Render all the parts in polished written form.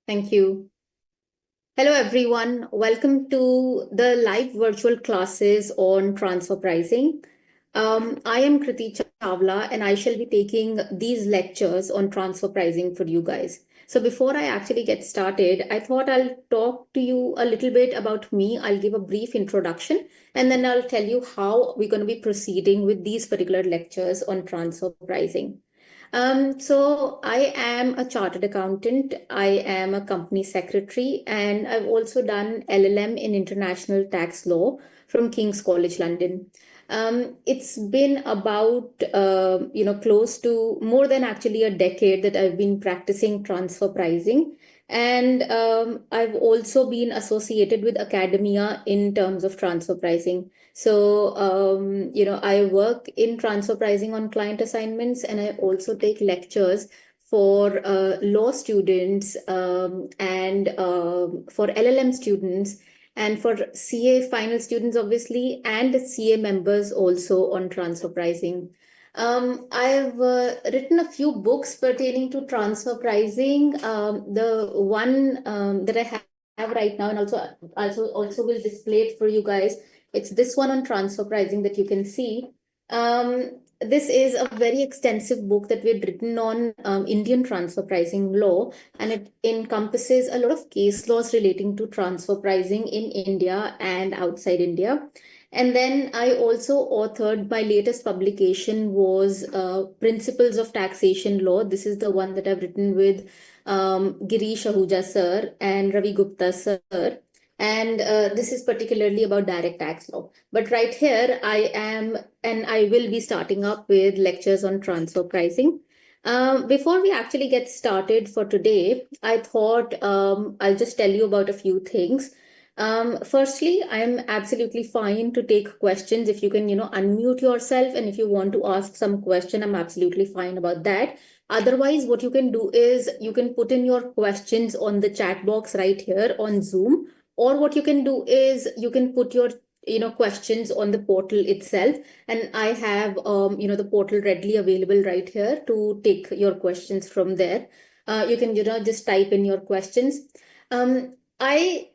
Thank you. Hello, everyone. Welcome to the live virtual classes on transfer pricing. I am Kriti Chawla, and I shall be taking these lectures on transfer pricing for you guys. So before I actually get started, I thought I'll talk to you a little bit about me. I'll give a brief introduction, and then I'll tell you how we're going to be proceeding with these particular lectures on transfer pricing. So I am a chartered accountant. I am a company secretary, and I've also done LLM in international tax law from King's College London. It's been about close to more than actually a decade that I've been practicing transfer pricing. And I've also been associated with academia in terms of transfer pricing. So, I work in transfer pricing on client assignments, and I also take lectures for law students and for LLM students and for CA final students, obviously, and CA members also on transfer pricing. I've written a few books pertaining to transfer pricing. The one that I have right now, and also will display it for you guys. It's this one on transfer pricing that you can see. This is a very extensive book that we've written on Indian transfer pricing law, and it encompasses a lot of case laws relating to transfer pricing in India and outside India. And then I also authored my latest publication was Principles of Taxation Law. This is the one that I've written with Girish Ahuja sir and Ravi Gupta sir. And this is particularly about direct tax law. But right here, I am, and I will be starting up with lectures on transfer pricing. Before we actually get started for today, I thought I'll just tell you about a few things. Firstly, I'm absolutely fine to take questions. If you can, unmute yourself, and if you want to ask some question, I'm absolutely fine about that. Otherwise, what you can do is you can put in your questions on the chat box right here on Zoom, or what you can do is you can put your questions on the portal itself, and I have the portal readily available right here to take your questions from there. You can just type in your questions. I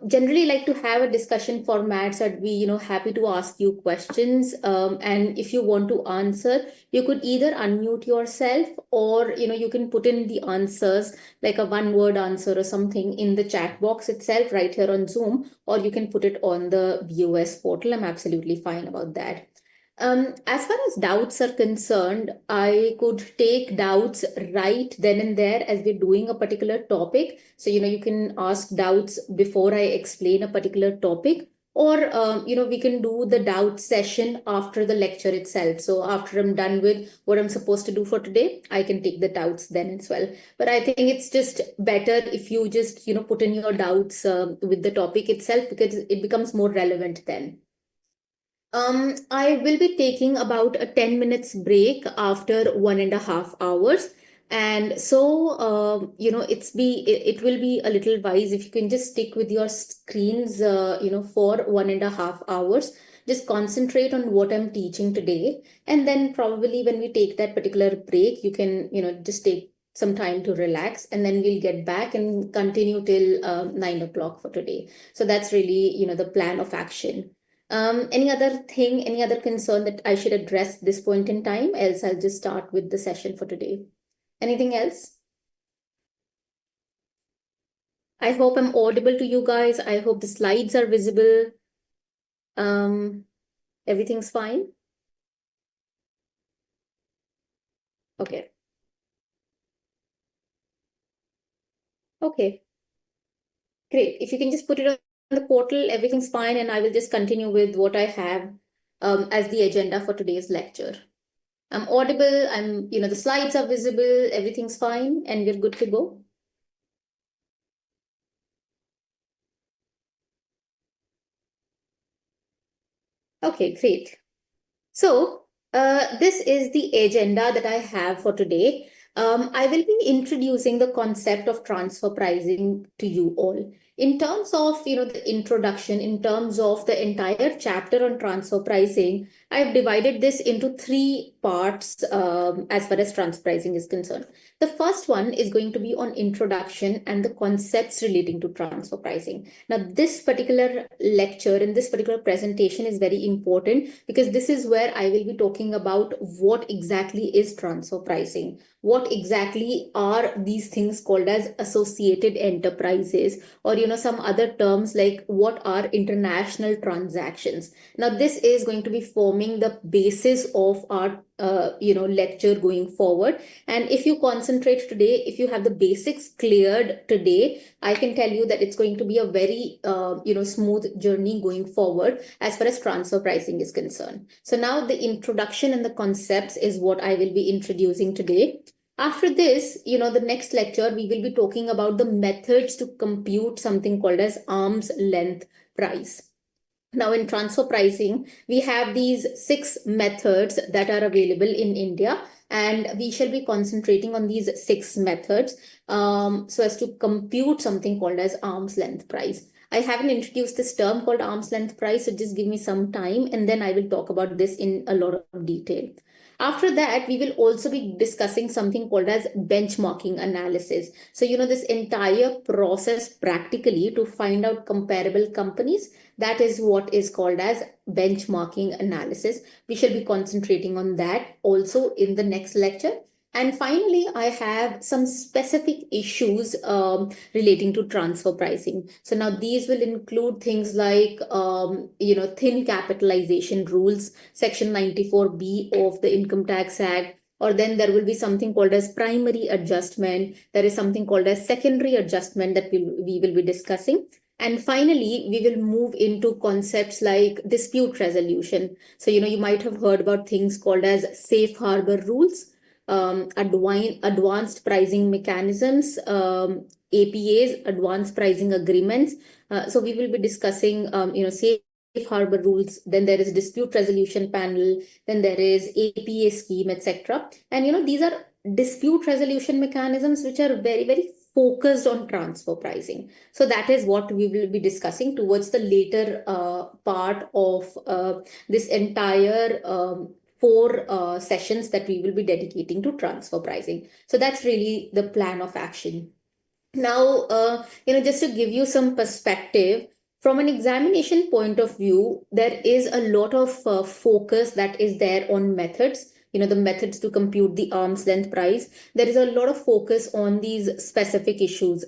generally like to have a discussion format, so I'd be happy to ask you questions, and if you want to answer, you could either unmute yourself, or you can put in the answers like a one word answer or something in the chat box itself right here on Zoom, or you can put it on the BOS portal. I'm absolutely fine about that. As far as doubts are concerned, I could take doubts right then and there as we're doing a particular topic. So, you can ask doubts before I explain a particular topic, or, we can do the doubt session after the lecture itself. So after I'm done with what I'm supposed to do for today, I can take the doubts then as well. But I think it's just better if you just, put in your doubts with the topic itself, because it becomes more relevant then. I will be taking about a 10 minutes break after 1.5 hours. And so, it will be a little wise if you can just stick with your screens, for 1.5 hours. Just concentrate on what I'm teaching today. And then probably when we take that particular break, you can, just take some time to relax, and then we'll get back and continue till 9 o'clock for today. So that's really, the plan of action. Any other thing, any other concern that I should address this point in time? Else I'll just start with the session for today. Anything else? I hope I'm audible to you guys. I hope the slides are visible. Everything's fine? Okay. Okay. Great. If you can just put it on the portal, everything's fine, and I will just continue with what I have as the agenda for today's lecture. I'm audible, the slides are visible, everything's fine, and we're good to go. Okay, great. So, this is the agenda that I have for today. I will be introducing the concept of transfer pricing to you all. In terms of, the introduction, in terms of the entire chapter on transfer pricing, I've divided this into three parts as far as transfer pricing is concerned. The first one is going to be on introduction and the concepts relating to transfer pricing. Now, this particular lecture and this particular presentation is very important because this is where I will be talking about what exactly is transfer pricing. What exactly are these things called as associated enterprises, or some other terms like what are international transactions. Now, this is going to be forming the basis of our lecture going forward. And if you concentrate today, if you have the basics cleared today, I can tell you that it's going to be a very smooth journey going forward as far as transfer pricing is concerned. So now the introduction and the concepts is what I will be introducing today. After this, the next lecture, we will be talking about the methods to compute something called as arm's length price. Now, in transfer pricing, we have these 6 methods that are available in India, and we shall be concentrating on these 6 methods so as to compute something called as arm's length price. I haven't introduced this term called arm's length price, so just give me some time, and then I will talk about this in a lot of detail. After that, we will also be discussing something called as benchmarking analysis. So, this entire process practically to find out comparable companies, that is what is called as benchmarking analysis. We shall be concentrating on that also in the next lecture. And finally, I have some specific issues relating to transfer pricing. So now these will include things like, thin capitalization rules, Section 94B of the Income Tax Act, or then there will be something called as primary adjustment. There is something called as secondary adjustment that we will be discussing. And finally, we will move into concepts like dispute resolution. So, you might have heard about things called as safe harbor rules, advanced pricing mechanisms, APAs, advanced pricing agreements. So we will be discussing, safe harbor rules. Then there is dispute resolution panel. Then there is APA scheme, etc. And these are dispute resolution mechanisms which are very, very focused on transfer pricing. So that is what we will be discussing towards the later part of this entire 4 sessions that we will be dedicating to transfer pricing. So that's really the plan of action. Now, just to give you some perspective, from an examination point of view, there is a lot of focus that is there on methods, the methods to compute the arm's length price. There is a lot of focus on these specific issues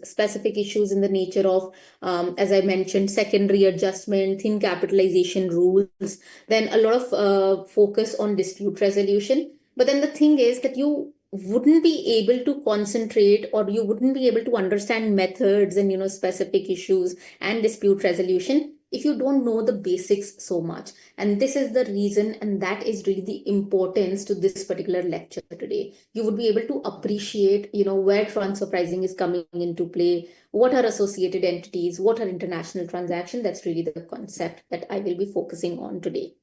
in the nature of, as I mentioned, secondary adjustment, thin capitalization rules, then a lot of focus on dispute resolution. But then the thing is that you wouldn't be able to concentrate, or you wouldn't be able to understand methods and specific issues and dispute resolution if you don't know the basics so much. And this is the reason, and that is really the importance to this particular lecture today. You would be able to appreciate where transfer pricing is coming into play, what are associated entities, what are international transactions. That's really the concept that I will be focusing on today.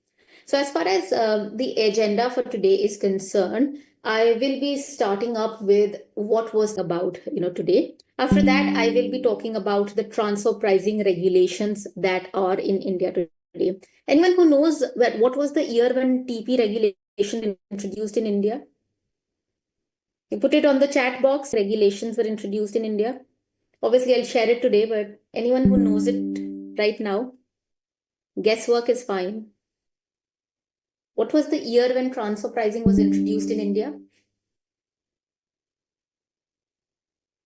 So as far as the agenda for today is concerned, I will be starting up with what was about today. After that, I will be talking about the transfer pricing regulations that are in India today. Anyone who knows what was the year when TP regulation introduced in India? You put it on the chat box. Regulations were introduced in India. Obviously, I'll share it today, but anyone who knows it right now, guesswork is fine. What was the year when transfer pricing was introduced in India?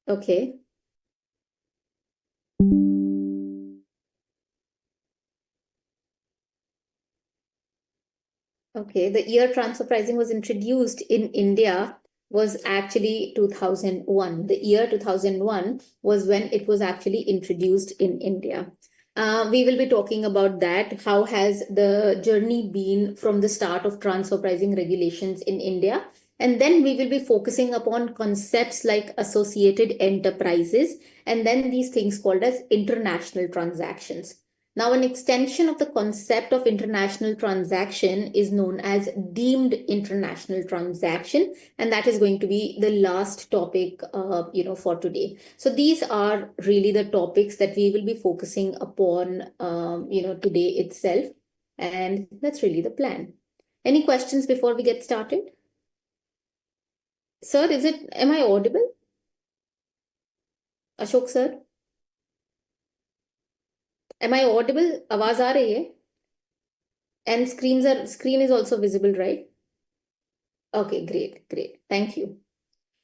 Okay. Okay, the year transfer pricing was introduced in India was actually 2001. The year 2001 was when it was actually introduced in India. We will be talking about that. How has the journey been from the start of transfer pricing regulations in India? And then we will be focusing upon concepts like associated enterprises, and then these things called as international transactions. Now, an extension of the concept of international transaction is known as deemed international transaction, and that is going to be the last topic, for today. So these are really the topics that we will be focusing upon, today itself, and that's really the plan. Any questions before we get started? Sir, am I audible? Ashok sir, am I audible? आवाज आ रही है? And screen is also visible, right? Okay, great. Thank you.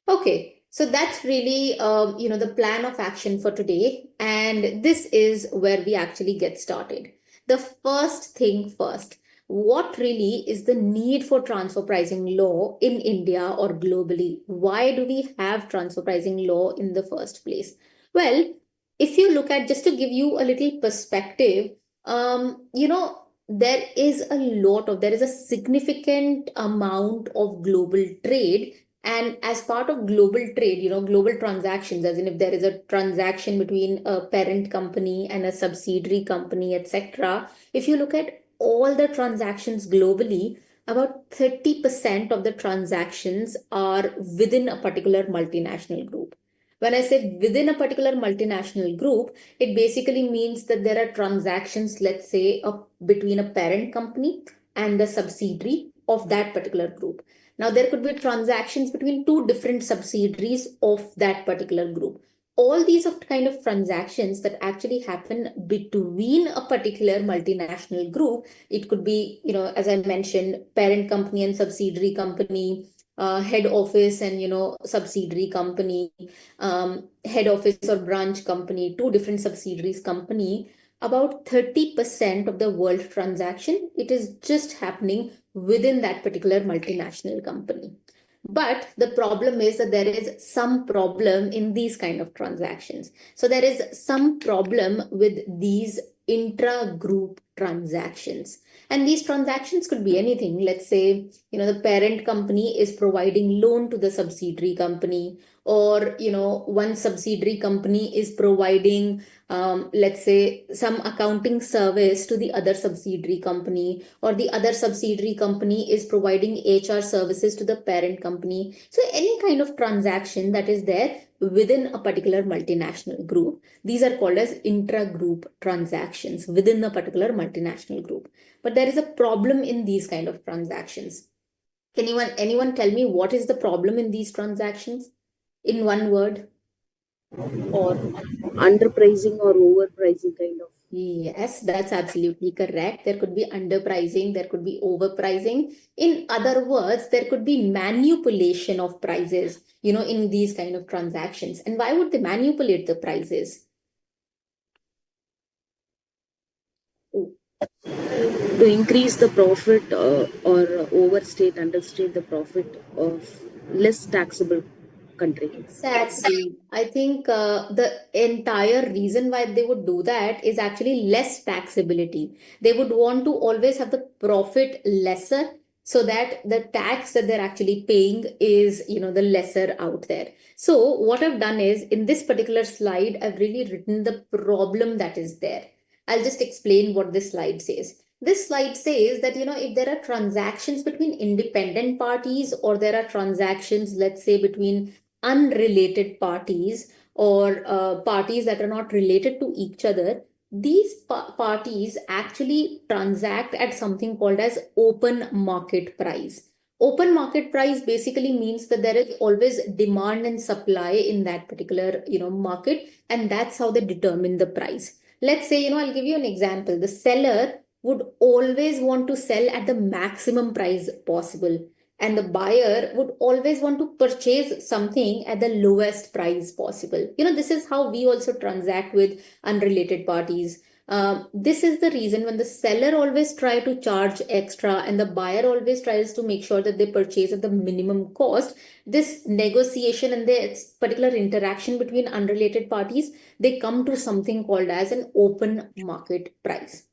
Okay, so that's really, the plan of action for today. And this is where we actually get started. The first thing first, what really is the need for transfer pricing law in India or globally? Why do we have transfer pricing law in the first place? Well, if you look at, just to give you a little perspective, there is a significant amount of global trade, and as part of global trade, global transactions, as in if there is a transaction between a parent company and a subsidiary company, etc. If you look at all the transactions globally, about 30% of the transactions are within a particular multinational group. When I say within a particular multinational group, it basically means that there are transactions, let's say, between a parent company and the subsidiary of that particular group. Now, there could be transactions between two different subsidiaries of that particular group. All these are kind of transactions that actually happen between a particular multinational group. It could be, as I mentioned, parent company and subsidiary company, head office and, subsidiary company, head office or branch company, two different subsidiaries company. About 30% of the world transaction, it is just happening within that particular multinational company. But the problem is that there is some problem in these kind of transactions. So there is some problem with these intra-group transactions. And these transactions could be anything. Let's say, the parent company is providing loan to the subsidiary company, or, one subsidiary company is providing, let's say, some accounting service to the other subsidiary company, or the other subsidiary company is providing HR services to the parent company. So any kind of transaction that is there within a particular multinational group, these are called as intra-group transactions within a particular multinational group. But there is a problem in these kind of transactions. Can anyone tell me what is the problem in these transactions in one word? Or underpricing or overpricing kind of. yes, that's absolutely correct. There could be underpricing, there could be overpricing. In other words, there could be manipulation of prices, in these kind of transactions. And why would they manipulate the prices? To increase the profit or overstate, understate the profit of less taxable country. Exactly. I think the entire reason why they would do that is actually less taxability. They would want to always have the profit lesser, so that the tax that they're actually paying is, the lesser out there. So what I've done is, in this particular slide, I've really written the problem that is there. I'll just explain what this slide says. This slide says that, if there are transactions between independent parties, or there are transactions, let's say, between unrelated parties, or parties that are not related to each other, these parties actually transact at something called as open market price. Open market price basically means that there is always demand and supply in that particular, market, and that's how they determine the price. Let's say, I'll give you an example. The seller would always want to sell at the maximum price possible, and the buyer would always want to purchase something at the lowest price possible. This is how we also transact with unrelated parties. This is the reason when the seller always try to charge extra and the buyer always tries to make sure that they purchase at the minimum cost, this negotiation and this particular interaction between unrelated parties, they come to something called as an open market price.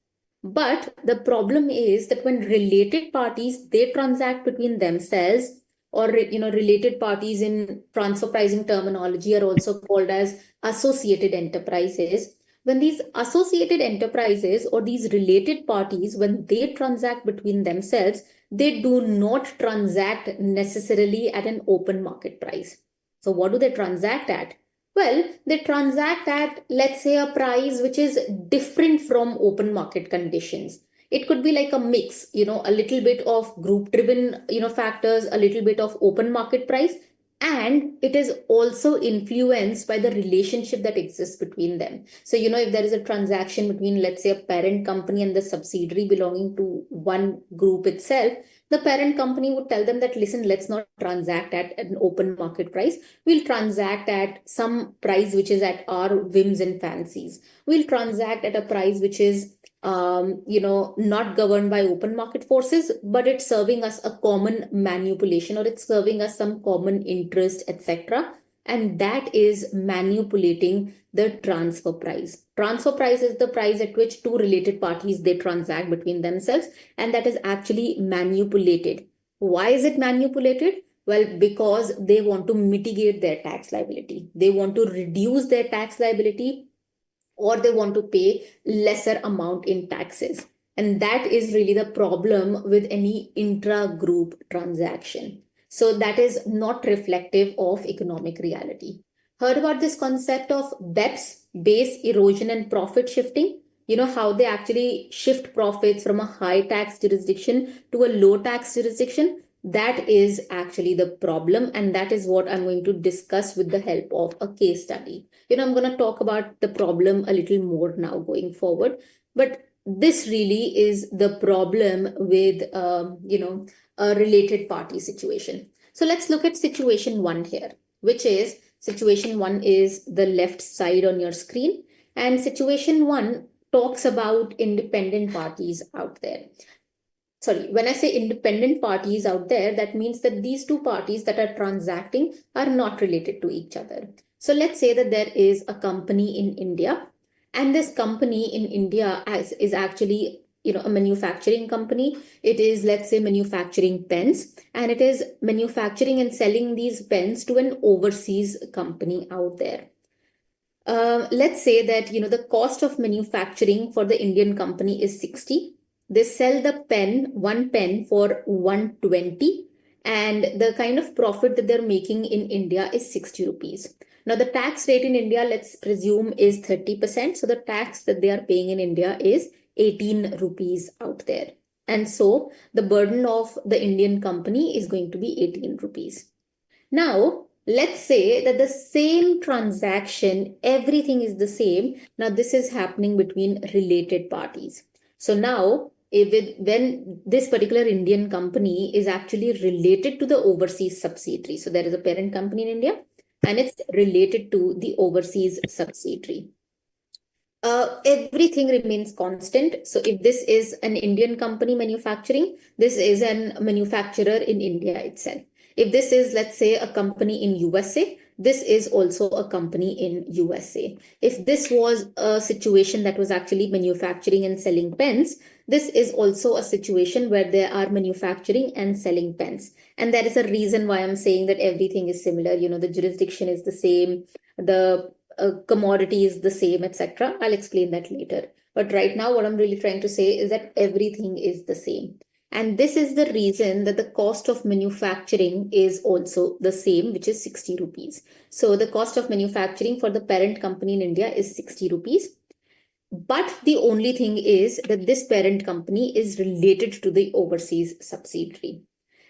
But the problem is that when related parties, they transact between themselves, or related parties in transfer pricing terminology are also called as associated enterprises. When these associated enterprises or these related parties, when they transact between themselves, they do not transact necessarily at an open market price. So what do they transact at? Well, they transact at, let's say, a price which is different from open market conditions. It could be like a mix, a little bit of group driven, factors, a little bit of open market price, and it is also influenced by the relationship that exists between them. So, if there is a transaction between, let's say, a parent company and the subsidiary belonging to one group itself, the parent company would tell them that, listen, let's not transact at an open market price. We'll transact at some price which is at our whims and fancies. We'll transact at a price which is not governed by open market forces, but it's serving us a common manipulation, or it's serving us some common interest, etc. And that is manipulating the transfer price. Transfer price is the price at which two related parties they transact between themselves, and that is actually manipulated. Why is it manipulated? Well, because they want to mitigate their tax liability. They want to reduce their tax liability, or they want to pay lesser amount in taxes. And that is really the problem with any intra-group transaction. So that is not reflective of economic reality. Heard about this concept of BEPS, base erosion and profit shifting? You know how they actually shift profits from a high tax jurisdiction to a low tax jurisdiction? That is actually the problem, and that is what I'm going to discuss with the help of a case study. I'm going to talk about the problem a little more now going forward. But this really is the problem with, a related party situation. So let's look at situation one here, which is situation one is the left side on your screen. And situation one talks about independent parties out there. Sorry, when I say independent parties out there, that means that these two parties that are transacting are not related to each other. So let's say that there is a company in India, and this company in India is actually, a manufacturing company. It is, let's say, manufacturing pens, and it is manufacturing and selling these pens to an overseas company out there. Let's say that, the cost of manufacturing for the Indian company is 60. They sell the one pen for 120, and the kind of profit that they're making in India is 60 rupees. Now, the tax rate in India, let's presume, is 30%. So the tax that they are paying in India is 18 rupees out there. And so the burden of the Indian company is going to be 18 rupees. Now, let's say that the same transaction, everything is the same. Now, this is happening between related parties. So now, when this particular Indian company is actually related to the overseas subsidiary, so there is a parent company in India and it's related to the overseas subsidiary. Everything remains constant. So if this is an Indian company manufacturing, this is a manufacturer in India itself. If this is, let's say, a company in USA, this is also a company in USA. If this was a situation that was actually manufacturing and selling pens, this is also a situation where they are manufacturing and selling pens. And there is a reason why I'm saying that everything is similar. The jurisdiction is the same, the commodity is the same, etc. I'll explain that later. But right now, what I'm really trying to say is that everything is the same. And this is the reason that the cost of manufacturing is also the same, which is 60 rupees. So the cost of manufacturing for the parent company in India is 60 rupees. But the only thing is that this parent company is related to the overseas subsidiary.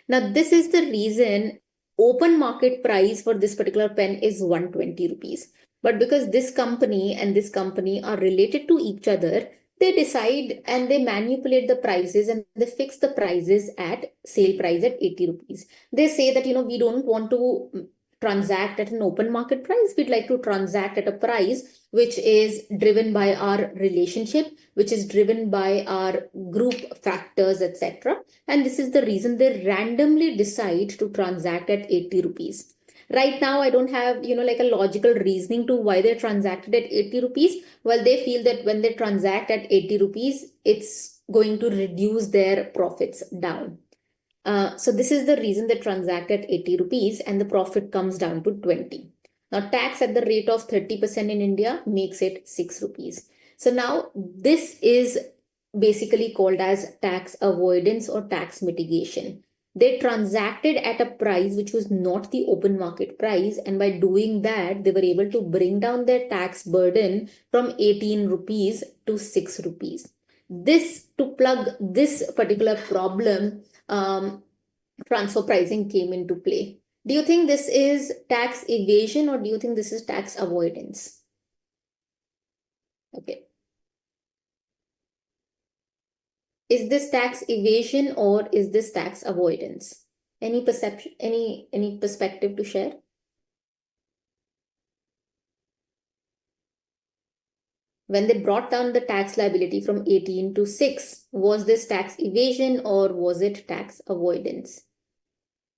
Now, this is the reason open market price for this particular pen is 120 rupees. But because this company and this company are related to each other, they decide and they manipulate the prices and they fix the prices at sale price at 80 rupees. They say that, we don't want to transact at an open market price. We'd like to transact at a price which is driven by our relationship, which is driven by our group factors, etc. And this is the reason they randomly decide to transact at 80 rupees. Right now, I don't have, like a logical reasoning to why they transacted at 80 rupees. Well, they feel that when they transact at 80 rupees, it's going to reduce their profits down. So this is the reason they transact at 80 rupees and the profit comes down to 20. Now, tax at the rate of 30% in India makes it 6 rupees. So now this is basically called as tax avoidance or tax mitigation. They transacted at a price which was not the open market price, and by doing that, they were able to bring down their tax burden from 18 rupees to 6 rupees. This, to plug this particular problem, transfer pricing came into play. Do you think this is tax evasion or do you think this is tax avoidance? Okay. Is this tax evasion or is this tax avoidance? Any perception, any perspective to share? When they brought down the tax liability from 18 to 6, was this tax evasion or was it tax avoidance?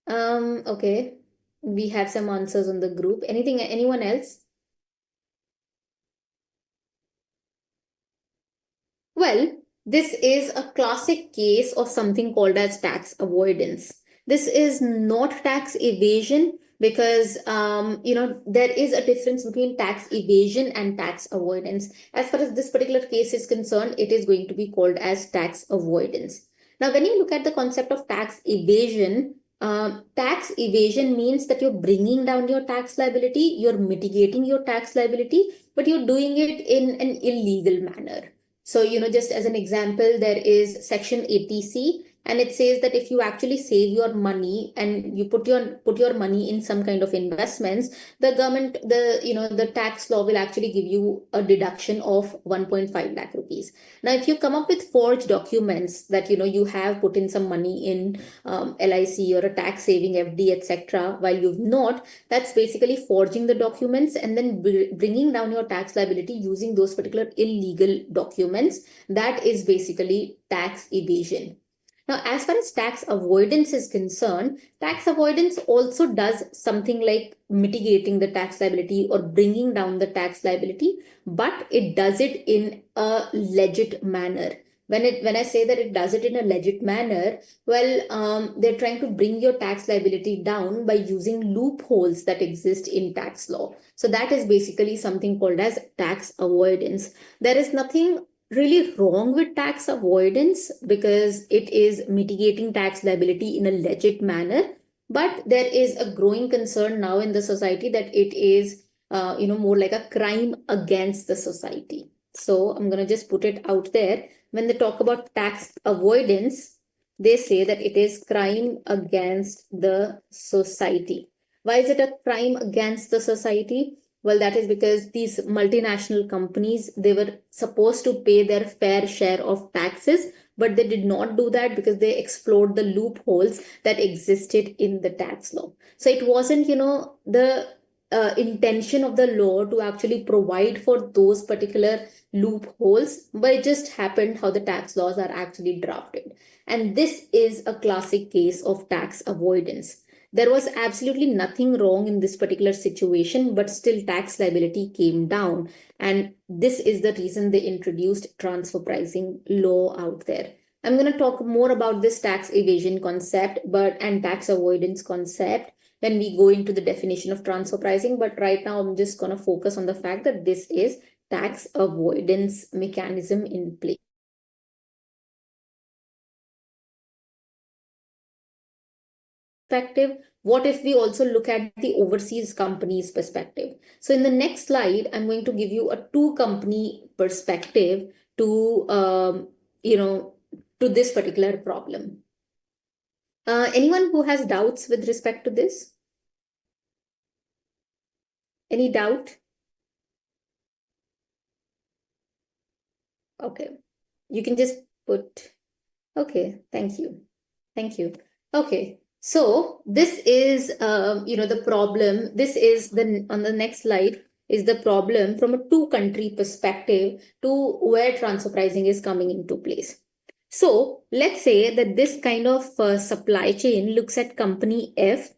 Okay. We have some answers on the group. Anyone else? Well, this is a classic case of something called as tax avoidance. This is not tax evasion because there is a difference between tax evasion and tax avoidance. As far as this particular case is concerned, it is going to be called as tax avoidance. Now, when you look at the concept of tax evasion means that you're bringing down your tax liability, you're mitigating your tax liability, but you're doing it in an illegal manner. So, just as an example, there is Section 80C, and it says that if you actually save your money and you put your money in some kind of investments, the government, the tax law will actually give you a deduction of 1.5 lakh rupees. Now, if you come up with forged documents that you have put in some money in LIC or a tax saving FD, etc., while you've not, that's basically forging the documents and then bringing down your tax liability using those particular illegal documents. That is basically tax evasion. Now, as far as tax avoidance is concerned, tax avoidance also does something like mitigating the tax liability or bringing down the tax liability, but it does it in a legit manner. When I say that it does it in a legit manner, well, they're trying to bring your tax liability down by using loopholes that exist in tax law. So that is basically something called as tax avoidance. There is nothing really wrong with tax avoidance because it is mitigating tax liability in a legit manner. But there is a growing concern now in the society that it is, more like a crime against the society. So I'm going to just put it out there. When they talk about tax avoidance, they say that it is crime against the society. Why is it a crime against the society? Well, that is because these multinational companies, they were supposed to pay their fair share of taxes, but they did not do that because they explored the loopholes that existed in the tax law. So it wasn't, the intention of the law to actually provide for those particular loopholes, but it just happened how the tax laws are actually drafted. And this is a classic case of tax avoidance. There was absolutely nothing wrong in this particular situation, but still tax liability came down. And this is the reason they introduced transfer pricing law out there. I'm going to talk more about this tax evasion concept and tax avoidance concept when we go into the definition of transfer pricing. But right now, I'm just going to focus on the fact that this is tax avoidance mechanism in place. Perspective, what if we also look at the overseas companies perspective? So in the next slide, I'm going to give you a two company perspective to to this particular problem. Anyone who has doubts with respect to this? Any doubt? Okay, you can just put, okay, thank you. Thank you. Okay, so this is, the problem. This is on the next slide is the problem from a two country perspective to where transfer pricing is coming into place. So let's say that this kind of supply chain looks at company F.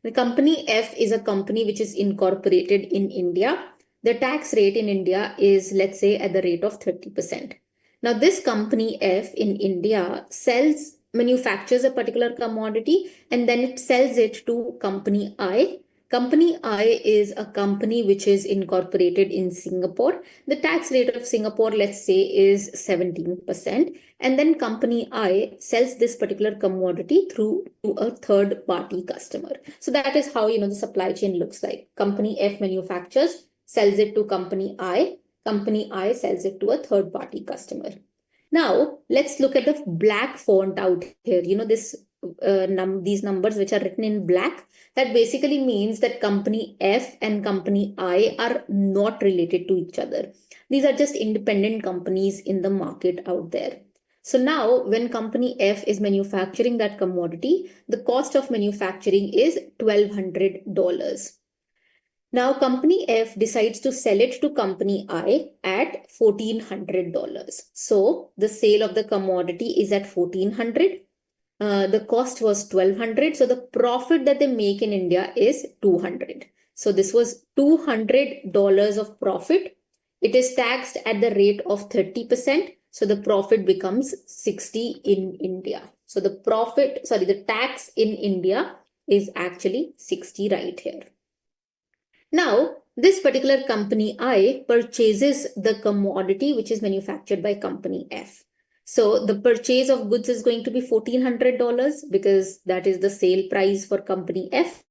The company F is a company which is incorporated in India. The tax rate in India is, let's say, at the rate of 30%. Now, this company F in India manufactures a particular commodity and then it sells it to company I. Company I is a company which is incorporated in Singapore. The tax rate of Singapore, let's say, is 17%. And then company I sells this particular commodity through to a third party customer. So that is how, the supply chain looks like. Company F manufactures, sells it to company I. Company I sells it to a third party customer. Now, let's look at the black font out here. These numbers which are written in black, that basically means that company F and company I are not related to each other. These are just independent companies in the market out there. So now when company F is manufacturing that commodity, the cost of manufacturing is $1,200. Now, company F decides to sell it to company I at $1,400. So the sale of the commodity is at $1,400. The cost was $1,200. So the profit that they make in India is $200. So this was $200 of profit. It is taxed at the rate of 30%. So the profit becomes 60 in India. So the tax in India is actually 60 right here. Now, this particular company I purchases the commodity which is manufactured by company F. So the purchase of goods is going to be $1,400 because that is the sale price for company F.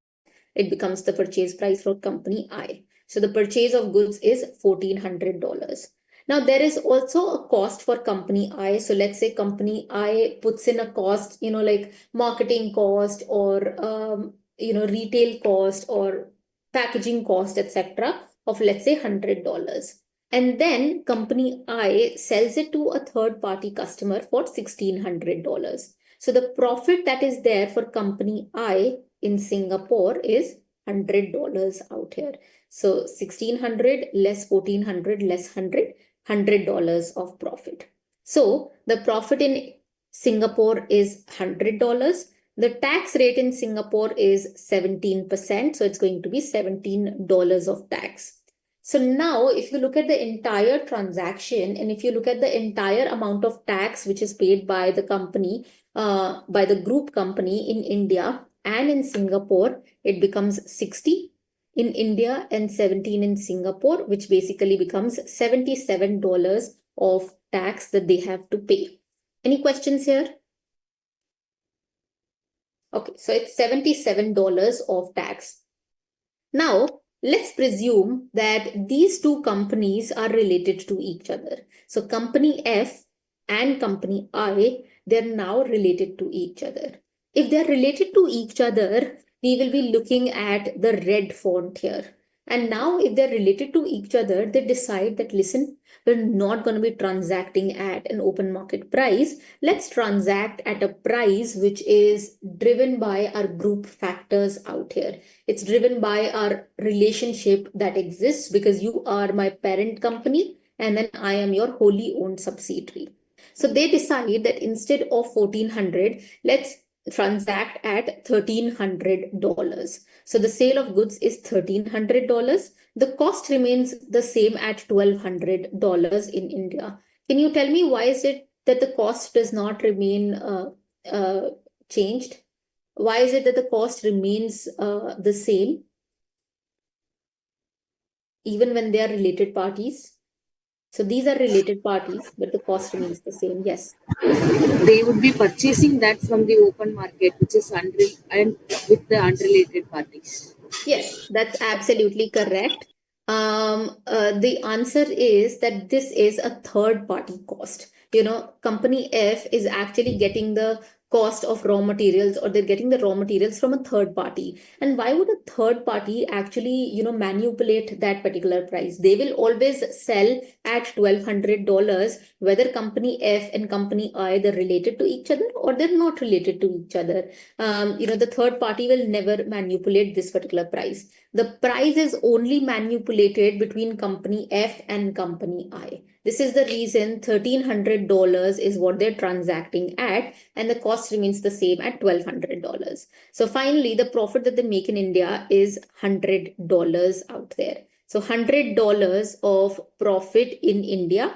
It becomes the purchase price for company I. So the purchase of goods is $1,400. Now there is also a cost for company I. So let's say company I puts in a cost, like marketing cost or, retail cost or packaging cost, etc. of let's say $100. And then company I sells it to a third party customer for $1,600. So the profit that is there for company I in Singapore is $100 out here. So 1,600 less 1,400 less $100 of profit. So the profit in Singapore is $100. The tax rate in Singapore is 17%. So it's going to be $17 of tax. So now if you look at the entire transaction and if you look at the entire amount of tax which is paid by the company, by the group company in India and in Singapore, it becomes 60 in India and 17 in Singapore, which basically becomes $77 of tax that they have to pay. Any questions here? Okay, so it's $77 of tax. Now, let's presume that these two companies are related to each other. So company F and company I, they're now related to each other. If they're related to each other, we will be looking at the red font here. And now if they're related to each other, they decide that, listen, we're not going to be transacting at an open market price. Let's transact at a price which is driven by our group factors out here. It's driven by our relationship that exists because you are my parent company and then I am your wholly owned subsidiary. So they decide that instead of 1,400, let's transact at $1,300. So the sale of goods is $1,300. The cost remains the same at $1,200 in India. Can you tell me why is it that the cost does not remain changed? Why is it that the cost remains the same even when they are related parties? So these are related parties, but the cost remains the same. Yes. They would be purchasing that from the open market, which is and with the unrelated parties. Yes, that's absolutely correct. The answer is that this is a third party cost. Company F is actually getting the cost of raw materials or they're getting the raw materials from a third party. And why would a third party actually, manipulate that particular price? They will always sell at $1,200, whether company F and company I, they're related to each other or they're not related to each other. The third party will never manipulate this particular price. The price is only manipulated between company F and company I. This is the reason $1,300 is what they're transacting at, and the cost remains the same at $1,200. So finally, the profit that they make in India is $100 out there. So $100 of profit in India,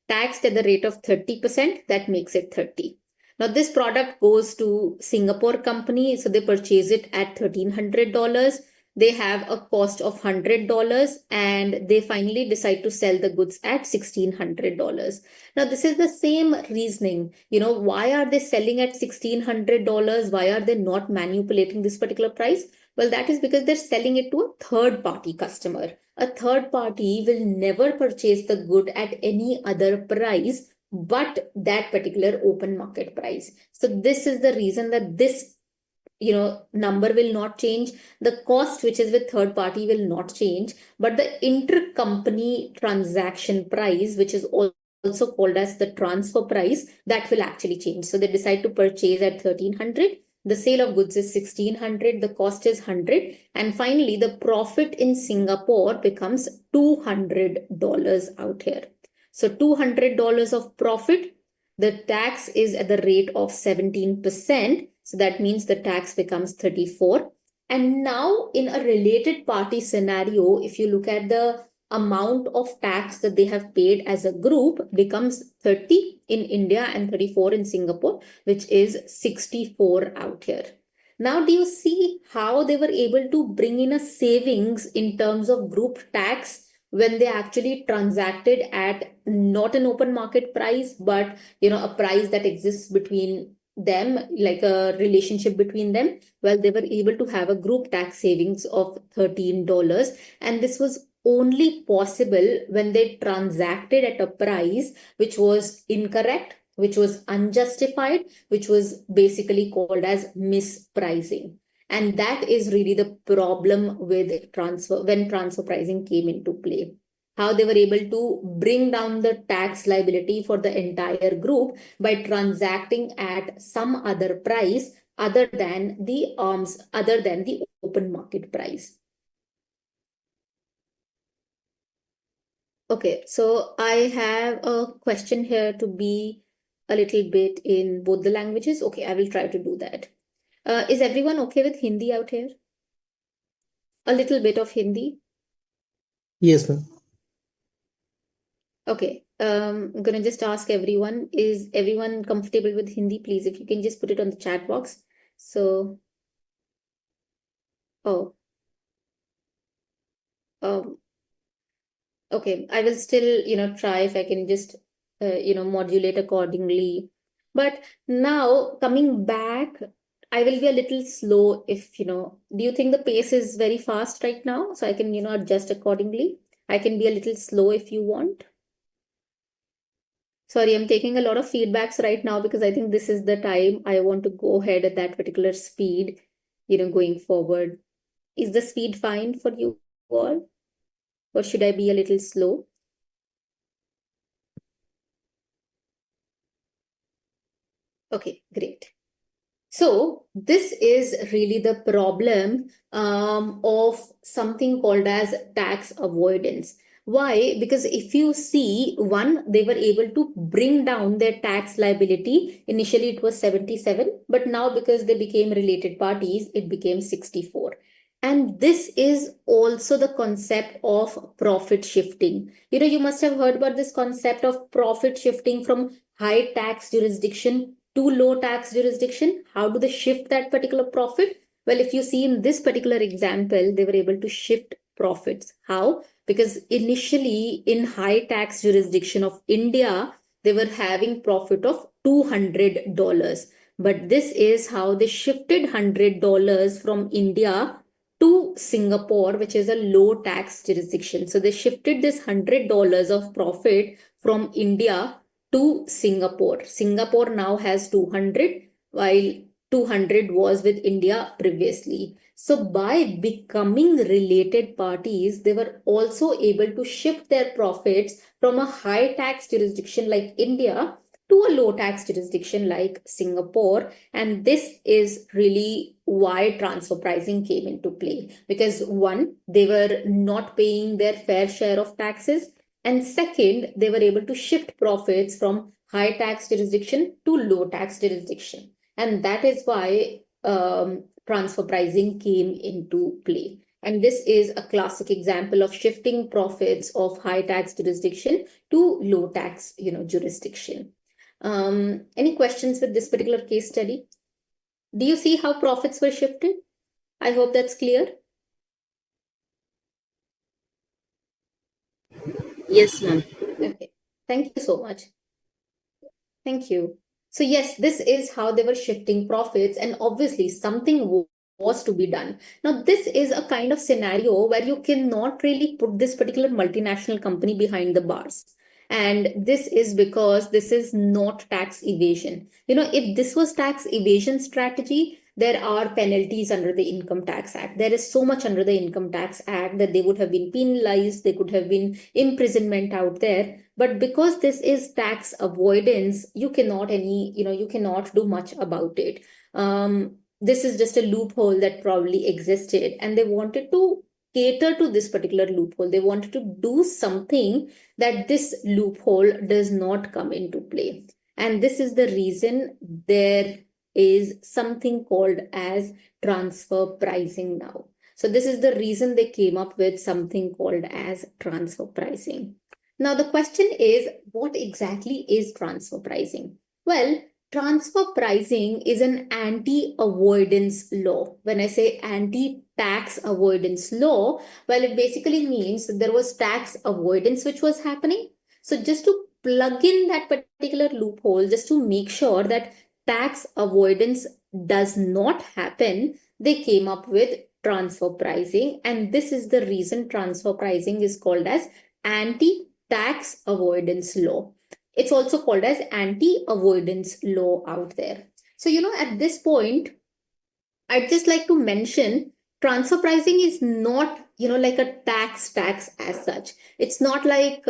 taxed at the rate of 30%, that makes it 30. Now this product goes to Singapore company, so they purchase it at $1,300. they have a cost of $100 and they finally decide to sell the goods at $1,600. Now, this is the same reasoning. Why are they selling at $1,600? Why are they not manipulating this particular price? Well, that is because they're selling it to a third party customer. A third party will never purchase the good at any other price but that particular open market price. So this is the reason that this number will not change. The cost which is with third party will not change, but the intercompany transaction price, which is also called as the transfer price, that will actually change. So they decide to purchase at 1,300. The sale of goods is 1,600. The cost is 100. And finally, the profit in Singapore becomes $200 out here. So $200 of profit, the tax is at the rate of 17%. So that means the tax becomes 34. And now in a related party scenario, if you look at the amount of tax that they have paid as a group becomes 30 in India and 34 in Singapore, which is 64 out here. Now, do you see how they were able to bring in a savings in terms of group tax when they actually transacted at not an open market price, but a price that exists between them, like a relationship between them? Well, they were able to have a group tax savings of $13. And this was only possible when they transacted at a price which was incorrect, which was unjustified, which was basically called as mispricing. And that is really the problem with when transfer pricing came into play. How they were able to bring down the tax liability for the entire group by transacting at some other price other than the open market price. Okay, so I have a question here to be a little bit in both the languages. Okay, I will try to do that. Is everyone okay with Hindi out here? A little bit of Hindi? Yes, ma'am. Okay, I'm gonna just ask everyone, is everyone comfortable with Hindi? Please, if you can just put it on the chat box. So, oh, um, okay, I will still, try if I can just, modulate accordingly. But now coming back, I will be a little slow if, do you think the pace is very fast right now? So I can, adjust accordingly. I can be a little slow if you want. Sorry, I'm taking a lot of feedbacks right now because I think this is the time I want to go ahead at that particular speed, going forward. Is the speed fine for you all? Or should I be a little slow? Okay, great. So this is really the problem of something called as tax avoidance. Why? Because if you see, one, they were able to bring down their tax liability. Initially, it was 77, but now because they became related parties, it became 64. And this is also the concept of profit shifting. You must have heard about this concept of profit shifting from high tax jurisdiction to low tax jurisdiction. How do they shift that particular profit? Well, if you see in this particular example, they were able to shift profits. How? Because initially in high tax jurisdiction of India, they were having profit of $200. But this is how they shifted $100 from India to Singapore, which is a low tax jurisdiction. So they shifted this $100 of profit from India to Singapore. Singapore now has 200, while 200 was with India previously. So by becoming related parties, they were also able to shift their profits from a high tax jurisdiction like India to a low tax jurisdiction like Singapore. And this is really why transfer pricing came into play. Because one, they were not paying their fair share of taxes. And second, they were able to shift profits from high tax jurisdiction to low tax jurisdiction. And that is why transfer pricing came into play. And this is a classic example of shifting profits of high tax jurisdiction to low tax, jurisdiction. Any questions with this particular case study? Do you see how profits were shifted? I hope that's clear. Yes, ma'am. Okay. Thank you so much. Thank you. So yes, this is how they were shifting profits, and obviously something was to be done. Now, this is a kind of scenario where you cannot really put this particular multinational company behind the bars. And this is because this is not tax evasion. If this was tax evasion strategy, there are penalties under the Income Tax Act. There is so much under the Income Tax Act that they would have been penalized, they could have been imprisonment out there. But because this is tax avoidance, you cannot do much about it. This is just a loophole that probably existed, and they wanted to cater to this particular loophole. They wanted to do something that this loophole does not come into play. And this is the reason there is something called as transfer pricing now. So this is the reason they came up with something called as transfer pricing. Now, the question is, what exactly is transfer pricing? Well, transfer pricing is an anti-avoidance law. When I say anti-tax avoidance law, well, it basically means that there was tax avoidance which was happening. So just to plug in that particular loophole, just to make sure that tax avoidance does not happen, they came up with transfer pricing. And this is the reason transfer pricing is called as anti-tax avoidance law. It's also called as anti-avoidance law out there. So, at this point, I'd just like to mention transfer pricing is not, like a tax as such. It's not like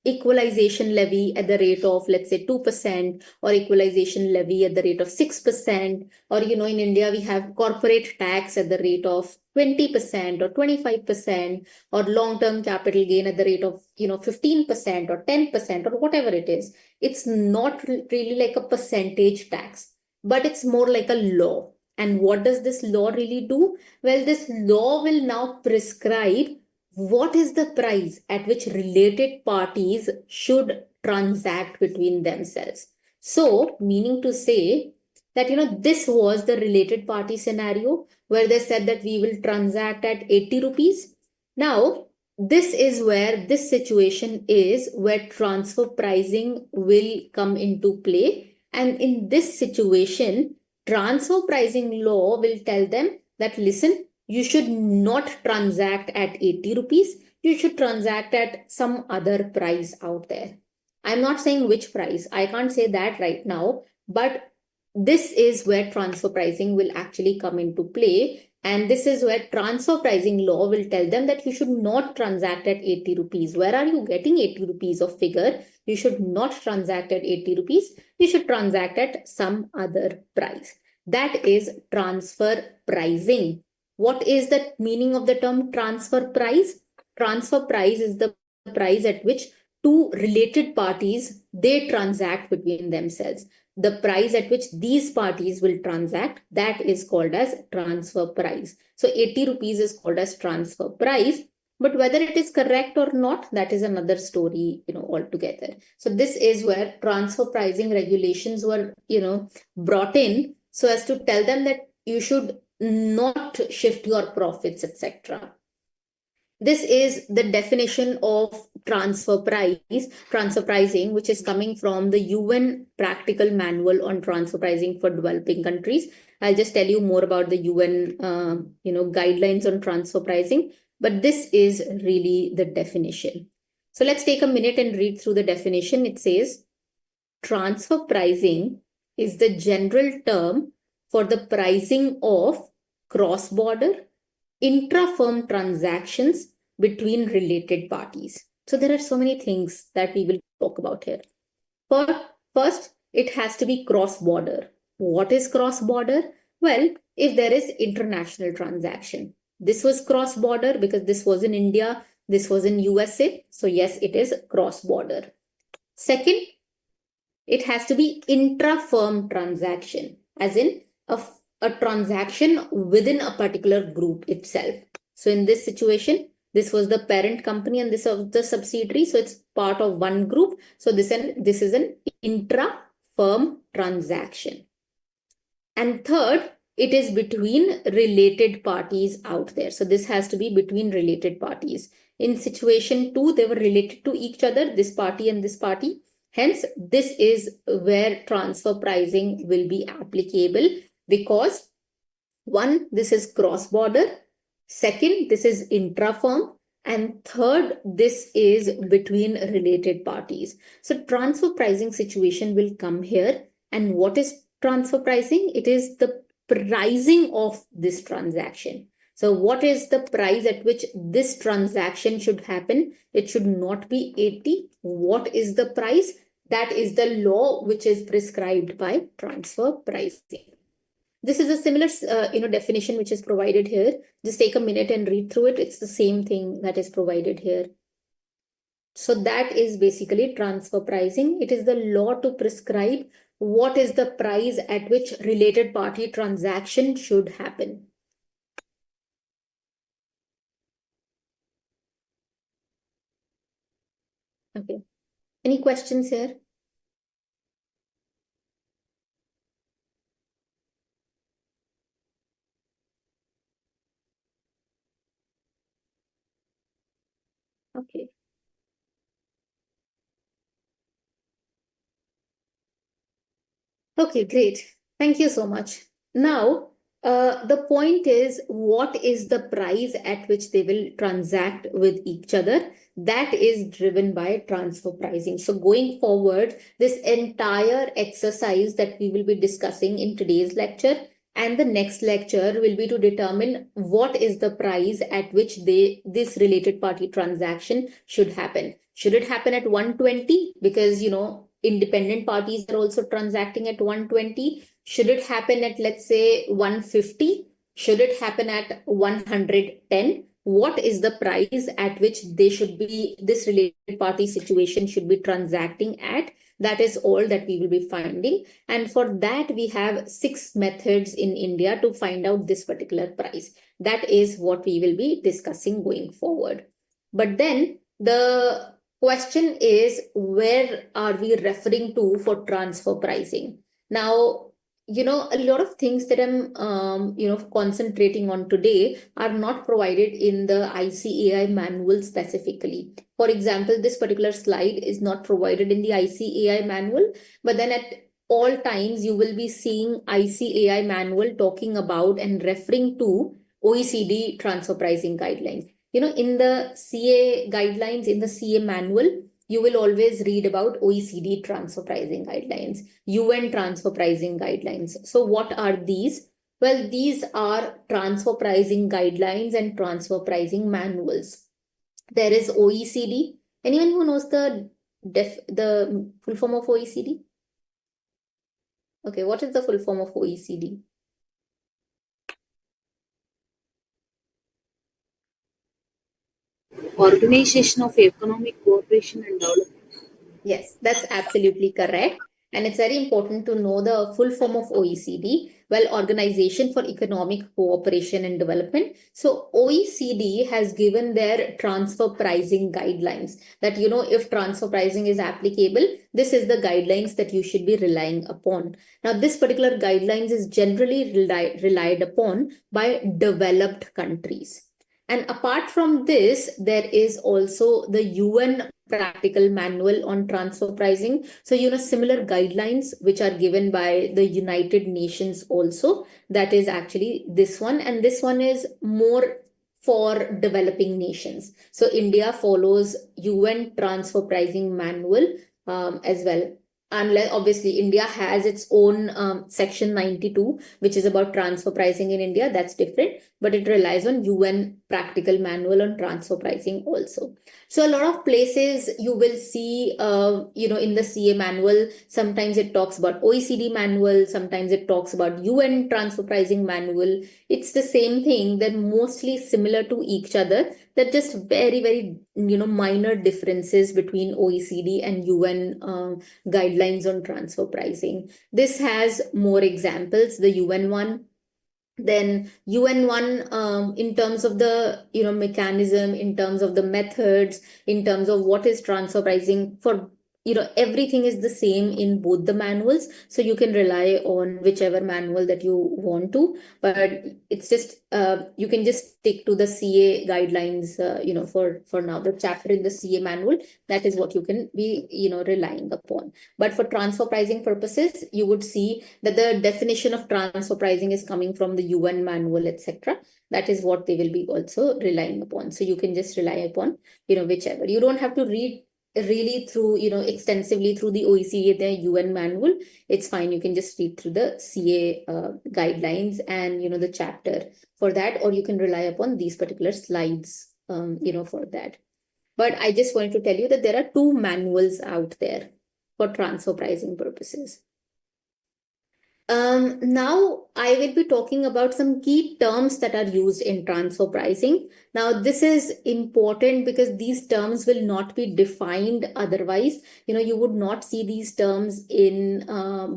equalization levy at the rate of, let's say, 2%, or equalization levy at the rate of 6%, or, in India, we have corporate tax at the rate of 20% or 25%, or long-term capital gain at the rate of, 15% or 10% or whatever it is. It's not really like a percentage tax, but it's more like a law. And what does this law really do? Well, this law will now prescribe what is the price at which related parties should transact between themselves. So, meaning to say that, this was the related party scenario where they said that we will transact at 80 rupees. Now, this is where this situation is where transfer pricing will come into play. And in this situation, transfer pricing law will tell them that, listen, you should not transact at 80 rupees. You should transact at some other price out there. I'm not saying which price. I can't say that right now, but this is where transfer pricing will actually come into play. And this is where transfer pricing law will tell them that you should not transact at 80 rupees. Where are you getting 80 rupees of figure? You should not transact at 80 rupees. You should transact at some other price. That is transfer pricing. What is the meaning of the term transfer price? Transfer price is the price at which two related parties, they transact between themselves. The price at which these parties will transact, that is called as transfer price. So 80 rupees is called as transfer price. But whether it is correct or not, that is another story, altogether. So this is where transfer pricing regulations were, brought in so as to tell them that you should not shift your profits, etc. This is the definition of transfer pricing, which is coming from the UN Practical Manual on Transfer Pricing for Developing Countries. I'll just tell you more about the UN, guidelines on transfer pricing, but this is really the definition. So let's take a minute and read through the definition. It says, transfer pricing is the general term for the pricing of cross-border intra-firm transactions between related parties. So there are so many things that we will talk about here. First, it has to be cross-border. What is cross-border? Well, if there is international transaction. This was cross-border because this was in India, this was in USA. So yes, it is cross-border. Second, it has to be intra-firm transaction, as in a transaction within a particular group itself. So in this situation, this was the parent company and this was the subsidiary. So it's part of one group. So this is an intra-firm transaction. And third, it is between related parties out there. So this has to be between related parties. In situation 2, they were related to each other, this party and this party. Hence, this is where transfer pricing will be applicable, because one, this is cross-border. Second, this is intra-firm. And third, this is between related parties. So transfer pricing situation will come here. And what is transfer pricing? It is the pricing of this transaction. So what is the price at which this transaction should happen? It should not be 80. What is the price? That is the law which is prescribed by transfer pricing. This is a similar, definition which is provided here. Just take a minute and read through it. It's the same thing that is provided here. So that is basically transfer pricing. It is the law to prescribe what is the price at which related party transaction should happen. Okay. Any questions here? Okay. Okay, great. Thank you so much. Now, the point is, what is the price at which they will transact with each other? That is driven by transfer pricing. So going forward, this entire exercise that we will be discussing in today's lecture and the next lecture will be to determine what is the price at which this related party transaction should happen. Should it happen at 120? Because, independent parties are also transacting at 120. Should it happen at, let's say, 150? Should it happen at 110? What is the price at which this related party situation should be transacting at? That is all that we will be finding. And for that, we have 6 methods in India to find out this particular price. That is what we will be discussing going forward. But then the question is, where are we referring to for transfer pricing? Now, a lot of things that I'm, concentrating on today are not provided in the ICAI manual specifically. For example, this particular slide is not provided in the ICAI manual, but then at all times you will be seeing ICAI manual talking about and referring to OECD transfer pricing guidelines. In the CA guidelines, in the CA manual, you will always read about OECD transfer pricing guidelines, UN transfer pricing guidelines. So what are these? Well, these are transfer pricing guidelines and transfer pricing manuals. There is OECD. Anyone who knows the full form of OECD? Okay, what is the full form of OECD? Organization of Economic Cooperation and Development. Yes, that's absolutely correct. And it's very important to know the full form of OECD. Well, Organization for Economic Cooperation and Development. So OECD has given their transfer pricing guidelines that, if transfer pricing is applicable, this is the guidelines that you should be relying upon. Now, this particular guidelines is generally relied upon by developed countries. And apart from this, there is also the UN practical manual on transfer pricing. So, similar guidelines which are given by the United Nations also. That is actually this one. And this one is more for developing nations. So, India follows UN transfer pricing manual as well. Unless obviously India has its own section 92, which is about transfer pricing in India. That's different, but it relies on UN practical manual on transfer pricing also. So a lot of places you will see, in the CA manual, sometimes it talks about OECD manual, sometimes it talks about UN transfer pricing manual. It's the same thing. They're mostly similar to each other. They're just very, very, minor differences between OECD and UN guidelines on transfer pricing. This has more examples, the UN one. Then UN one, in terms of the mechanism, in terms of the methods, in terms of what is transfer pricing for everything is the same in both the manuals, so you can rely on whichever manual that you want to, but it's just you can just stick to the CA guidelines, for now, the chapter in the CA manual, that is what you can be relying upon. But for transfer pricing purposes, you would see that the definition of transfer pricing is coming from the UN manual, etc. That is what they will be also relying upon, so you can just rely upon whichever. You don't have to read really through extensively through the OECD, the UN manual. It's fine, you can just read through the CA guidelines and the chapter for that, or you can rely upon these particular slides for that. But I just wanted to tell you that there are two manuals out there for transfer pricing purposes. Now I will be talking about some key terms that are used in transfer pricing. Now this is important because these terms will not be defined otherwise. You would not see these terms in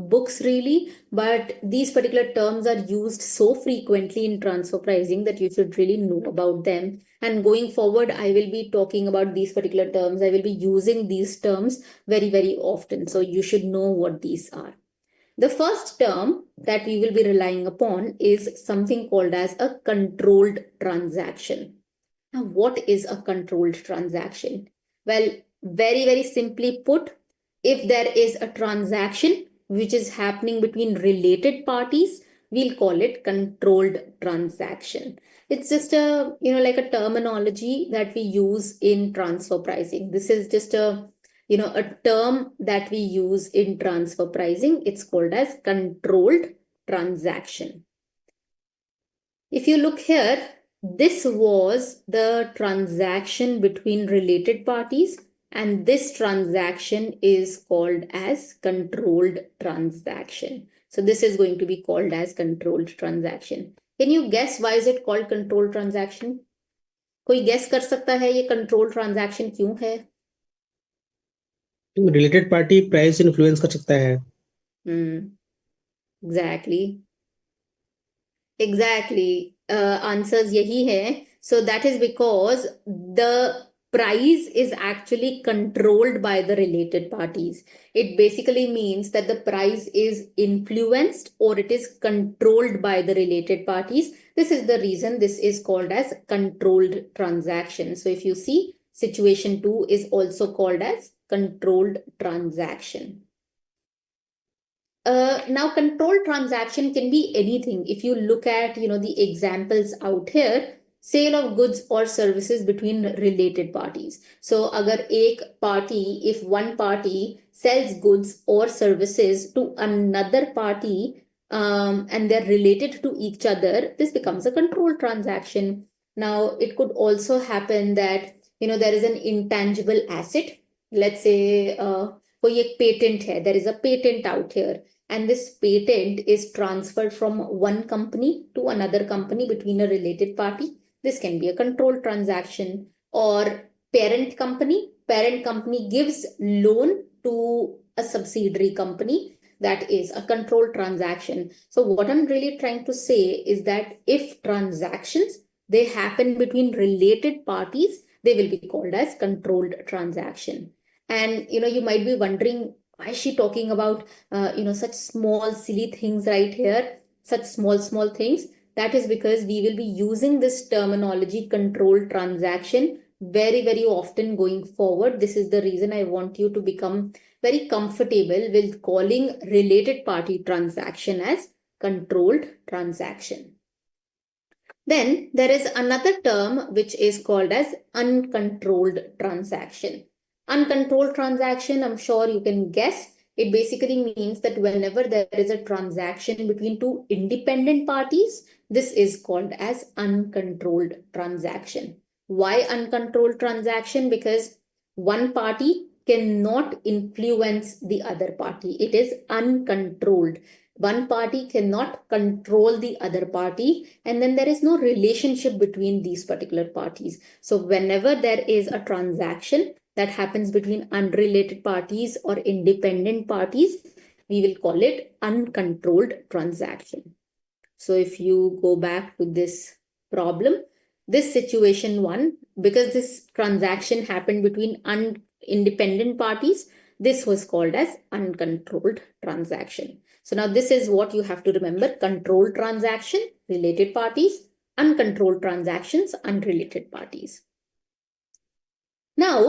books really, but these particular terms are used so frequently in transfer pricing that you should really know about them. And going forward, I will be talking about these particular terms. I will be using these terms very, very often. So you should know what these are. The first term that we will be relying upon is something called as a controlled transaction. Now, what is a controlled transaction? Well, very, very simply put, if there is a transaction which is happening between related parties, we'll call it controlled transaction. It's just like a terminology that we use in transfer pricing. This is just a term that we use in transfer pricing. It's called as controlled transaction. If you look here, this was the transaction between related parties, and this transaction is called as controlled transaction. So this is going to be called as controlled transaction. Can you guess why is it called controlled transaction? कोई guess कर सकता है ये controlled transaction क्यों है? Related party price influence कर सकता है. Exactly. Answers यही है. So that is because the price is actually controlled by the related parties. It basically means that the price is influenced or it is controlled by the related parties. This is the reason this is called as controlled transaction. So if you see, situation 2 is also called as controlled transaction. Now, controlled transaction can be anything. If you look at, the examples out here, sale of goods or services between related parties. So, agar ek party, if one party sells goods or services to another party, and they're related to each other, this becomes a controlled transaction. Now, it could also happen that, there is an intangible asset. Let's say, कोई एक patent है, there is a patent out here, and this patent is transferred from one company to another company between a related party. This can be a controlled transaction. Or parent company gives loan to a subsidiary company. That is a controlled transaction. So what I'm really trying to say is that if transactions, they happen between related parties, they will be called as controlled transaction. And you might be wondering, why is she talking about such small silly things right here, such small things? That is because we will be using this terminology controlled transaction very, very often going forward. This is the reason I want you to become very comfortable with calling related party transaction as controlled transaction. Then there is another term which is called as uncontrolled transaction. Uncontrolled transaction, I'm sure you can guess. It basically means that whenever there is a transaction between two independent parties, this is called as uncontrolled transaction. Why uncontrolled transaction? Because one party cannot influence the other party. It is uncontrolled. One party cannot control the other party, and then there is no relationship between these particular parties. So whenever there is a transaction that happens between unrelated parties or independent parties, we will call it uncontrolled transaction. So if you go back to this problem, this situation 1, because this transaction happened between independent parties, This was called as uncontrolled transaction. So now this is what you have to remember: controlled transaction, related parties; uncontrolled transactions, unrelated parties. Now,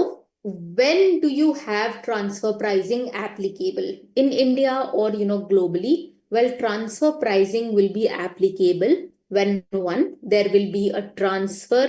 when do you have transfer pricing applicable in India or globally? Well, transfer pricing will be applicable when there will be a transfer,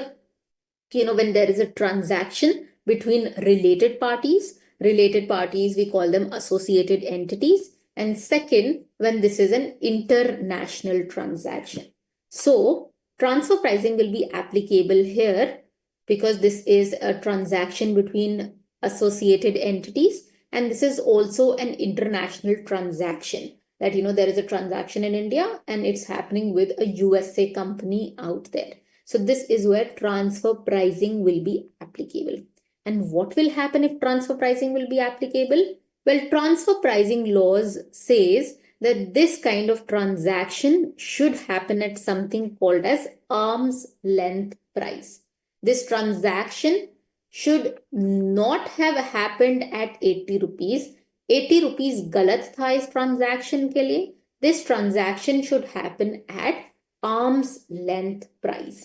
when there is a transaction between related parties. Related parties, we call them associated entities. And second, when this is an international transaction. So transfer pricing will be applicable here because this is a transaction between associated entities, and this is also an international transaction, that there is a transaction in India and it's happening with a USA company out there. So this is where transfer pricing will be applicable. And what will happen if transfer pricing will be applicable? Well, transfer pricing laws says that this kind of transaction should happen at something called as arm's length price. This transaction should not have happened at 80 rupees. 80 rupees गलत था इस transaction के लिए. This transaction should happen at arm's length price.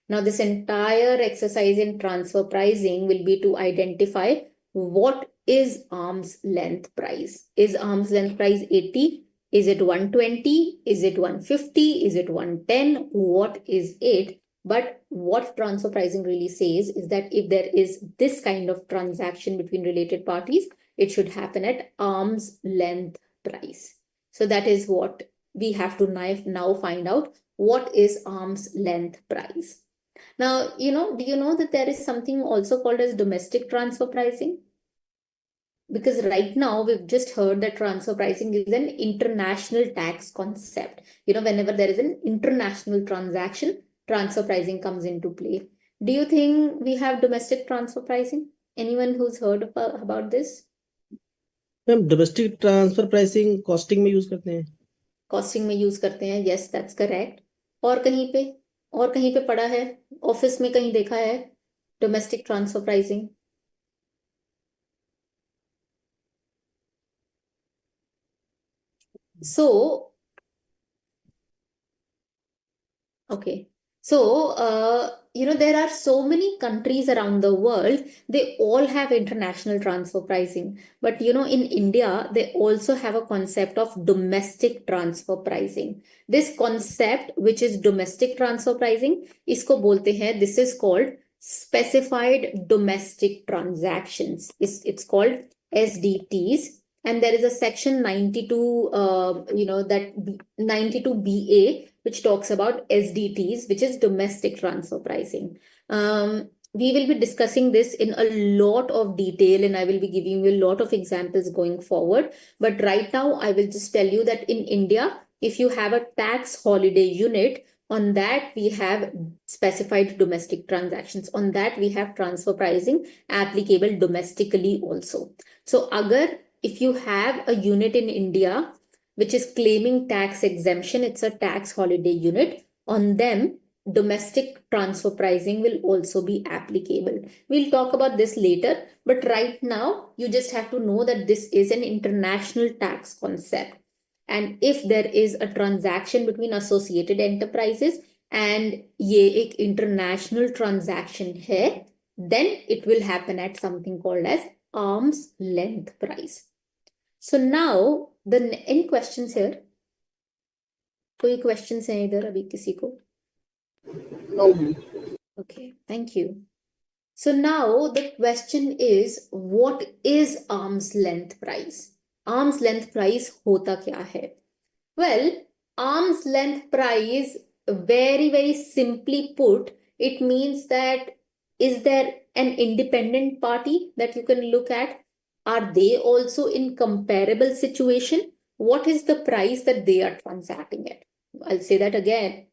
Now, this entire exercise in transfer pricing will be to identify what is arm's length price. Is arm's length price 80? Is it 120? Is it 150? Is it 110? What is it? But what transfer pricing really says is that if there is this kind of transaction between related parties, it should happen at arm's length price. So that is what we have to now find out. What is arm's length price? Now, do you know that there is something also called as domestic transfer pricing? Because right now we've just heard that transfer pricing is an international tax concept. Whenever there is an international transaction, transfer pricing comes into play. Do you think we have domestic transfer pricing? Anyone who's heard about this? Ma'am domestic transfer pricing costing में use करते हैं. Costing में use करते हैं. Yes, that's correct. और कहीं पे पढ़ा है, ऑफिस में कहीं देखा है domestic transfer pricing? So, okay. So, there are so many countries around the world, they all have international transfer pricing. But, in India, they also have a concept of domestic transfer pricing. This concept, which is domestic transfer pricing, isko bolte hain, this is called specified domestic transactions. It's called SDTs. And there is a section 92, that 92BA, which talks about SDTs, which is domestic transfer pricing. We will be discussing this in a lot of detail, and I will be giving you a lot of examples going forward. But right now, I will just tell you that in India, if you have a tax holiday unit, on that we have specified domestic transactions. On that we have transfer pricing applicable domestically also. So if you have a unit in India which is claiming tax exemption, it's a tax holiday unit, on them domestic transfer pricing will also be applicable. We'll talk about this later, but right now you just have to know that this is an international tax concept. And if there is a transaction between associated enterprises and ये एक international transaction है, then it will happen at something called as arm's length price. So now, any questions here? कोई questions हैं इधर अभी किसी को? No. Okay, thank you. So now the question is, what is arm's length price? Arm's length price होता क्या है? Well, arm's length price, very, very simply put, it means that is there an independent party that you can look at? Are they also in comparable situation? What is the price that they are transacting at? I'll say that again.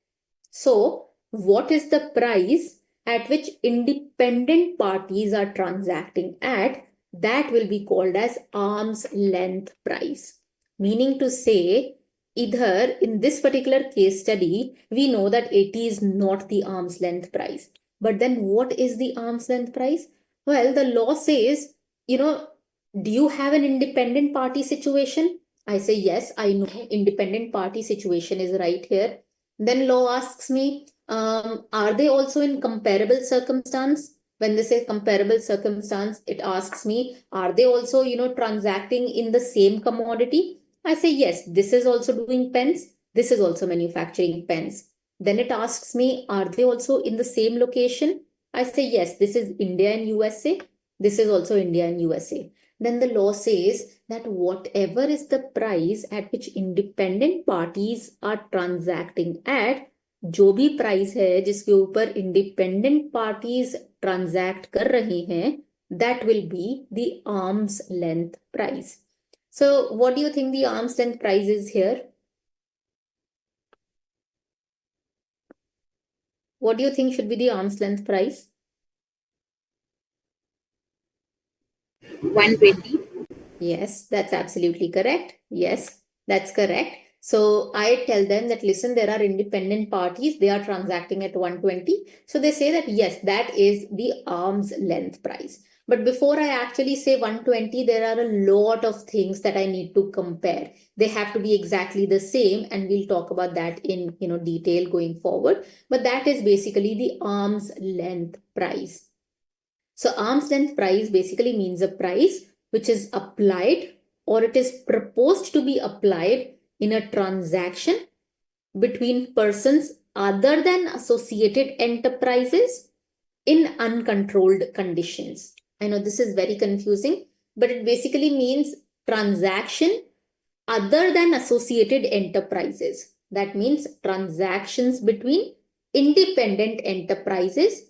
So, what is the price at which independent parties are transacting at? That will be called as arm's length price. Meaning to say, either in this particular case study, we know that 80 is not the arm's length price. But then what is the arm's length price? Well, the law says, do you have an independent party situation? I say, yes, I know independent party situation is right here. Then law asks me, are they also in comparable circumstance? When they say comparable circumstance, it asks me, are they also, transacting in the same commodity? I say, yes, this is also doing pens. This is also manufacturing pens. Then it asks me, are they also in the same location? I say, yes, this is India and USA. This is also India and USA. Then the law says that whatever is the price at which independent parties are transacting at, जो भी price है जिसके ऊपर independent parties transact कर रही हैं, that will be the arm's length price. So what do you think the arm's length price is here? What do you think should be the arm's length price? 120. Yes, that's absolutely correct. Yes, that's correct. So I tell them that, listen, there are independent parties, they are transacting at 120. So they say that, yes, that is the arm's length price. But before I actually say 120, there are a lot of things that I need to compare. They have to be exactly the same, and we'll talk about that in detail going forward. But that is basically the arm's length price. So arm's length price basically means a price which is applied or it is proposed to be applied in a transaction between persons other than associated enterprises in uncontrolled conditions. I know this is very confusing, but it basically means transaction other than associated enterprises. That means transactions between independent enterprises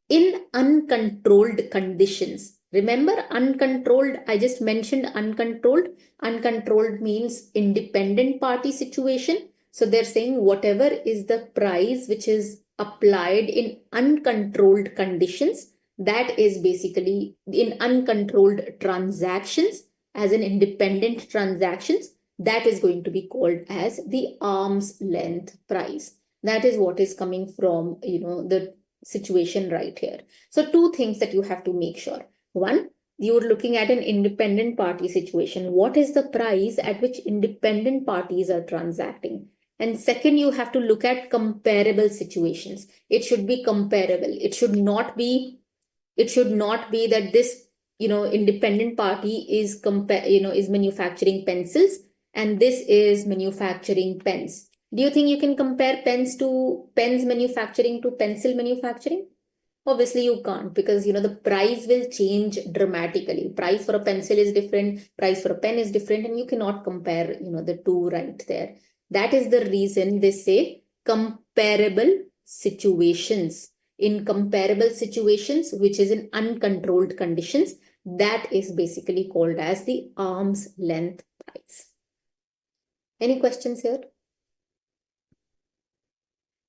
in uncontrolled conditions. Remember, uncontrolled, I just mentioned uncontrolled. Uncontrolled means independent party situation. So they're saying whatever is the price which is applied in uncontrolled conditions, that is basically in uncontrolled transactions, as in independent transactions, that is going to be called as the arm's length price. That is what is coming from, the situation right here. So two things that you have to make sure. One, you're looking at an independent party situation. What is the price at which independent parties are transacting? And second, you have to look at comparable situations. It should be comparable. It should not be that this, independent party is is manufacturing pencils and this is manufacturing pens. Do you think you can compare pens manufacturing to pencil manufacturing? Obviously, you can't, because the price will change dramatically. Price for a pencil is different, price for a pen is different, and you cannot compare, the two right there. That is the reason they say comparable situations. In comparable situations, which is in uncontrolled conditions, that is basically called as the arm's length price. Any questions here?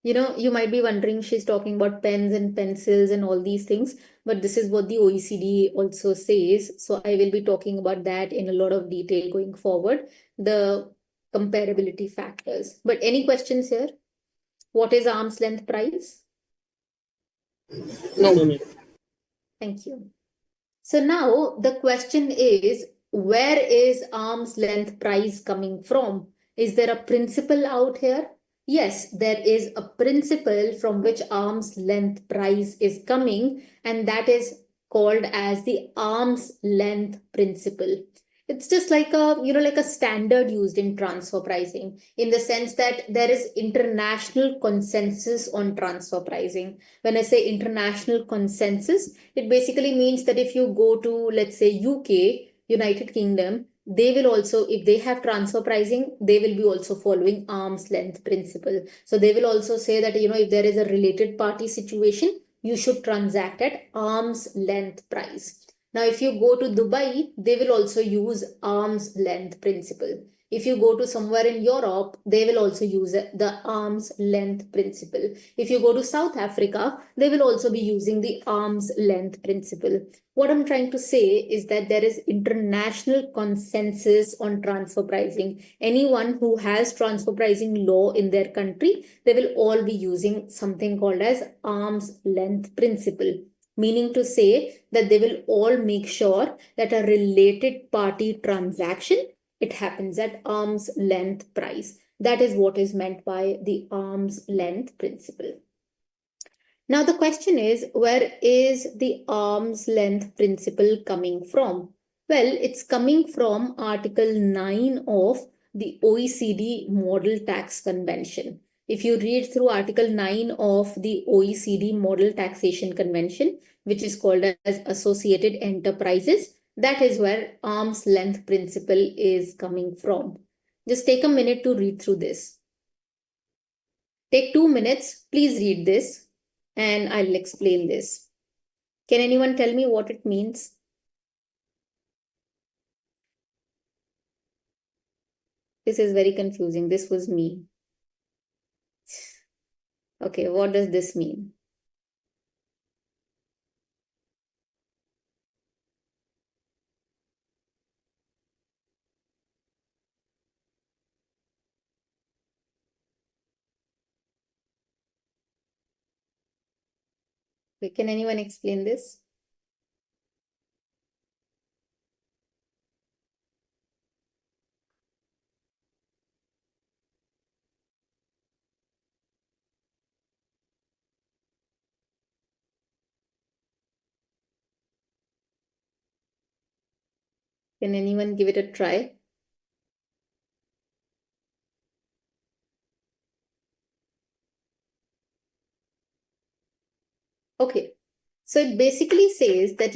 You might be wondering, she's talking about pens and pencils and all these things, but this is what the OECD also says. So I will be talking about that in a lot of detail going forward, the comparability factors. But any questions here? What is arm's length price? No. Thank you. So now the question is, where is arm's length price coming from? Is there a principle out here? Yes, there is a principle from which arm's length price is coming, and that is called as the arm's length principle. It's just like a standard used in transfer pricing, in the sense that there is international consensus on transfer pricing. When I say international consensus, it basically means that if you go to, let's say, UK, United Kingdom, they will also, if they have transfer pricing, they will be also following arm's length principle. So they will also say that, if there is a related party situation, you should transact at arm's length price. Now, if you go to Dubai, they will also use arm's length principle. If you go to somewhere in Europe, they will also use the arm's length principle. If you go to South Africa, they will also be using the arm's length principle. What I'm trying to say is that there is international consensus on transfer pricing. Anyone who has transfer pricing law in their country, they will all be using something called as arm's length principle. meaning to say that they will all make sure that a related party transaction, it happens at arm's length price. That is what is meant by the arm's length principle. Now the question is, where is the arm's length principle coming from? Well, it's coming from Article 9 of the OECD Model Tax Convention. If you read through Article 9 of the OECD Model Taxation Convention, which is called as Associated Enterprises, that is where arm's length principle is coming from. Just take a minute to read through this. Take 2 minutes, please read this, and I'll explain this. Can anyone tell me what it means? This is very confusing. This was me. Okay, what does this mean? Okay, can anyone explain this? Can anyone give it a try? Okay, so it basically says that,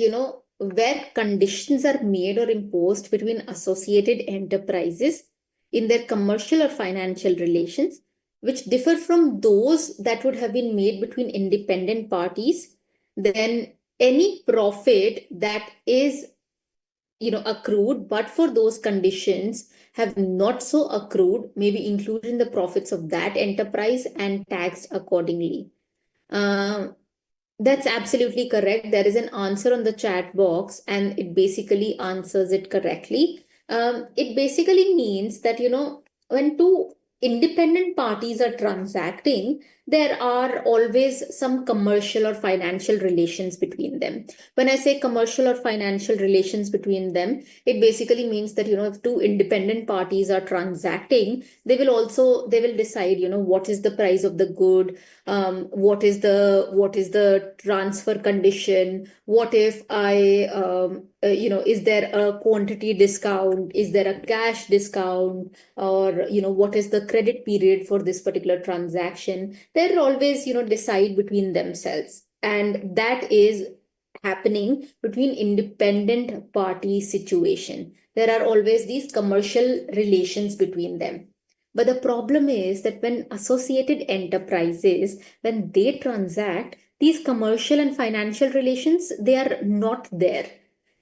where conditions are made or imposed between associated enterprises in their commercial or financial relations, which differ from those that would have been made between independent parties, then any profit that is accrued, but for those conditions have not so accrued, may be included in the profits of that enterprise and taxed accordingly. That's absolutely correct. There is an answer on the chat box, and it basically answers it correctly. It basically means that, when two independent parties are transacting, there are always some commercial or financial relations between them. When I say commercial or financial relations between them, it basically means that, if two independent parties are transacting, they will decide, what is the price of the good, what is the transfer condition, what if I is there a quantity discount, is there a cash discount, or what is the credit period for this particular transaction. They'll always decide between themselves, and that is happening between independent party situation. There are always these commercial relations between them. But the problem is that when associated enterprises, when they transact, these commercial and financial relations, they are not there.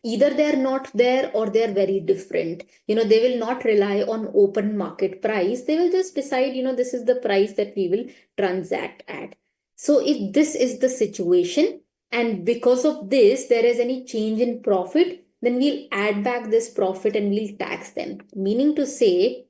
Either they're not there or they're very different. They will not rely on open market price. They will just decide, this is the price that we will transact at. So if this is the situation, and because of this, there is any change in profit, then we'll add back this profit and we'll tax them. Meaning to say,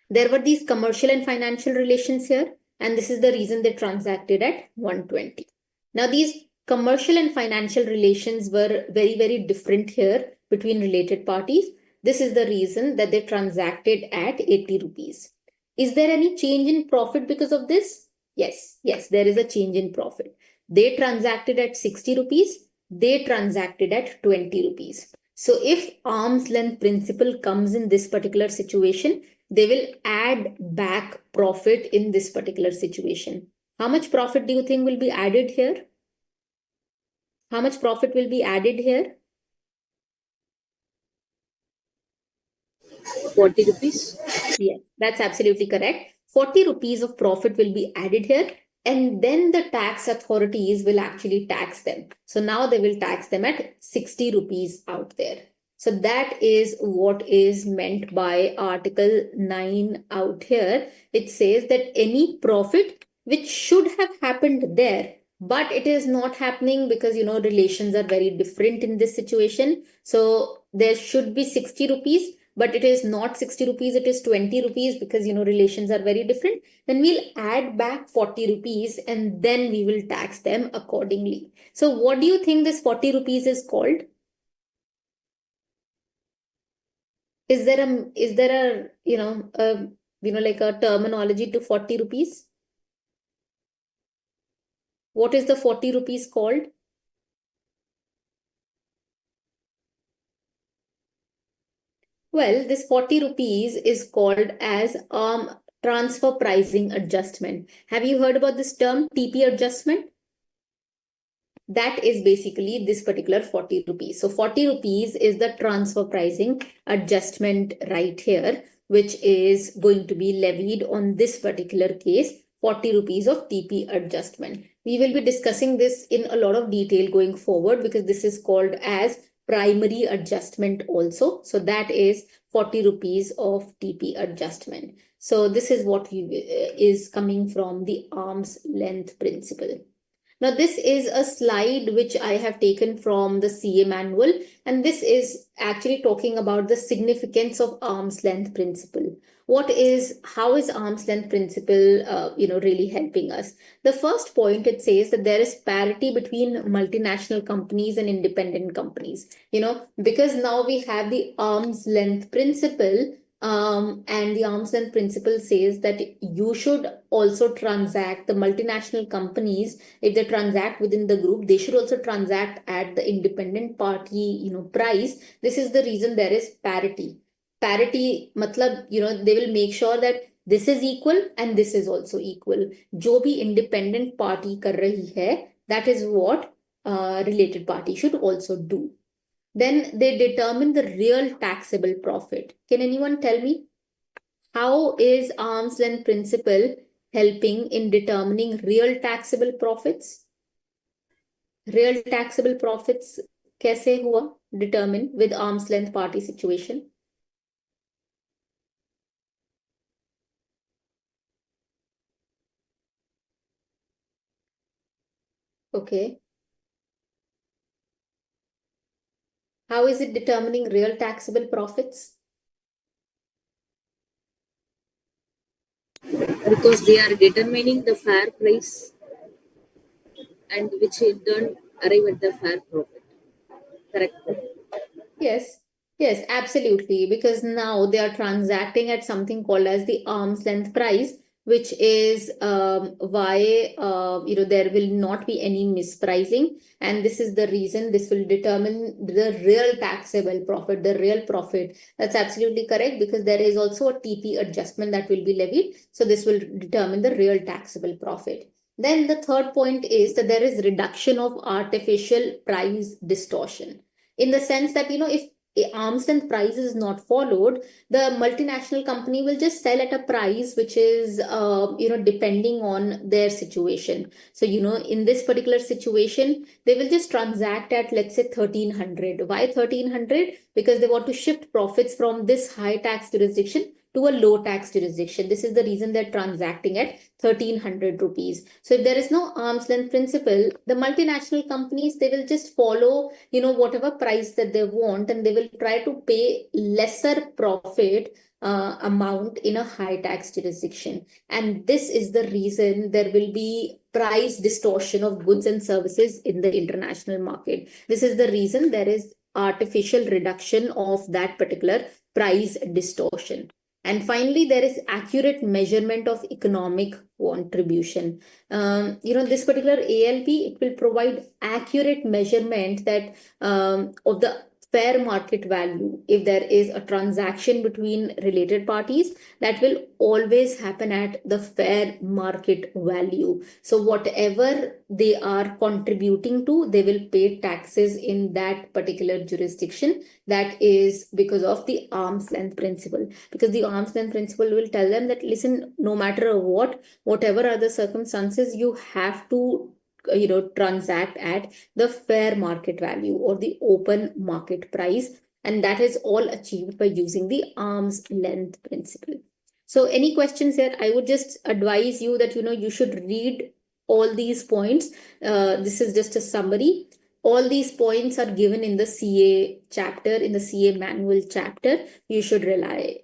there were these commercial and financial relations here, and this is the reason they transacted at 120. Now, these commercial and financial relations were very, very different here between related parties. This is the reason that they transacted at 80 rupees. Is there any change in profit because of this? Yes, there is a change in profit. They transacted at 60 rupees. They transacted at 20 rupees. So if arm's length principle comes in this particular situation, they will add back profit in this particular situation. How much profit do you think will be added here? How much profit will be added here? 40 rupees. Yes, that's absolutely correct. 40 rupees of profit will be added here, and then the tax authorities will actually tax them. So now they will tax them at 60 rupees out there. So that is what is meant by Article 9 out here. It says that any profit which should have happened there, but it is not happening because, relations are very different in this situation. So there should be 60 rupees, but it is not 60 rupees, it is 20 rupees because, relations are very different, then we'll add back 40 rupees and then we will tax them accordingly. So what do you think this 40 rupees is called? Is there like a terminology to 40 rupees? What is the 40 rupees called? Well, this 40 rupees is called as transfer pricing adjustment. Have you heard about this term, TP adjustment? That is basically this particular 40 rupees. So 40 rupees is the transfer pricing adjustment right here, which is going to be levied on this particular case, 40 rupees of TP adjustment. We will be discussing this in a lot of detail going forward because this is called as primary adjustment also. So that is 40 rupees of TP adjustment. So this is what is coming from the arm's length principle. Now, this is a slide which I have taken from the CA manual, and this is actually talking about the significance of arm's length principle. How is arm's length principle, really helping us? The first point, it says that there is parity between multinational companies and independent companies, because now we have the arm's length principle. And the arm's length principle says that you should also transact, the multinational companies, if they transact within the group, they should also transact at the independent party, price. This is the reason there is parity. Parity, matlab, they will make sure that this is equal and this is also equal. Jo bhi independent party kar rahi hai, that is what related party should also do. Then they determine the real taxable profit. Can anyone tell me how is arm's length principle helping in determining real taxable profits? Real taxable profits कैसे हुआ determine with arm's length party situation? Okay. How is it determining real taxable profits? Because they are determining the fair price and which in turn arrive at the fair profit. Correct. Yes, yes, absolutely. Because now they are transacting at something called as the arm's length price, which is why there will not be any mispricing, and this is the reason this will determine the real taxable profit, the real profit. That's absolutely correct because there is also a TP adjustment that will be levied, so this will determine the real taxable profit. Then the third point is that there is reduction of artificial price distortion in the sense that, if arm's length price is not followed, the multinational company will just sell at a price which is, depending on their situation. So, in this particular situation, they will just transact at, let's say, 1300. Why 1300? Because they want to shift profits from this high tax jurisdiction to a low tax jurisdiction. This is the reason they're transacting at 1300 rupees. So if there is no arm's length principle, the multinational companies, they will just follow, whatever price that they want, and they will try to pay lesser profit amount in a high tax jurisdiction. And this is the reason there will be price distortion of goods and services in the international market. This is the reason there is artificial reduction of that particular price distortion. And finally, there is accurate measurement of economic contribution. This particular ALP, it will provide accurate measurement that of the fair market value. If there is a transaction between related parties, that will always happen at the fair market value. So whatever they are contributing to, they will pay taxes in that particular jurisdiction. That is because of the arm's length principle. Because the arm's length principle will tell them that, listen, no matter whatever are the circumstances, you have to transact at the fair market value or the open market price, and that is all achieved by using the arm's length principle. So any questions here? I would just advise you that you should read all these points. This is just a summary. All these points are given in the CA chapter, in the CA manual chapter. You should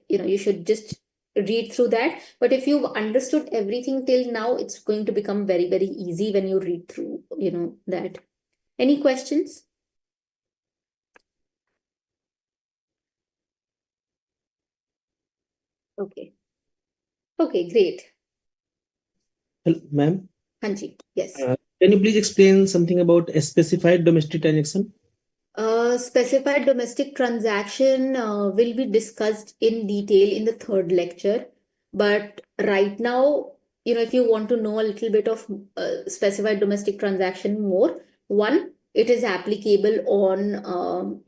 you should just read through that. But if you've understood everything till now, it's going to become very, very easy when you read through, that. Any questions? Okay. Okay, great. Hello, ma'am. Hanji, yes. Can you please explain something about a specified domestic transaction? Specified domestic transaction will be discussed in detail in the third lecture. But right now, if you want to know a little bit of specified domestic transaction more, one, it is applicable on,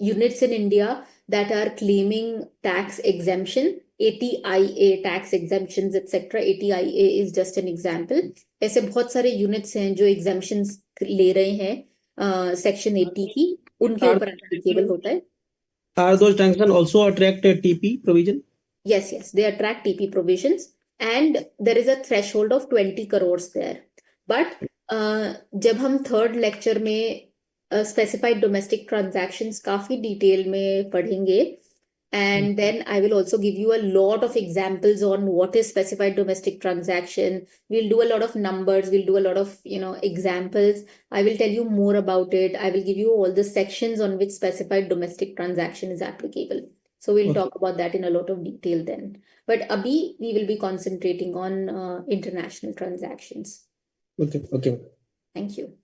units in India that are claiming tax exemption, ATIA tax exemptions, etc. ATIA is just an example. ऐसे बहुत सारे units हैं जो exemptions ले रहे हैं section 80 की, उनके ऊपर एप्लीकेबल होता है. Are those transactions also attract a TP provision? Yes, they attract TP provisions and there is a threshold of 20 crores there. But जब हम थर्ड लेक्चर में स्पेसिफाइड डोमेस्टिक ट्रांजैक्शंस काफी डिटेल में पढ़ेंगे. And then I will also give you a lot of examples on what is specified domestic transaction. We'll do a lot of numbers. We'll do a lot of, examples. I will tell you more about it. I will give you all the sections on which specified domestic transaction is applicable. So we'll talk about that in a lot of detail then. But abhi, we will be concentrating on international transactions. Okay. Thank you.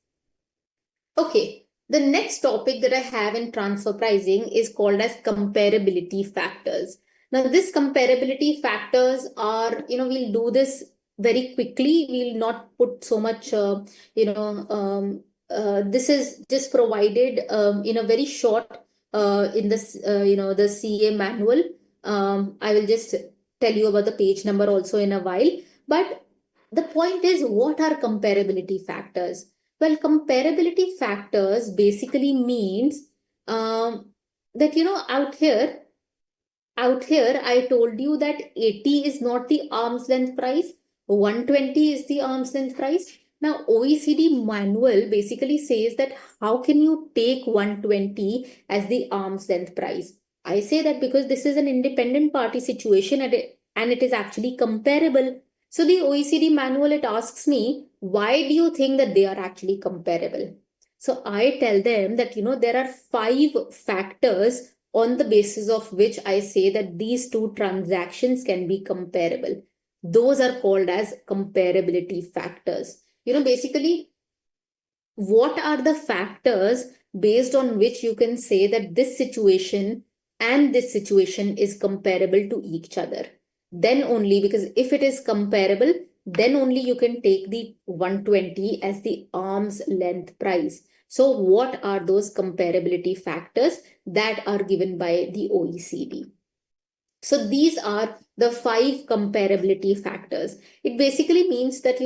Okay. The next topic that I have in transfer pricing is called as comparability factors. Now, this comparability factors are, we'll do this very quickly. We'll not put so much, this is just provided in a very short, in this, the CA manual. I will just tell you about the page number also in a while. But the point is, what are comparability factors? Well, comparability factors basically means that, out here, I told you that 80 is not the arm's length price, 120 is the arm's length price. Now, OECD manual basically says that how can you take 120 as the arm's length price? I say that because this is an independent party situation and it is actually comparable. So the OECD manual, it asks me, why do you think that they are actually comparable? So I tell them that, there are 5 factors on the basis of which I say that these two transactions can be comparable. Those are called as comparability factors. Basically, what are the factors based on which you can say that this situation and this situation is comparable to each other? Then only, because if it is comparable, then only you can take the 120 as the arm's length price. So what are those comparability factors that are given by the OECD? So these are the 5 comparability factors. It basically means that,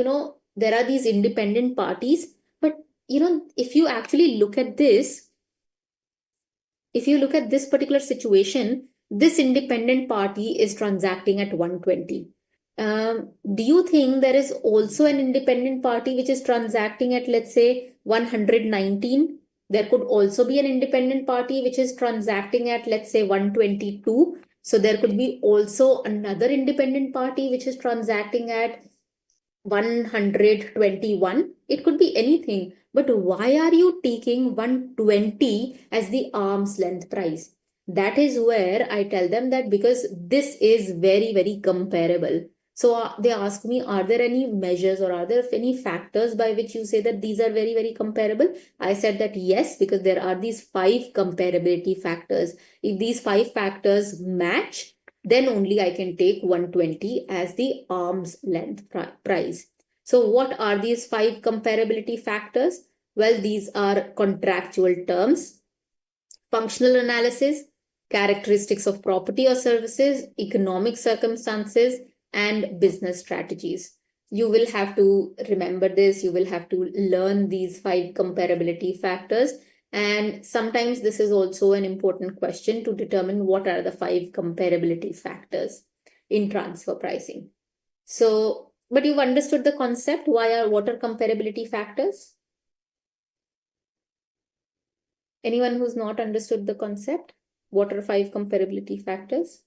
there are these independent parties, but, if you actually look at this, if you look at this particular situation, this independent party is transacting at 120. Do you think there is also an independent party which is transacting at, let's say, 119? There could also be an independent party which is transacting at, let's say, 122. So there could be also another independent party which is transacting at 121. It could be anything. But why are you taking 120 as the arm's length price? That is where I tell them that because this is very, very comparable. So they ask me, are there any measures or are there any factors by which you say that these are very, very comparable? I said that yes, because there are these 5 comparability factors. If these 5 factors match, then only I can take 120 as the arm's length price. So what are these 5 comparability factors? Well, these are contractual terms, functional analysis, characteristics of property or services, economic circumstances, and business strategies. You will have to remember this. You will have to learn these 5 comparability factors. And sometimes this is also an important question to determine what are the 5 comparability factors in transfer pricing. So, but you've understood the concept. What are comparability factors? Anyone who's not understood the concept? What are 5 comparability factors?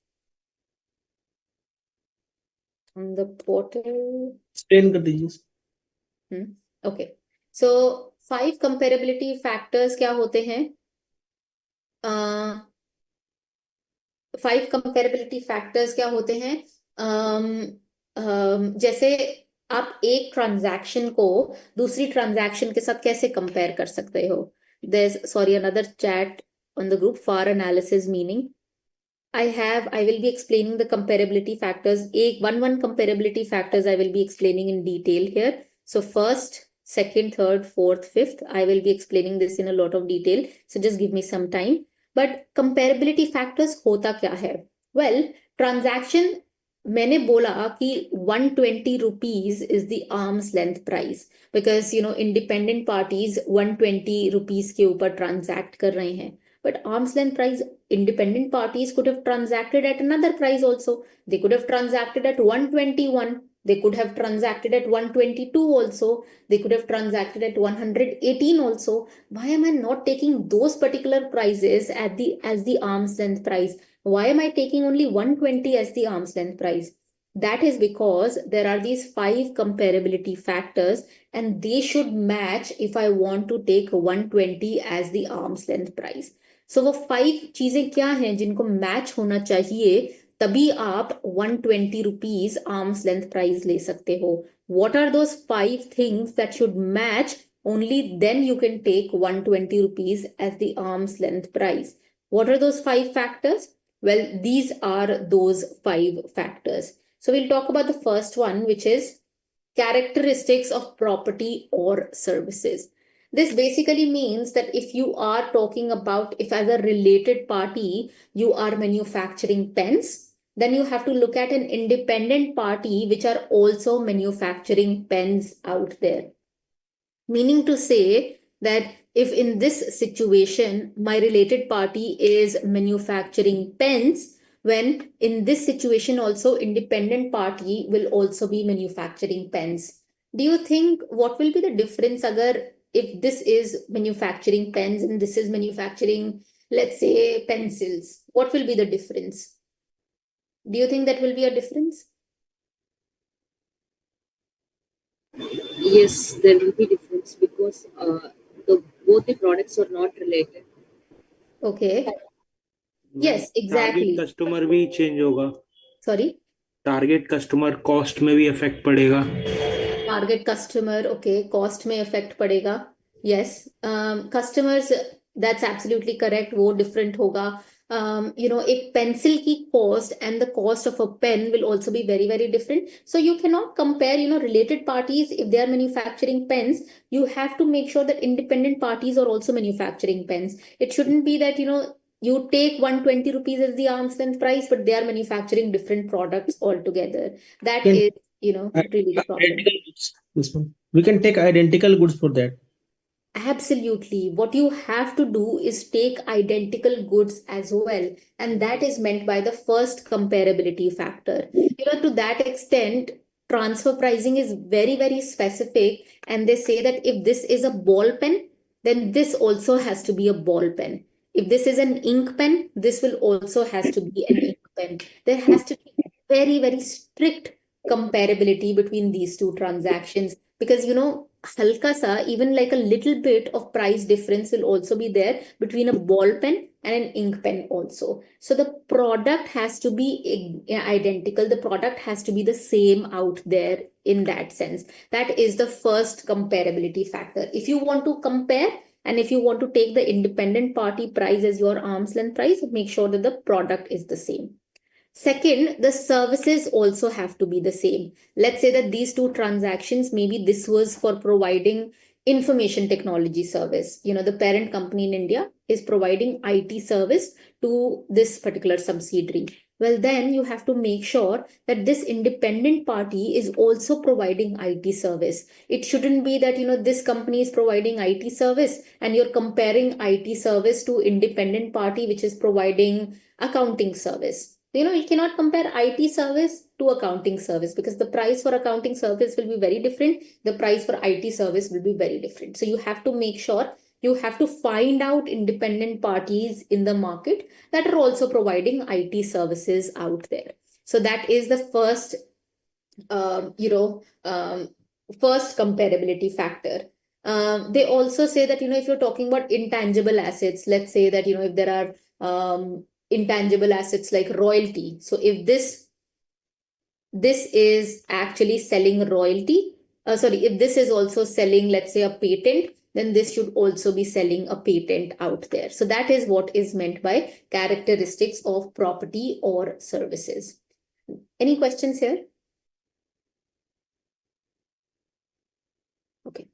On the portal. Explain कर दीजिए। Okay. So 5 comparability factors क्या होते हैं? 5 comparability factors क्या होते हैं? जैसे आप एक ट्रांजैक्शन को दूसरी ट्रांजैक्शन के साथ कैसे कंपेयर कर सकते हो? There's another chat on the group for analysis meaning. I will be explaining the comparability factors. One comparability factors I will be explaining in detail here. So first, second, third, fourth, fifth, I will be explaining this in a lot of detail. So just give me some time. But comparability factors होता क्या है? Well, transaction मैंने बोला कि 120 rupees is the arm's length price because independent parties 120 rupees के ऊपर transact कर रहे हैं. But arm's length price, independent parties could have transacted at another price also. They could have transacted at 121. They could have transacted at 122 also. They could have transacted at 118 also. Why am I not taking those particular prices as the arm's length price? Why am I taking only 120 as the arm's length price? That is because there are these 5 comparability factors and they should match if I want to take 120 as the arm's length price. So वो 5 चीजें क्या हैं जिनको match होना चाहिए तभी आप 120 rupees arm's length price ले सकते हो. What are those 5 things that should match? Only then you can take 120 rupees as the arm's length price. What are those 5 factors? Well, these are those 5 factors. So we'll talk about the first one, which is characteristics of property or services. This basically means that if you are talking about, if as a related party, you are manufacturing pens, then you have to look at an independent party which are also manufacturing pens out there. Meaning to say that if in this situation, my related party is manufacturing pens, when in this situation also independent party will also be manufacturing pens. Do you think what will be the difference agar if this is manufacturing pens and this is manufacturing, let's say, pencils? What will be the difference? Do you think that will be a difference? Yes, there will be difference because both the products are not related. Okay. Yes, exactly. Target customer भी change होगा. Sorry? Target customer cost में भी effect पड़ेगा. Target customer, okay, cost में effect पड़ेगा. Yes, customers, that's absolutely correct. वो different होगा. एक pencil की cost and the cost of a pen will also be very, very different. So you cannot compare, related parties. If they are manufacturing pens, you have to make sure that independent parties are also manufacturing pens. It shouldn't be that, you take 120 rupees as the arm's length price, but they are manufacturing different products altogether. That Can is, really the problem. identical goods. This one. We can take identical goods for that. Absolutely. What you have to do is take identical goods as well. And that is meant by the first comparability factor. To that extent, transfer pricing is very, very specific. And they say that if this is a ball pen, then this also has to be a ball pen. If this is an ink pen, this will also has to be an ink pen. There has to be very, very strict comparability between these two transactions because, halka sa, even like a little bit of price difference will also be there between a ball pen and an ink pen also. So the product has to be identical. The product has to be the same out there in that sense. That is the first comparability factor. If you want to compare and if you want to take the independent party price as your arm's length price, make sure that the product is the same. Second, the services also have to be the same. Let's say that these two transactions, maybe this was for providing information technology service. The parent company in India is providing IT service to this particular subsidiary. Well, then you have to make sure that this independent party is also providing IT service. It shouldn't be that, this company is providing IT service and you're comparing IT service to independent party, which is providing accounting service. You cannot compare IT service to accounting service because the price for accounting service will be very different. The price for IT service will be very different. So you have to make sure You have to find out independent parties in the market that are also providing IT services out there. So that is the first, um, you know, um, first comparability factor. They also say that, if you're talking about intangible assets, let's say that, if there are intangible assets like royalty. So if this is actually selling royalty, if this is also selling, let's say, a patent, then this should also be selling a patent out there. So that is what is meant by characteristics of property or services. Any questions here? Okay.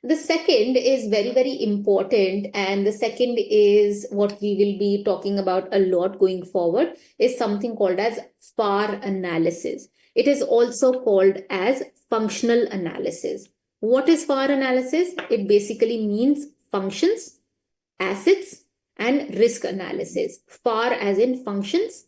The second is very, very important, and the second is what we will be talking about a lot going forward, is something called as FAR analysis. It is also called as functional analysis. What is FAR analysis? It basically means functions, assets, and risk analysis. FAR as in functions,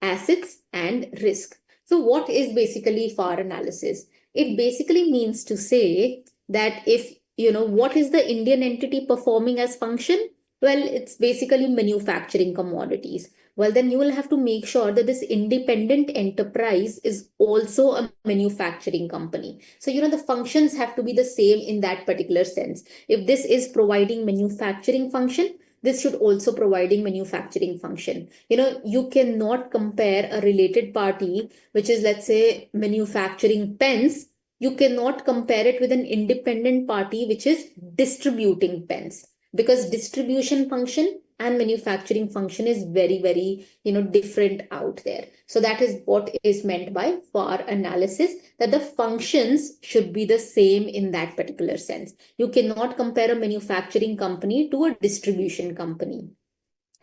assets, and risk. So what is basically FAR analysis? It basically means to say that if, what is the Indian entity performing as function? Well, it's basically manufacturing commodities. Well, then you will have to make sure that this independent enterprise is also a manufacturing company. So, the functions have to be the same in that particular sense. If this is providing manufacturing function, this should also providing manufacturing function. You cannot compare a related party, which is, let's say, manufacturing pens. You cannot compare it with an independent party, which is distributing pens, because distribution function and manufacturing function is very, very, different out there. So that is what is meant by FAR analysis, that the functions should be the same in that particular sense. You cannot compare a manufacturing company to a distribution company.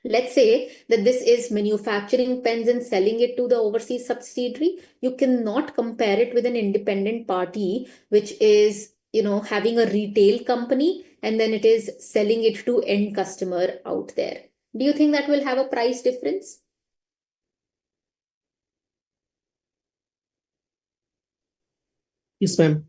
Let's say that this is manufacturing pens and selling it to the overseas subsidiary. You cannot compare it with an independent party, which is, having a retail company and then it is selling it to end customer out there. Do you think that will have a price difference? Yes, ma'am.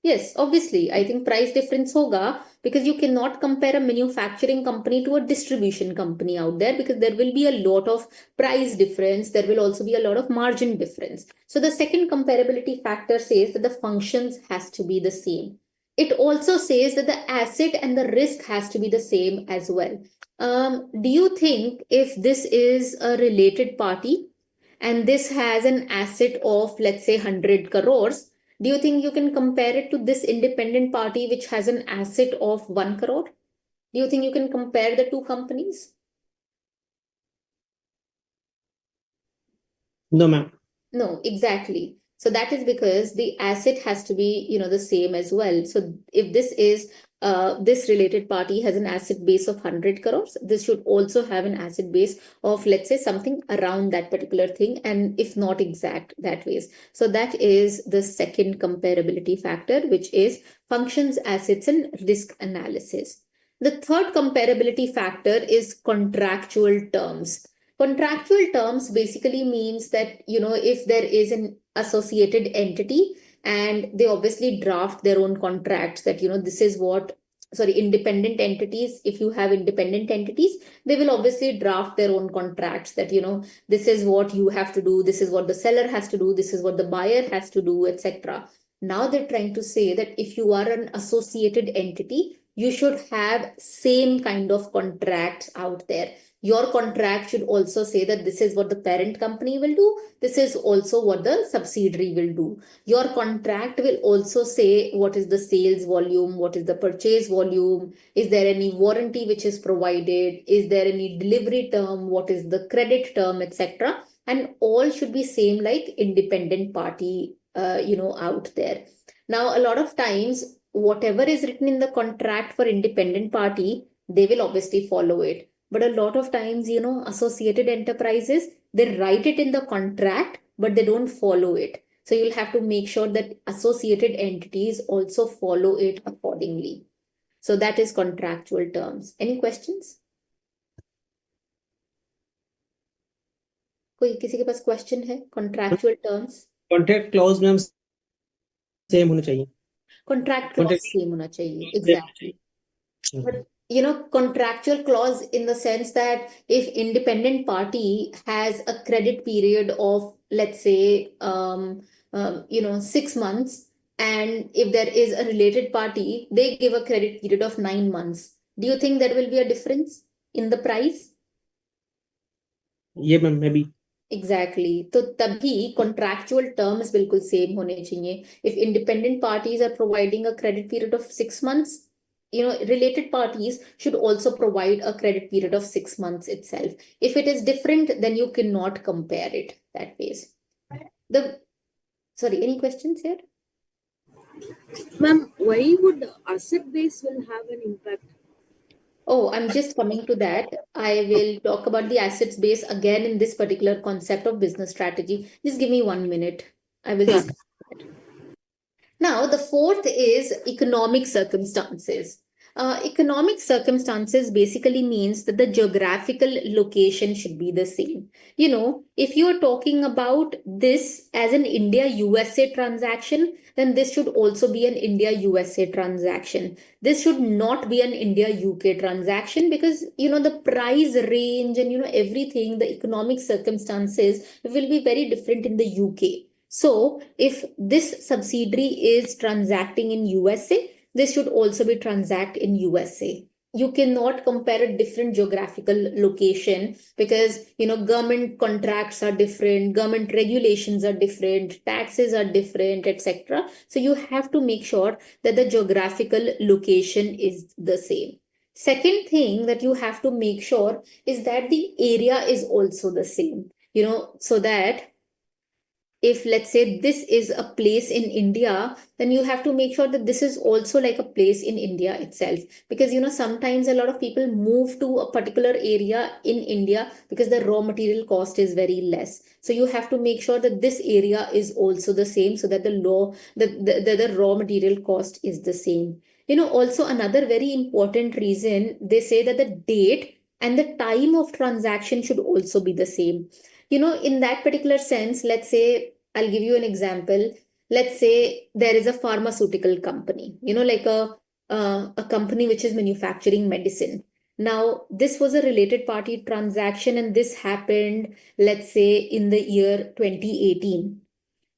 Yes, obviously. I think price difference hoga, because you cannot compare a manufacturing company to a distribution company out there, because there will be a lot of price difference. There will also be a lot of margin difference. So the second comparability factor says that the functions has to be the same. It also says that the asset and the risk has to be the same as well. Do you think if this is a related party and this has an asset of, let's say, 100 crores, do you think you can compare it to this independent party which has an asset of 1 crore? Do you think you can compare the two companies? No, ma'am. No, exactly. So that is because the asset has to be, the same as well. So if this is this related party has an asset base of 100 crores, this should also have an asset base of, let's say, something around that particular thing, and if not exact that ways. So that is the second comparability factor, which is functions, assets, and risk analysis. The third comparability factor is contractual terms. Contractual terms basically means that, if there is an associated entity and they obviously draft their own contracts that, this is what, independent entities, if you have independent entities, they will obviously draft their own contracts that, this is what you have to do, this is what the seller has to do, this is what the buyer has to do, etc. Now they're trying to say that if you are an associated entity, you should have same kind of contracts out there. Your contract should also say that this is what the parent company will do. This is also what the subsidiary will do. Your contract will also say what is the sales volume, what is the purchase volume, is there any warranty which is provided, is there any delivery term, what is the credit term, etc. And all should be same like independent party, out there. Now, a lot of times, whatever is written in the contract for independent party, they will obviously follow it. But a lot of times, associated enterprises, they write it in the contract, but they don't follow it. So you'll have to make sure that associated entities also follow it accordingly. So that is contractual terms. Any questions? कोई किसी के पास question है? Contractual terms. Contract clause में हम same होने चाहिए. Contract clause Contract same होना चाहिए. same होना Exactly. चाहिए. But contractual clause in the sense that if independent party has a credit period of, let's say, 6 months, and if there is a related party, they give a credit period of 9 months. Do you think there will be a difference in the price? ये ma'am मैं भी exactly तो तभी contractual terms बिल्कुल same होने चाहिए. If independent parties are providing a credit period of 6 months, related parties should also provide a credit period of 6 months itself. If it is different, then you cannot compare it that ways. Sorry, any questions here? Ma'am, why would asset base will have an impact? Oh, I'm just coming to that. I will talk about the assets base again in this particular concept of business strategy. Just give me 1 minute. I will Yeah. just. Now, the fourth is economic circumstances. Economic circumstances basically means that the geographical location should be the same. If you're talking about this as an India-USA transaction, then this should also be an India-USA transaction. This should not be an India-UK transaction because, the price range and, everything, the economic circumstances will be very different in the UK. So if this subsidiary is transacting in USA, this should also be transact in USA. You cannot compare a different geographical location because, government contracts are different, government regulations are different, taxes are different, etc. So you have to make sure that the geographical location is the same. Second thing that you have to make sure is that the area is also the same, so that if let's say this is a place in India, then you have to make sure that this is also like a place in India itself. Because, sometimes a lot of people move to a particular area in India because the raw material cost is very less. So you have to make sure that this area is also the same so that the raw material cost is the same. Also another very important reason, they say that the date and the time of transaction should also be the same. In that particular sense, let's say, I'll give you an example. Let's say there is a pharmaceutical company, like a company which is manufacturing medicine. Now, this was a related party transaction, and this happened, let's say, in the year 2018.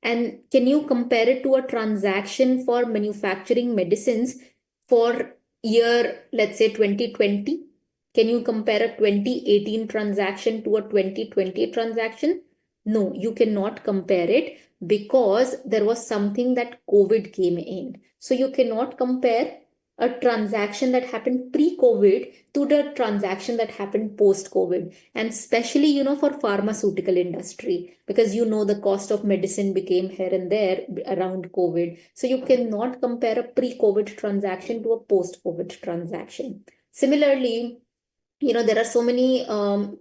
And can you compare it to a transaction for manufacturing medicines for year, let's say, 2020? Can you compare a 2018 transaction to a 2020 transaction? No, you cannot compare it because there was something that COVID came in. So you cannot compare a transaction that happened pre-COVID to the transaction that happened post-COVID. And especially, for pharmaceutical industry, because the cost of medicine became here and there around COVID. So you cannot compare a pre-COVID transaction to a post-COVID transaction. Similarly, there are so many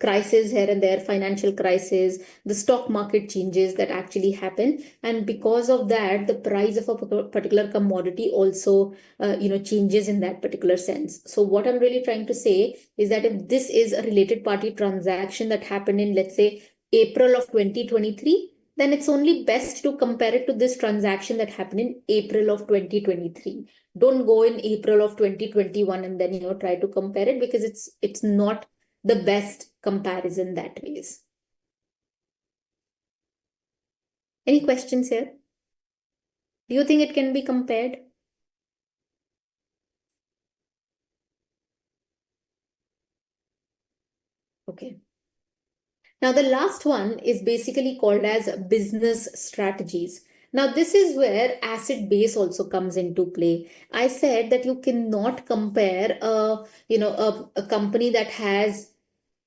crises here and there, financial crisis, the stock market changes that actually happen. And because of that, the price of a particular commodity also, changes in that particular sense. So what I'm really trying to say is that if this is a related party transaction that happened in, let's say, April of 2023, then it's only best to compare it to this transaction that happened in April of 2023. Don't go in April of 2021 and then try to compare it because it's not the best comparison that ways. Any questions here? Do you think it can be compared? Okay. Now the last one is basically called as business strategies. Now, this is where asset base also comes into play. I said that you cannot compare a company that has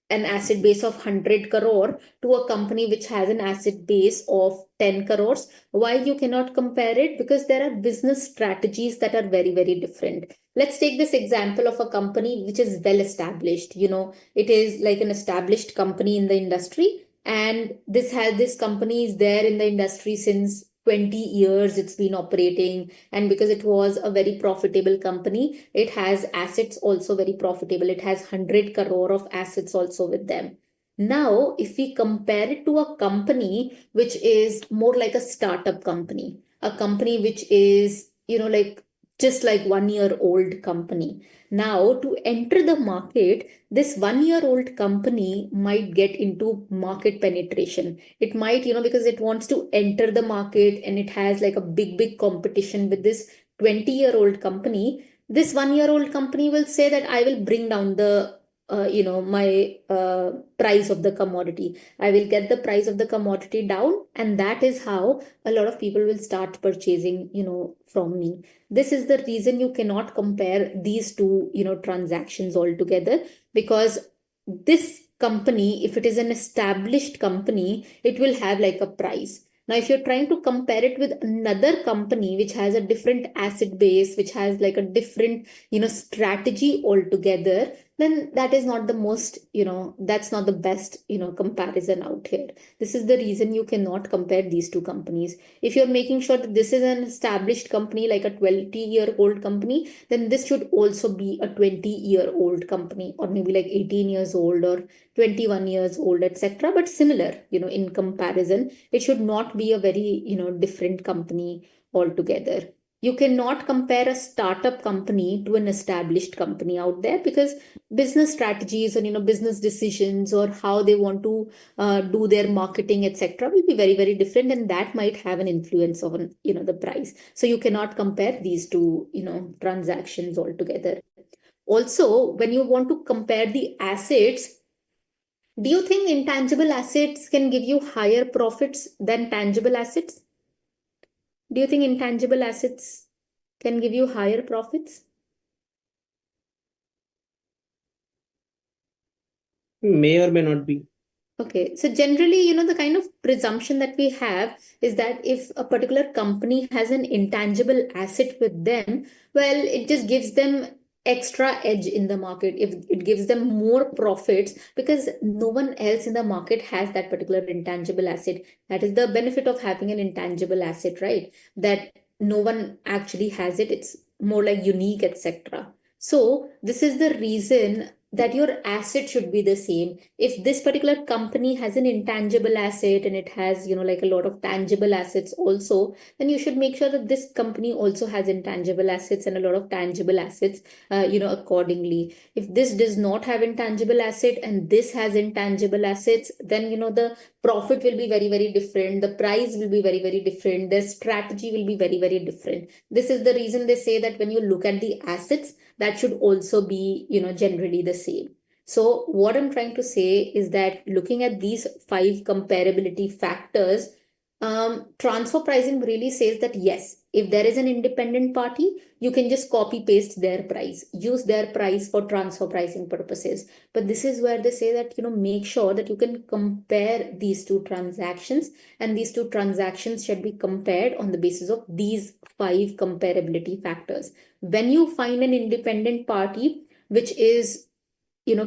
an asset base of 100 crore to a company which has an asset base of 10 crores. Why you cannot compare it? Because there are business strategies that are very, very different. Let's take this example of a company which is well established. It is like an established company in the industry. And this company is there in the industry since 20 years it's been operating, and because it was a very profitable company, it has assets also very profitable. It has 100 crore of assets also with them. Now, if we compare it to a company which is more like a startup company, a company which is, like just like 1 year old company. Now, to enter the market, this 1 year old company might get into market penetration. It might, because it wants to enter the market and it has like a big competition with this 20 year old company. This 1 year old company will say that I will bring down the my price of the commodity. I will get the price of the commodity down, and that is how a lot of people will start purchasing, from me. This is the reason you cannot compare these two, transactions altogether, because this company, if it is an established company, it will have like a price. Now, if you're trying to compare it with another company which has a different asset base, which has like a different, strategy altogether, then that is not the most, that's not the best, comparison out here. This is the reason you cannot compare these two companies. If you're making sure that this is an established company, like a 20-year-old company, then this should also be a 20-year-old company, or maybe like 18 years old or 21 years old, etc. But similar, in comparison, it should not be a very, different company altogether. You cannot compare a startup company to an established company out there, because business strategies and business decisions, or how they want to do their marketing, etc., will be very different, and that might have an influence on the price. So you cannot compare these two transactions altogether. Also, when you want to compare the assets, do you think intangible assets can give you higher profits than tangible assets? Do you think intangible assets can give you higher profits? May or may not be. Okay, so generally, the kind of presumption that we have is that if a particular company has an intangible asset with them, well, it just gives them extra edge in the market. If it gives them more profits, because no one else in the market has that particular intangible asset. That is the benefit of having an intangible asset, right? That no one actually has it. It's more like unique, etc. So this is the reason that your asset should be the same. If this particular company has an intangible asset and it has, like a lot of tangible assets also, then you should make sure that this company also has intangible assets and a lot of tangible assets, accordingly. If this does not have intangible asset and this has intangible assets, then, the profit will be very different. The price will be very different. The strategy will be very different. This is the reason they say that when you look at the assets, that should also be, generally the same. So what I'm trying to say is that looking at these 5 comparability factors, transfer pricing really says that yes, if there is an independent party, you can just copy paste their price, use their price for transfer pricing purposes. But this is where they say that, make sure that you can compare these two transactions, and these two transactions should be compared on the basis of these 5 comparability factors. When you find an independent party which is,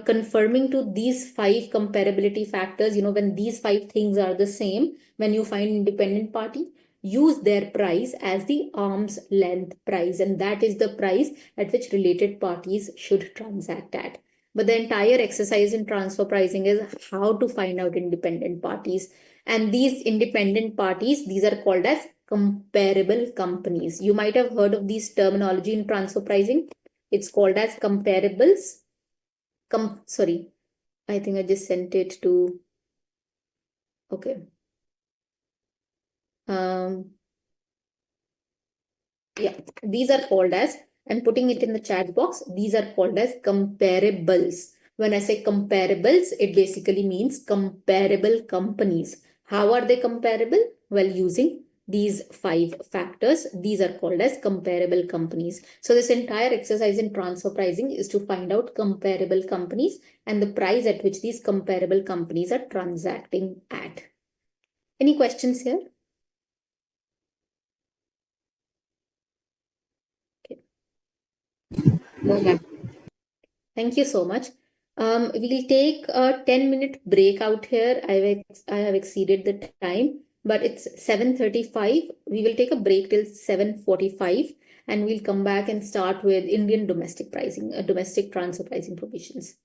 confirming to these 5 comparability factors, when these 5 things are the same, when you find independent party, use their price as the arm's length price, and that is the price at which related parties should transact at. But the entire exercise in transfer pricing is how to find out independent parties. And these independent parties, these are called as comparable companies. You might have heard of these terminology in transfer pricing. It's called as comparables. Sorry, I think I just sent it to, okay. Yeah, these are called as, I'm putting it in the chat box, these are called as comparables. When I say comparables, it basically means comparable companies. How are they comparable? Well, using these 5 factors, these are called as comparable companies. So this entire exercise in transfer pricing is to find out comparable companies and the price at which these comparable companies are transacting at. Any questions here? Okay. No, ma'am. Thank you so much. We'll take a 10-minute break out here. I have exceeded the time, but it's 7:35. We will take a break till 7:45, and we'll come back and start with Indian domestic pricing, domestic transfer pricing provisions.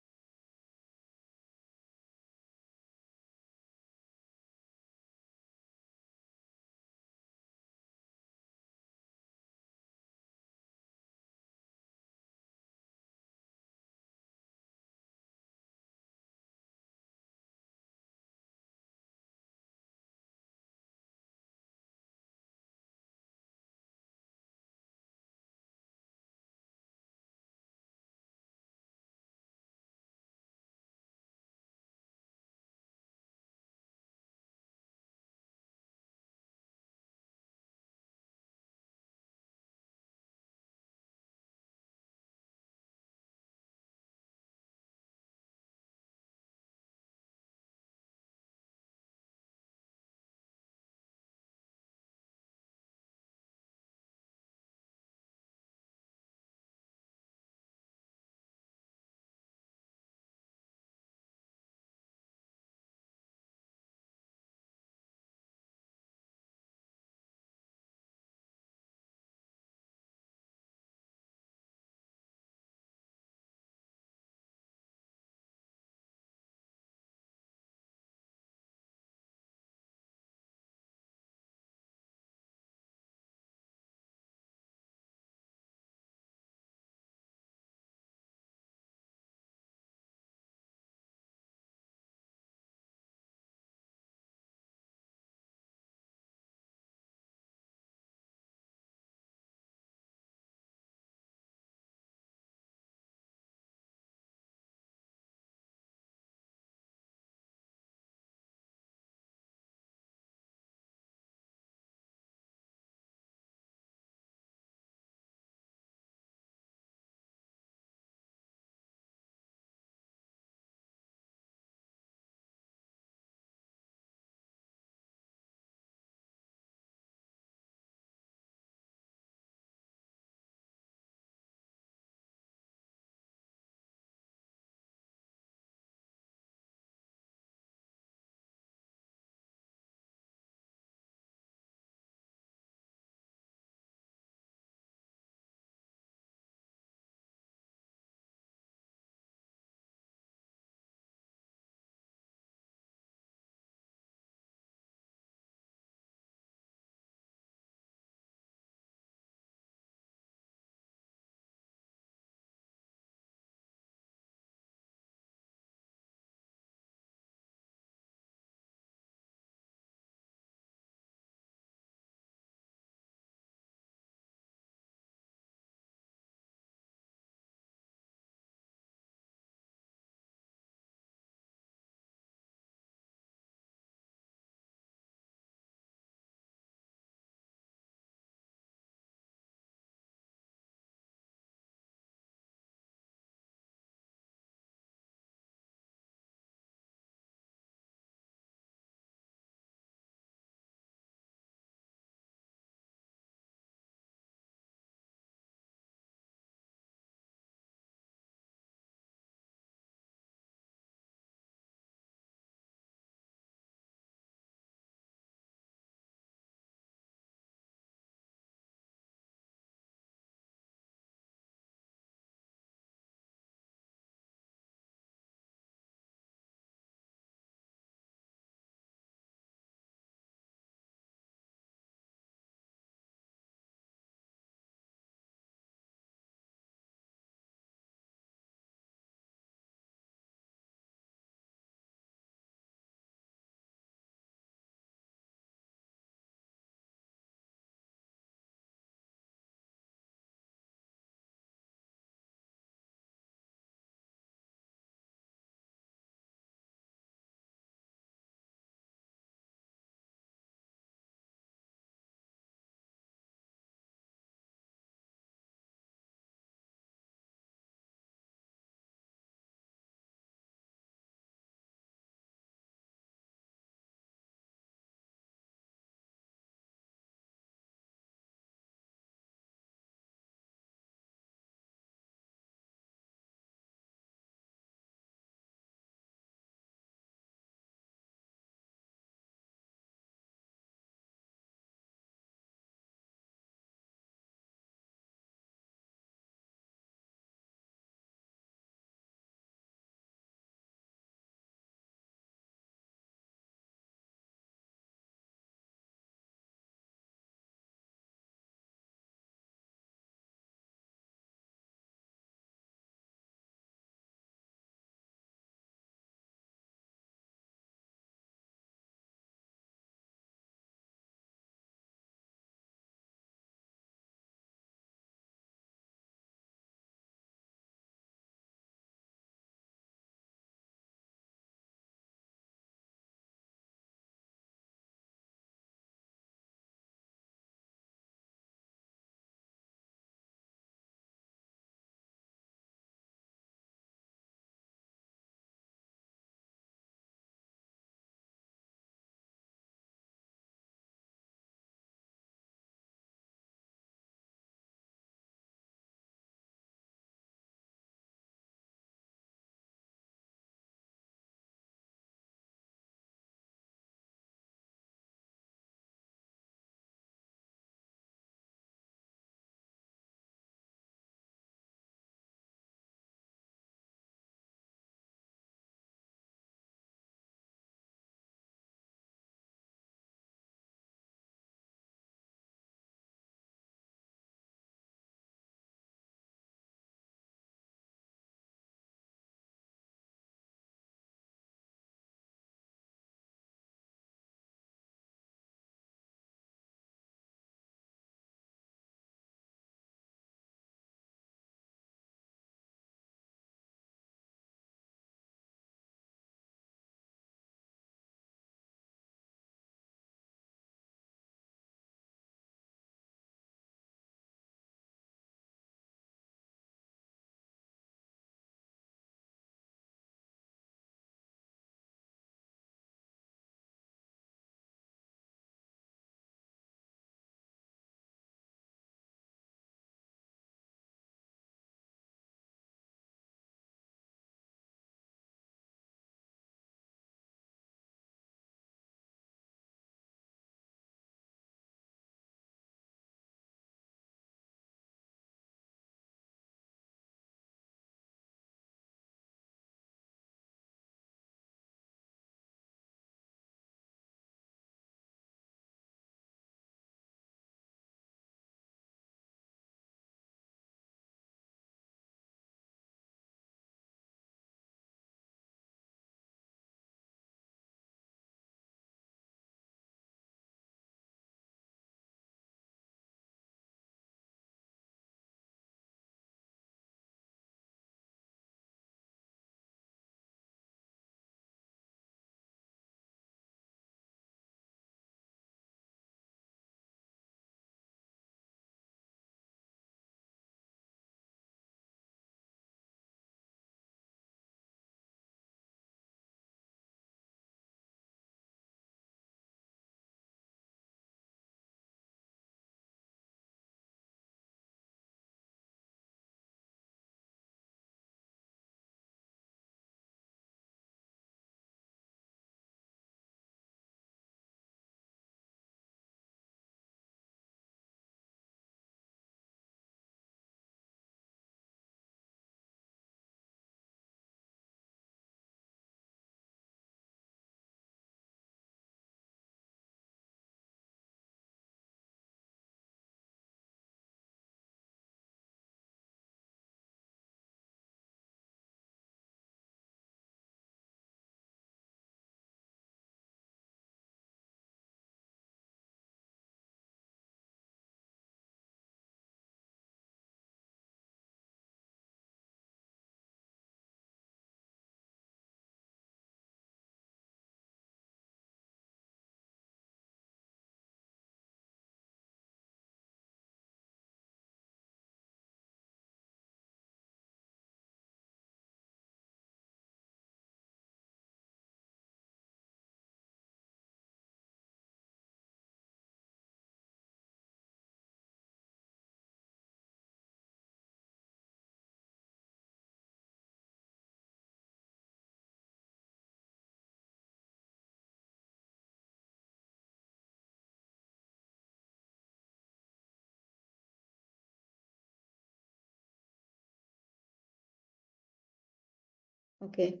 Okay.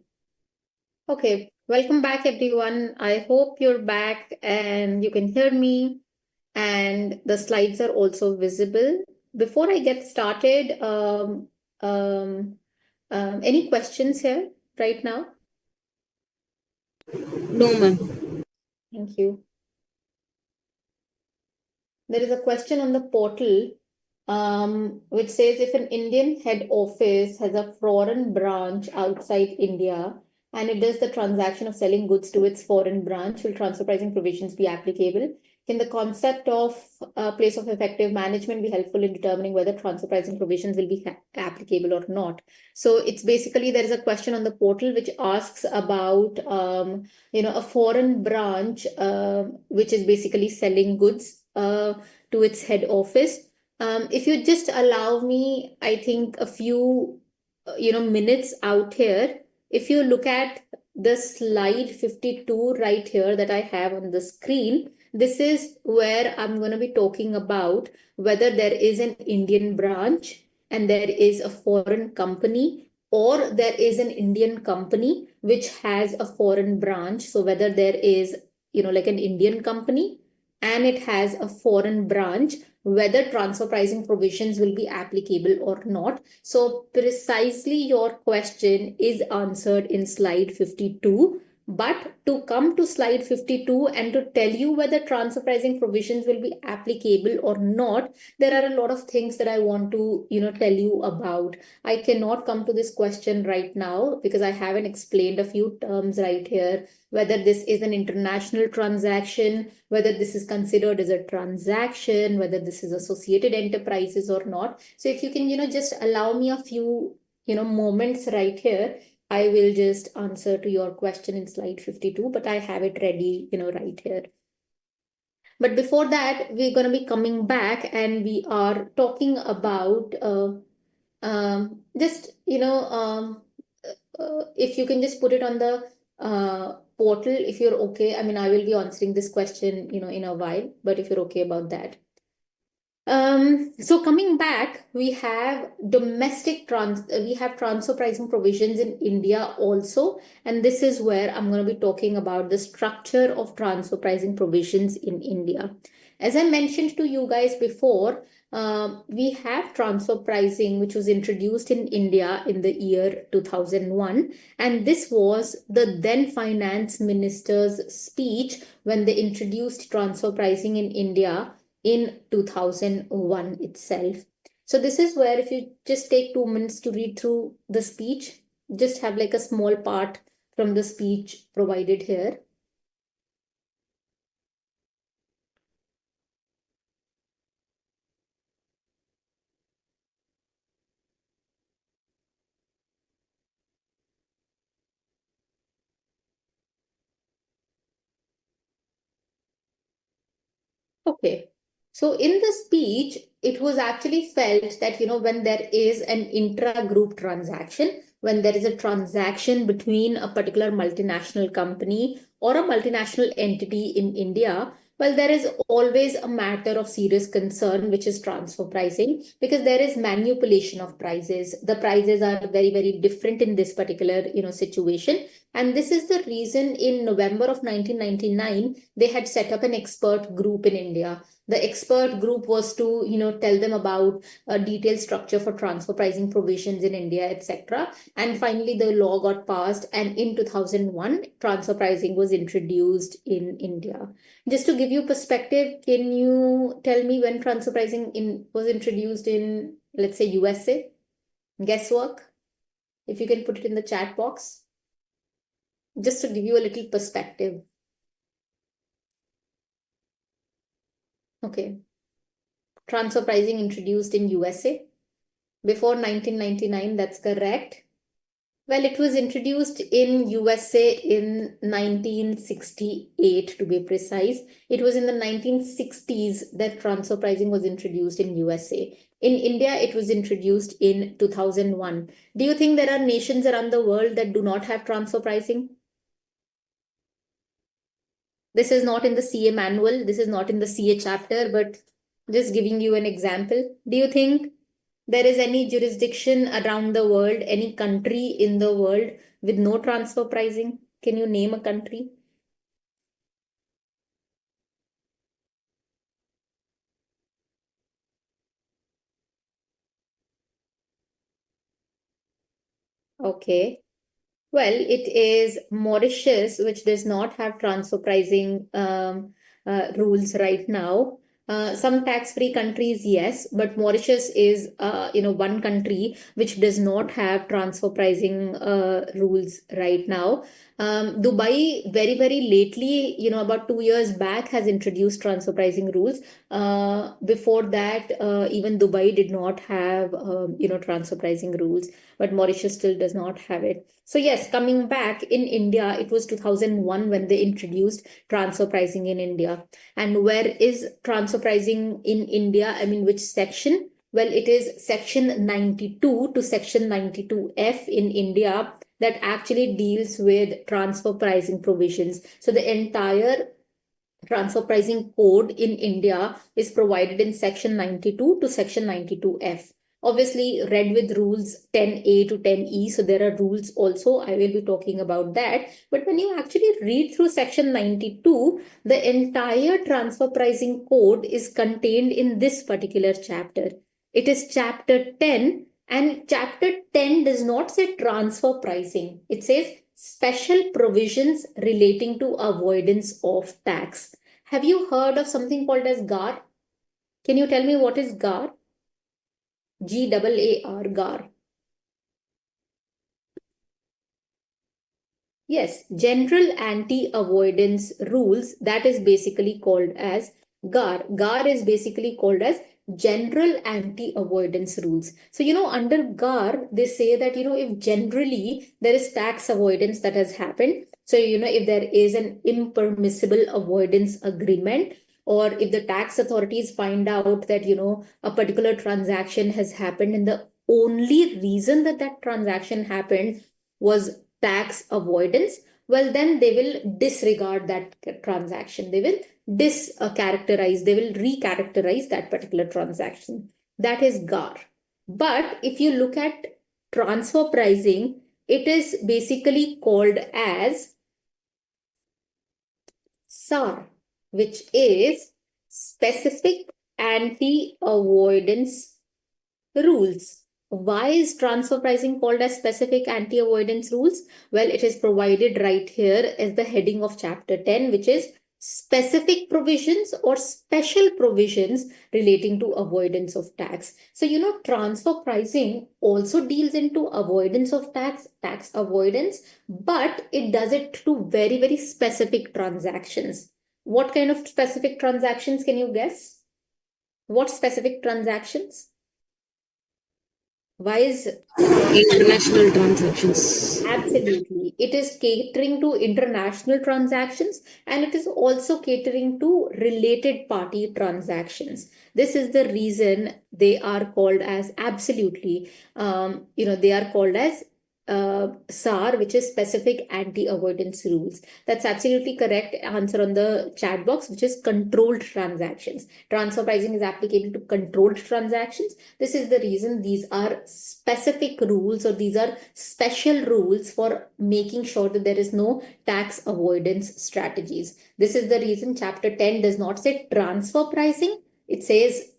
Okay. Welcome back, everyone. I hope you're back and you can hear me, and the slides are also visible. Before I get started, any questions here right now? No, ma'am. Thank you. There is a question on the portal, which says if an Indian head office has a foreign branch outside India and it does the transaction of selling goods to its foreign branch, will transfer pricing provisions be applicable? Can the concept of place of effective management be helpful in determining whether transfer pricing provisions will be applicable or not? So it's basically, there is a question on the portal which asks about a foreign branch which is basically selling goods to its head office. If you just allow me, I think a few minutes out here, if you look at the slide 52 right here that I have on the screen, this is where I'm going to be talking about whether there is an Indian branch and there is a foreign company, or there is an Indian company which has a foreign branch. So whether there is, like an Indian company and it has a foreign branch, whether transfer pricing provisions will be applicable or not. So precisely your question is answered in slide 52. But to come to slide 52 and to tell you whether transfer pricing provisions will be applicable or not, there are a lot of things that I want to, tell you about. I cannot come to this question right now because I haven't explained a few terms right here, whether this is an international transaction, whether this is considered as a transaction, whether this is associated enterprises or not. So if you can, just allow me a few, moments right here, I will just answer to your question in slide 52, but I have it ready, right here. But before that, we're going to be coming back and we are talking about just, if you can just put it on the portal, if you're okay. I mean, I will be answering this question, in a while, but if you're okay about that. So coming back, we have transfer pricing provisions in India also, and this is where I'm going to be talking about the structure of transfer pricing provisions in India. As I mentioned to you guys before, we have transfer pricing, which was introduced in India in the year 2001. And this was the then finance minister's speech when they introduced transfer pricing in India in 2001 itself. So this is where, if you just take 2 minutes to read through the speech, just have like a small part from the speech provided here. Okay. So in the speech, it was actually felt that, when there is an intra-group transaction, when there is a transaction between a particular multinational company or a multinational entity in India, well, there is always a matter of serious concern, which is transfer pricing, because there is manipulation of prices. The prices are very, very different in this particular, situation. And this is the reason in November of 1999, they had set up an expert group in India. The expert group was to, tell them about a detailed structure for transfer pricing provisions in India, etc. And finally, the law got passed. And in 2001, transfer pricing was introduced in India. Just to give you perspective, can you tell me when transfer pricing was introduced in, let's say, USA? Guesswork? If you can put it in the chat box. Just to give you a little perspective. Okay. Transfer pricing introduced in USA before 1999, that's correct. Well, it was introduced in USA in 1968, to be precise. It was in the 1960s that transfer pricing was introduced in USA. In India, it was introduced in 2001. Do you think there are nations around the world that do not have transfer pricing? This is not in the CA manual. This is not in the CA chapter, but just giving you an example. Do you think there is any jurisdiction around the world, any country in the world with no transfer pricing? Can you name a country? Okay. Well, it is Mauritius, which does not have transfer pricing rules right now. Some tax-free countries, yes, but Mauritius is, one country which does not have transfer pricing rules right now. Dubai, very, very lately, about 2 years back, has introduced transfer pricing rules. Before that, even Dubai did not have, transfer pricing rules, but Mauritius still does not have it. So yes, coming back in India, it was 2001 when they introduced transfer pricing in India. And where is transfer pricing in India? I mean, which section? Well, it is section 92 to section 92F in India that actually deals with transfer pricing provisions. So the entire transfer pricing code in India is provided in section 92 to section 92F. Obviously, read with rules 10A to 10E. So there are rules also. I will be talking about that. But when you actually read through section 92, the entire transfer pricing code is contained in this particular chapter. It is chapter 10, and chapter 10 does not say transfer pricing. It says special provisions relating to avoidance of tax. Have you heard of something called as GAR? Can you tell me what is GAR? GAAR, GAR. Yes, General Anti-Avoidance Rules, that is basically called as GAR. GAR is basically called as General Anti-Avoidance Rules. So, under GAR, they say that, if generally there is tax avoidance that has happened, so, if there is an impermissible avoidance agreement, or if the tax authorities find out that, a particular transaction has happened and the only reason that that transaction happened was tax avoidance, well, then they will disregard that transaction. They will they will recharacterize that particular transaction. That is GAR. But if you look at transfer pricing, it is basically called as SAR, which is Specific Anti-Avoidance Rules. Why is transfer pricing called as specific anti-avoidance rules? Well, it is provided right here as the heading of chapter 10, which is specific provisions or special provisions relating to avoidance of tax. So, transfer pricing also deals into avoidance of tax avoidance, but it does it to very, very specific transactions. What kind of specific transactions can you guess? What specific transactions? Why is International transactions. absolutely? It is catering to international transactions, and it is also catering to related party transactions. This is the reason they are called as absolutely, they are called as SAR, which is specific anti-avoidance rules. That's absolutely correct answer on the chat box, which is controlled transactions. Transfer pricing is applicable to controlled transactions. This is the reason these are specific rules, or these are special rules for making sure that there is no tax avoidance strategies. This is the reason chapter 10 does not say transfer pricing. It says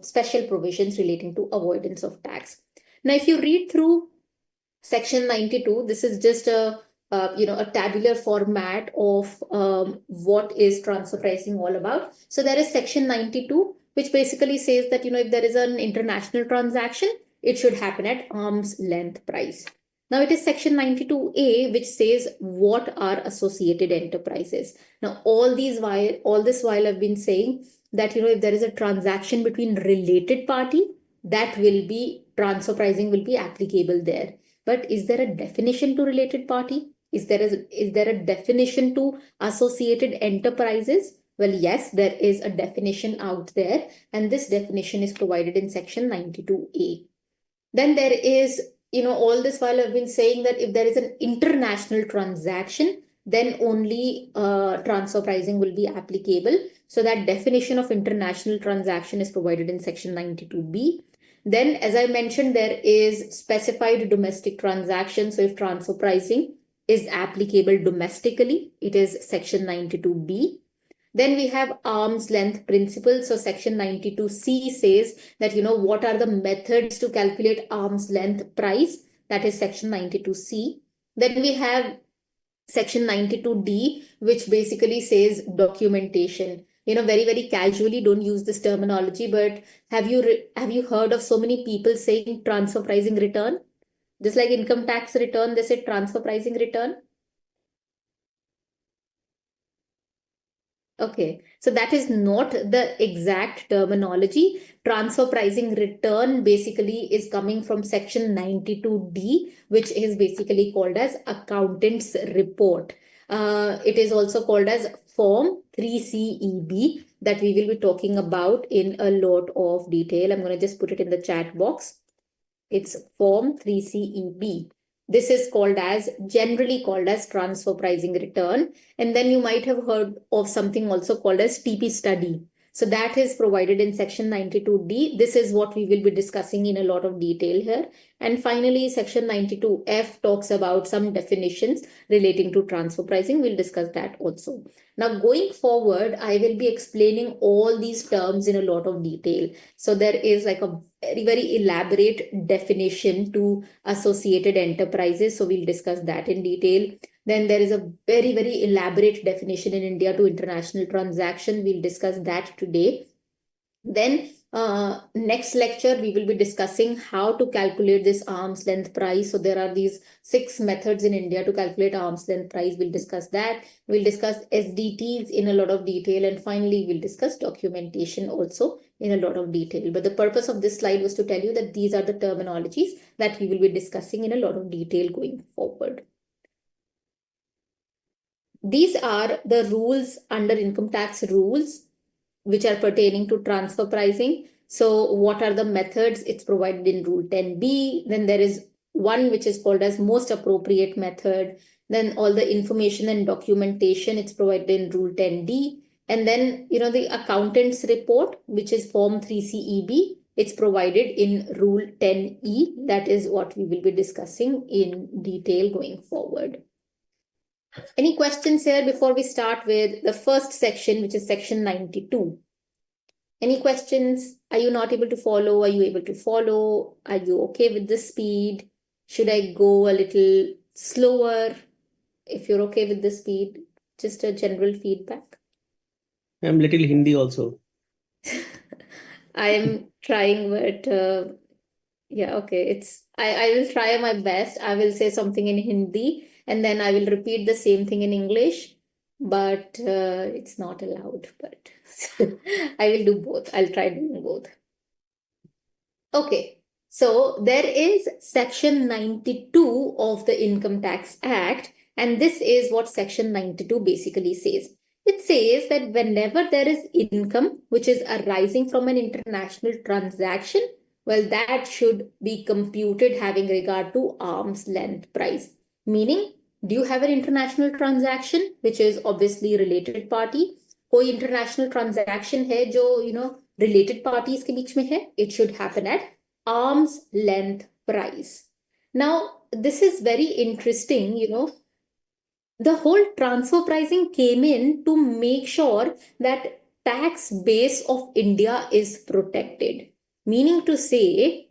special provisions relating to avoidance of tax. Now, if you read through Section 92, this is just a tabular format of what is transfer pricing all about. So there is Section 92, which basically says that, if there is an international transaction, it should happen at arm's length price. Now it is Section 92A, which says what are associated enterprises. Now all this while I've been saying that, if there is a transaction between related party, that will be transfer pricing will be applicable there. But is there a definition to related party? Is there a definition to associated enterprises? Well, yes, there is a definition out there, and this definition is provided in Section 92A. Then there is, all this while I've been saying that if there is an international transaction, then only transfer pricing will be applicable. So that definition of international transaction is provided in Section 92B. Then, as I mentioned, there is specified domestic transaction. So if transfer pricing is applicable domestically, it is section 92B. Then we have arm's length principle. So section 92C says that, what are the methods to calculate arm's length price? That is section 92C. Then we have section 92D, which basically says documentation. Very, very casually, don't use this terminology, but have you heard of so many people saying transfer pricing return? Just like income tax return, they say transfer pricing return. Okay, so that is not the exact terminology. Transfer pricing return basically is coming from section 92D, which is basically called as accountant's report. It is also called as Form 3CEB that we will be talking about in a lot of detail. I'm going to just put it in the chat box. It's Form 3CEB. This is generally called as transfer pricing return. And then you might have heard of something also called as TP study. So that is provided in section 92D. This is what we will be discussing in a lot of detail here. And finally, section 92F talks about some definitions relating to transfer pricing. We'll discuss that also. Now, going forward, I will be explaining all these terms in a lot of detail. So there is like a very, very elaborate definition to associated enterprises. So we'll discuss that in detail. Then there is a very, very elaborate definition in India to international transaction. We'll discuss that today. Then next lecture, we will be discussing how to calculate this arm's length price. So there are these 6 methods in India to calculate arm's length price. We'll discuss that. We'll discuss SDTs in a lot of detail. And finally, we'll discuss documentation also in a lot of detail. But the purpose of this slide was to tell you that these are the terminologies that we will be discussing in a lot of detail going forward. These are the rules under income tax rules which are pertaining to transfer pricing. So what are the methods? It's provided in Rule 10B. Then there is one which is called as most appropriate method. Then all the information and documentation, it's provided in Rule 10D. And then, the accountant's report, which is Form 3CEB, it's provided in Rule 10E. That is what we will be discussing in detail going forward. Any questions here before we start with the first section, which is section 92? Any questions? Are you not able to follow? Are you able to follow? Are you okay with the speed? Should I go a little slower? If you're okay with the speed, just a general feedback. I'm little Hindi also. I am trying, but yeah, okay. I will try my best. I will say something in Hindi and then I will repeat the same thing in English, but it's not allowed. But I will do both. I'll try doing both. Okay. So there is section 92 of the Income Tax Act, and this is what section 92 basically says. It says that whenever there is income which is arising from an international transaction, well, that should be computed having regard to arm's length price. Meaning, do you have an international transaction which is obviously related party? कोई international transaction है जो related parties के बीच में है? It should happen at arm's length price. Now, this is very interesting, the whole transfer pricing came in to make sure that tax base of India is protected. Meaning to say,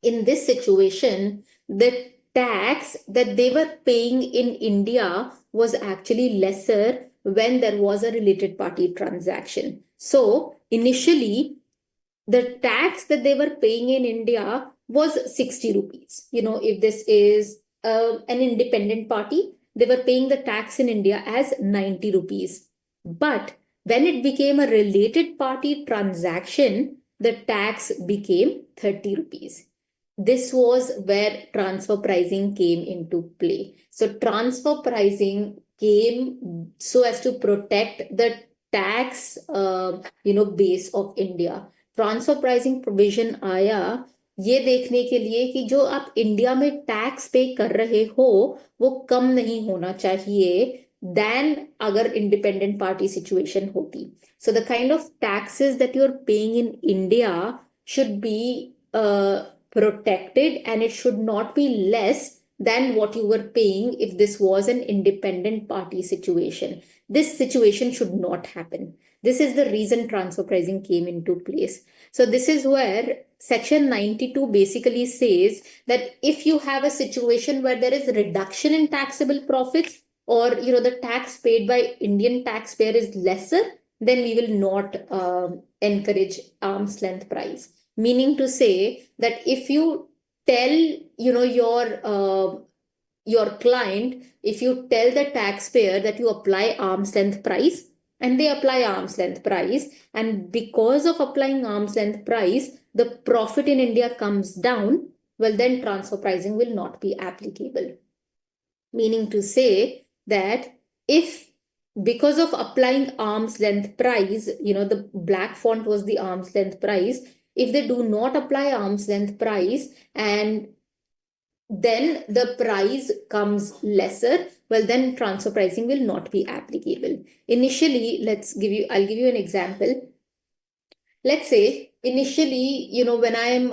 in this situation, the tax that they were paying in India was actually lesser when there was a related party transaction. So initially, the tax that they were paying in India was 60 rupees. If this is an independent party, they were paying the tax in India as 90 rupees. But when it became a related party transaction, the tax became 30 rupees. This was where transfer pricing came into play. So transfer pricing came so as to protect the tax, base of India. Transfer pricing provision आया ये देखने के लिए कि जो आप India में tax पे कर रहे हो वो कम नहीं होना चाहिए than agar independent party situation hoti. So the kind of taxes that you're paying in India should be protected, and it should not be less than what you were paying if this was an independent party situation. This situation should not happen. This is the reason transfer pricing came into place. So this is where Section 92 basically says that if you have a situation where there is a reduction in taxable profits, or the tax paid by Indian taxpayer is lesser, then we will not encourage arm's length price. Meaning to say that if you tell your client, if you tell the taxpayer that you apply arm's length price, and they apply arm's length price, and because of applying arm's length price, the profit in India comes down, well, then transfer pricing will not be applicable. Meaning to say that if because of applying arm's length price, the black font was the arm's length price, if they do not apply arm's length price and then the price comes lesser, well, then transfer pricing will not be applicable. Initially, I'll give you an example. Let's say initially, when I am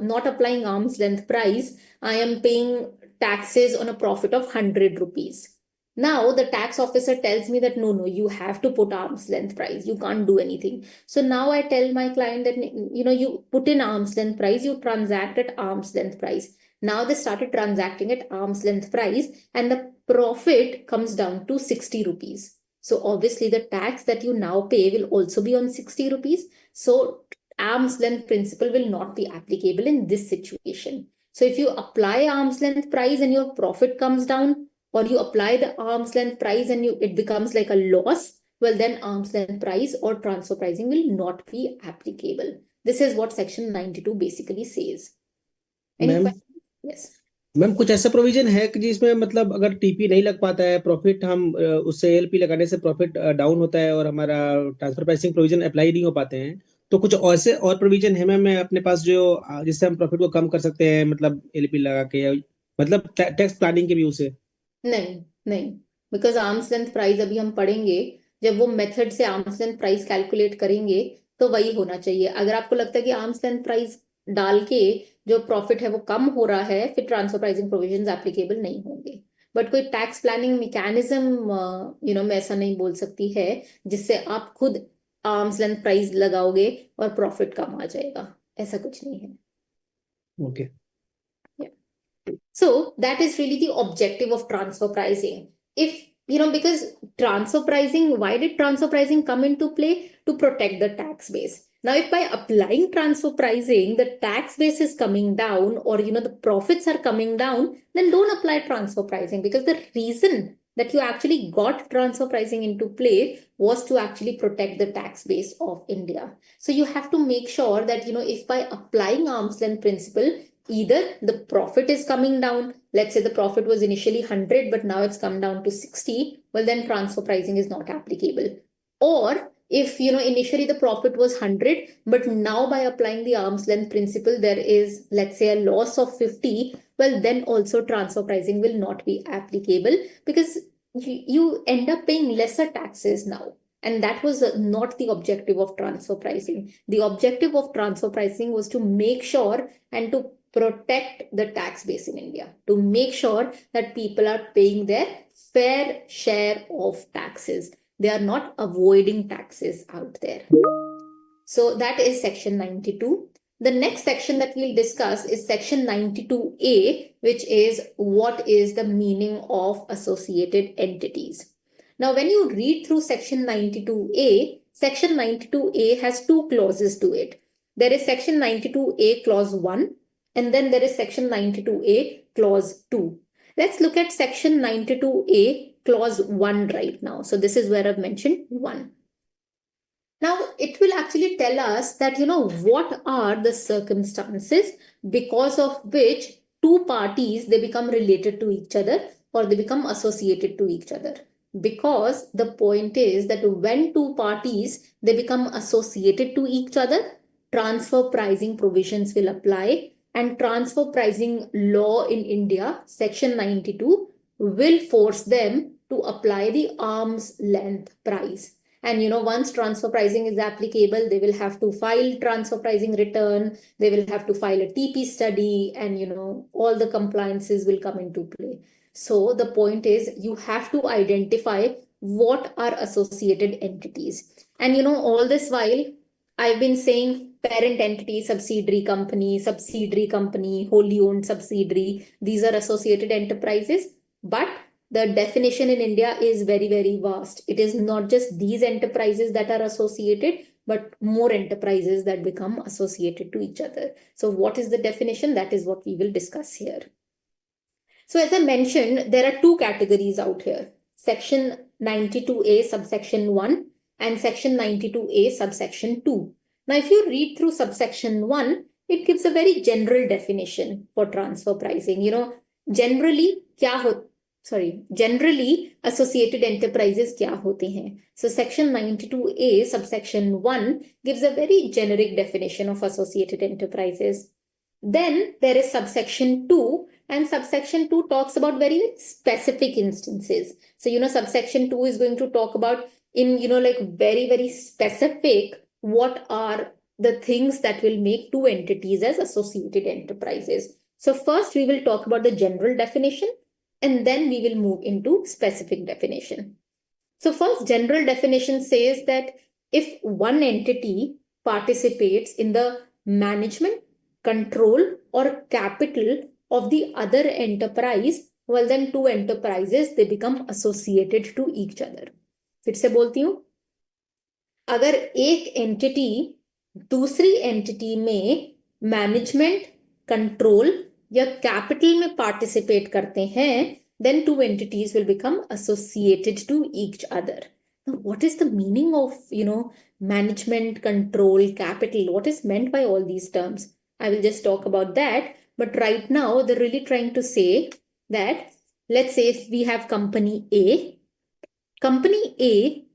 not applying arm's length price, I am paying taxes on a profit of 100 rupees. Now the tax officer tells me that no, you have to put arm's length price. You can't do anything. So now I tell my client that, you put in arm's length price, you transact at arm's length price. Now they started transacting at arm's length price, and the profit comes down to 60 rupees. So obviously the tax that you now pay will also be on 60 rupees. So arm's length principle will not be applicable in this situation. So if you apply arm's length price and your profit comes down, or you apply the arm's length price and it becomes like a loss, well, then arm's length price or transfer pricing will not be applicable. This is what Section 92 basically says. Any ma'am questions? Yes. Ma'am कुछ ऐसा provision है कि जिसमें मतलब अगर TP नहीं लग पाता है, प्रॉफिट हम उससे एलपी लगाने से प्रॉफिट डाउन होता है और हमारा ट्रांसफर प्राइसिंग प्रोविजन अप्लाई नहीं हो पाते हैं, तो कुछ ऐसे और प्रोविजन है मैम मैं अपने पास जो जिससे हम प्रॉफिट को कम कर सकते हैं, मतलब एलपी लगा के, या मतलब टैक्स प्लानिंग के व्यू से? नहीं, बिकॉज आर्म्स लेंथ प्राइस अभी हम पढ़ेंगे, जब वो मेथड से आर्म्स लेंथ प्राइस कैलकुलेट करेंगे तो वही होना चाहिए. अगर आपको लगता है कि आर्म्स लेंथ प्राइस डाल के जो प्रॉफिट है वो कम हो रहा है, फिर ट्रांसफर प्राइसिंग प्रोविजंस एप्लीकेबल नहीं होंगे. बट कोई टैक्स प्लानिंग मैकेनिज्म मैं ऐसा नहीं बोल सकती है जिससे आप खुद आर्म्स लेंथ प्राइस लगाओगे और प्रॉफिट कम आ जाएगा. ऐसा कुछ नहीं है. Okay. So that is really the objective of transfer pricing. If, because transfer pricing, why did transfer pricing come into play? To protect the tax base. Now, if by applying transfer pricing, the tax base is coming down, or, the profits are coming down, then don't apply transfer pricing, because the reason that you actually got transfer pricing into play was to actually protect the tax base of India. So you have to make sure that, if by applying arm's length principle, either the profit is coming down, let's say the profit was initially 100, but now it's come down to 60, well, then transfer pricing is not applicable. Or if, initially the profit was 100, but now by applying the arm's length principle, there is, let's say, a loss of 50, well, then also transfer pricing will not be applicable, because you end up paying lesser taxes now. And that was not the objective of transfer pricing. The objective of transfer pricing was to make sure and to protect the tax base in India, to make sure that people are paying their fair share of taxes. They are not avoiding taxes out there. So that is Section 92. The next section that we'll discuss is Section 92A, which is what is the meaning of associated entities. Now, when you read through Section 92A, Section 92A has two clauses to it. There is Section 92A Clause 1, and then there is Section 92A Clause 2. Let's look at Section 92A Clause 1 right now. So this is where I've mentioned 1. Now, it will actually tell us that, what are the circumstances because of which two parties, they become related to each other, or they become associated to each other. Because the point is that when two parties, they become associated to each other, transfer pricing provisions will apply, and transfer pricing law in India, Section 92, will force them to apply the arm's length price. And once transfer pricing is applicable, they will have to file transfer pricing return, they will have to file a TP study, and all the compliances will come into play. So the point is, you have to identify what are associated entities. And all this while, I've been saying parent entity, subsidiary company, wholly owned subsidiary, these are associated enterprises. But the definition in India is very, very vast. It is not just these enterprises that are associated, but more enterprises that become associated to each other. So what is the definition? That is what we will discuss here. So as I mentioned, there are two categories out here. Section 92A subsection 1 and section 92A subsection 2. Now, if you read through subsection 1, it gives a very general definition for transfer pricing. Generally associated enterprises क्या होते हैं? So section 92A subsection 1 gives a very generic definition of associated enterprises. Then there is subsection 2, and subsection 2 talks about very specific instances. So, subsection 2 is going to talk about in, like very, very specific, what are the things that will make two entities as associated enterprises. So first we will talk about the general definition, and then we will move into specific definition. So first, general definition says that if one entity participates in the management, control, or capital of the other enterprise, well then two enterprises, they become associated to each other. फिर से बोलती हूँ, अगर एक entity दूसरी entity में management, control या capital में पार्टिसिपेट करते हैं, then two entities will become associated to each other. Now, what is the meaning of, management, control, capital? What is meant by all these terms? I will just talk about that. But right now, they're really trying to say that, let's say if we have company A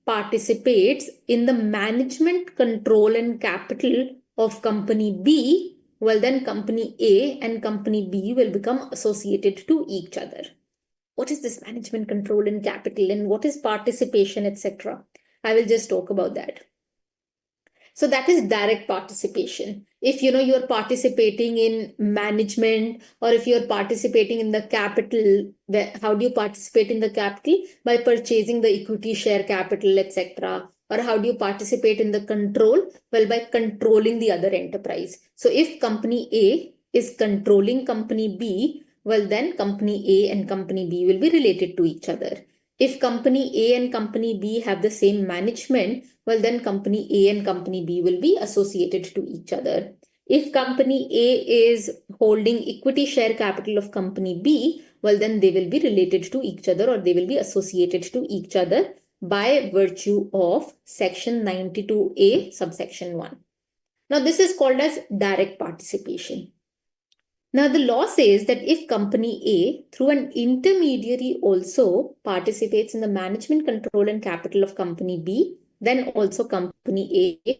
participates in the management, control, and capital of company B, well then company A and company B will become associated to each other. What is this management, control, and capital, and what is participation, etc.? I will just talk about that. So that is direct participation. If you're participating in management, or if you're participating in the capital, how do you participate in the capital? By purchasing the equity share capital, etc. Or how do you participate in the control? Well, by controlling the other enterprise. So if company A is controlling company B, well then company A and company B will be related to each other. If company A and company B have the same management, well then company A and company B will be associated to each other. If company A is holding equity share capital of company B, well then they will be related to each other, or they will be associated to each other by virtue of section 92A subsection 1. Now this is called as direct participation. Now, the law says that if company A, through an intermediary, also participates in the management, control, and capital of company B, then also company A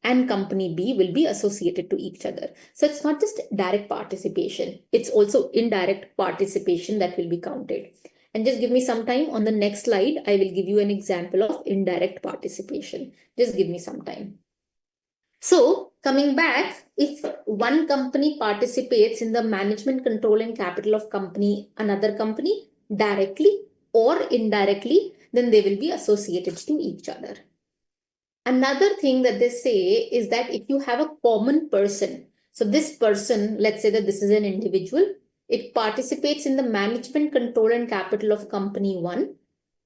and company B will be associated to each other. So it's not just direct participation, it's also indirect participation that will be counted. And just give me some time. On the next slide, I will give you an example of indirect participation. Just give me some time. So coming back, if one company participates in the management, control, and capital of another company directly or indirectly, then they will be associated to each other. Another thing that they say is that if you have a common person, so this person, let's say that this is an individual, it participates in the management, control, and capital of company 1,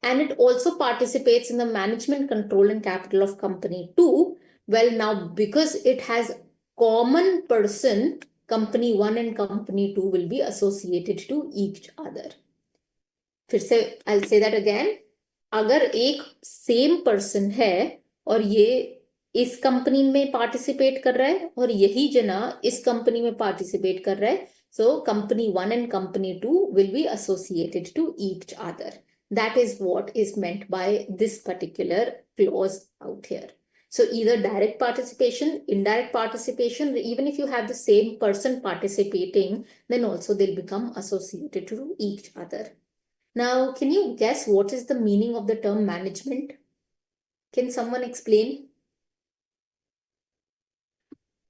and it also participates in the management, control, and capital of company 2. Well, now because it has common person, company 1 and company 2 will be associated to each other. फिर से I'll say that again. अगर एक same person है और ये इस company में participate कर रहा है और यही जना इस कंपनी में पार्टिसिपेट कर रहा है, so company 1 and company 2 will be associated to each other. That is what is meant by this particular clause out here. So either direct participation, indirect participation, even if you have the same person participating, then also they'll become associated to each other. Now, can you guess what is the meaning of the term management? Can someone explain?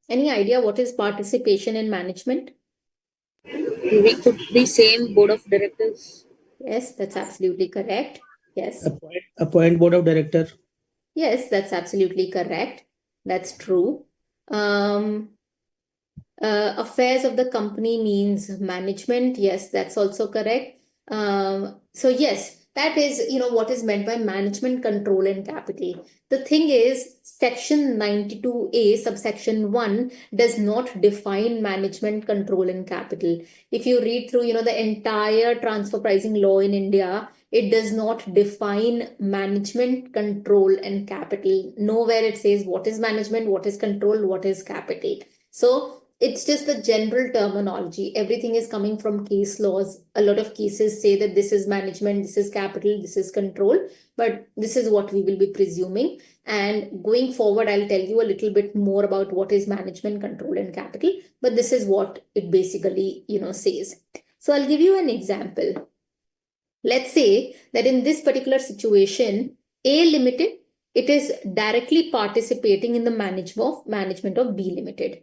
Any idea what is participation in management? We could be same board of directors. Yes, that's absolutely correct. Yes. Appoint board of director. Yes, that's absolutely correct. That's true. Affairs of the company means management. Yes, that's also correct. So yes, that is, what is meant by management, control, and capital. The thing is, Section 92A, subsection 1, does not define management, control, and capital. If you read through, the entire transfer pricing law in India, it does not define management, control, and capital. Nowhere it says what is management, what is control, what is capital. So it's just the general terminology. Everything is coming from case laws. A lot of cases say that this is management, this is capital, this is control, but this is what we will be presuming. And going forward, I'll tell you a little bit more about what is management, control, and capital, but this is what it basically, says. So I'll give you an example. Let's say that in this particular situation, A Limited, it is directly participating in the management of B Limited.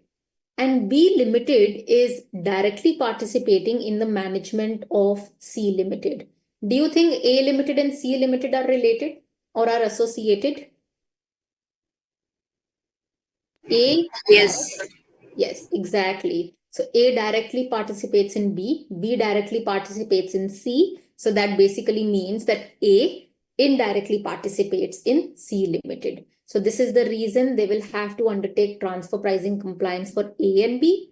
And B Limited is directly participating in the management of C Limited. Do you think A Limited and C Limited are related or are associated? A? Yes. Yes, exactly. So A directly participates in B, B directly participates in C. So that basically means that A indirectly participates in C Limited. So this is the reason they will have to undertake transfer pricing compliance for A and B,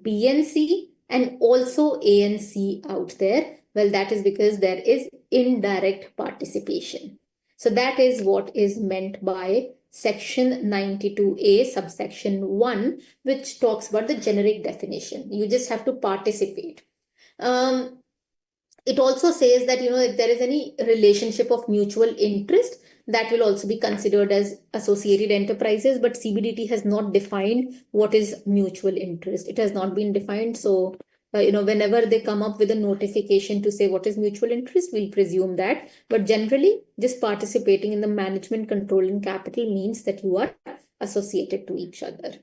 B and C, and also A and C out there. Well, that is because there is indirect participation. So that is what is meant by Section 92A, subsection 1, which talks about the generic definition. You just have to participate. It also says that, if there is any relationship of mutual interest, that will also be considered as associated enterprises, but CBDT has not defined what is mutual interest. It has not been defined. So, whenever they come up with a notification to say what is mutual interest, we'll presume that. But generally, just participating in the management, control, and capital means that you are associated to each other.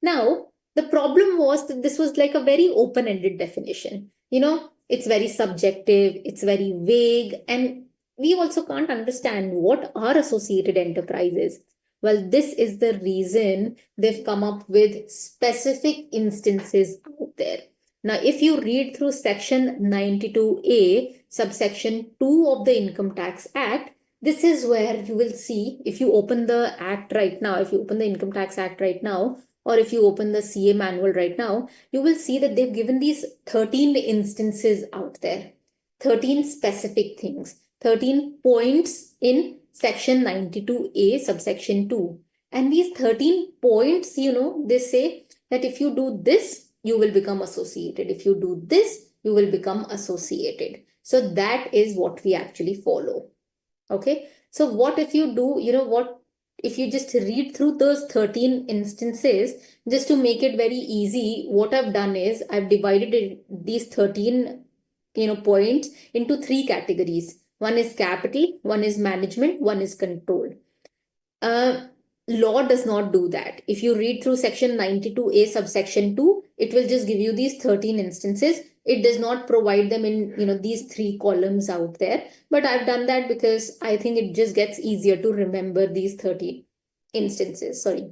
Now, the problem was that this was like a very open-ended definition. It's very subjective, it's very vague, and we also can't understand what are associated enterprises. Well, this is the reason they've come up with specific instances out there. Now, if you read through Section 92A, subsection 2 of the Income Tax Act, this is where you will see, if you open the Act right now, if you open the Income Tax Act right now, or if you open the CA manual right now, you will see that they've given these 13 instances out there, 13 specific things, 13 points in Section 92A, subsection 2. And these 13 points, they say that if you do this, you will become associated. If you do this, you will become associated. So that is what we actually follow. Okay. So what if you do, if you just read through those 13 instances, just to make it very easy, what I've done is I've divided these 13, points into 3 categories. One is capital, one is management, one is control. Law does not do that. If you read through Section 92A, subsection 2, it will just give you these 13 instances. It does not provide them in, these 3 columns out there. But I've done that because I think it just gets easier to remember these 13 instances. Sorry.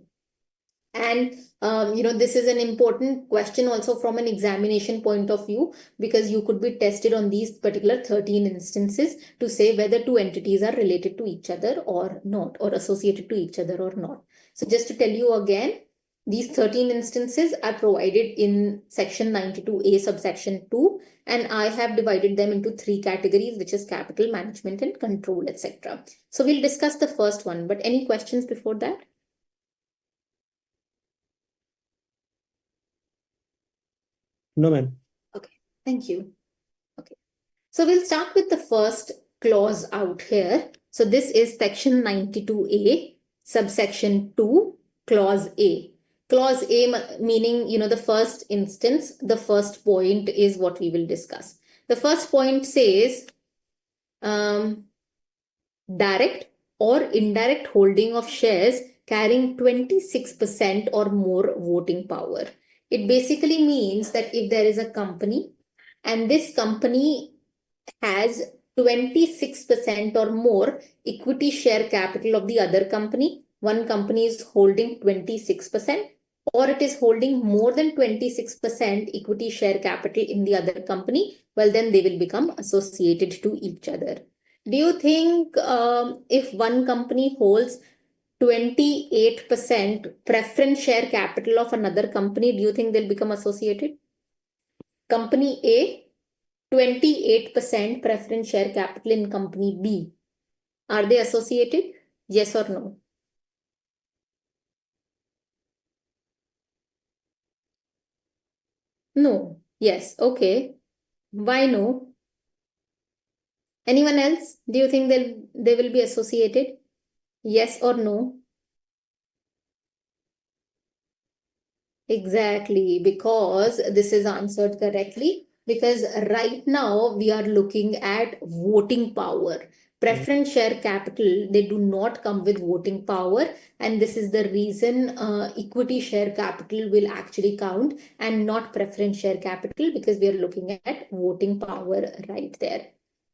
And, this is an important question also from an examination point of view, because you could be tested on these particular 13 instances to say whether 2 entities are related to each other or not, or associated to each other or not. So just to tell you again, these 13 instances are provided in Section 92A, subsection 2, and I have divided them into 3 categories, which is capital, management, and control, etc. So we'll discuss the first one, but any questions before that? No, ma'am. Okay, thank you. Okay, so we'll start with the first clause out here. So this is Section 92A, subsection 2, clause A. Clause A meaning, the first instance, the first point is what we will discuss. The first point says direct or indirect holding of shares carrying 26% or more voting power. It basically means that if there is a company and this company has 26% or more equity share capital of the other company, one company is holding 26%, or it is holding more than 26% equity share capital in the other company, well, then they will become associated to each other. Do you think if one company holds 28% preference share capital of another company, do you think they'll become associated? Company A, 28% preference share capital in company B. Are they associated? Yes or no? No. Yes. Okay. Why no? Anyone else? Do you think they will be associated? Yes or no? Exactly, because this is answered correctly. Because right now we are looking at voting power. Preference share capital, they do not come with voting power, and this is the reason equity share capital will actually count and not preference share capital, because we are looking at voting power right there.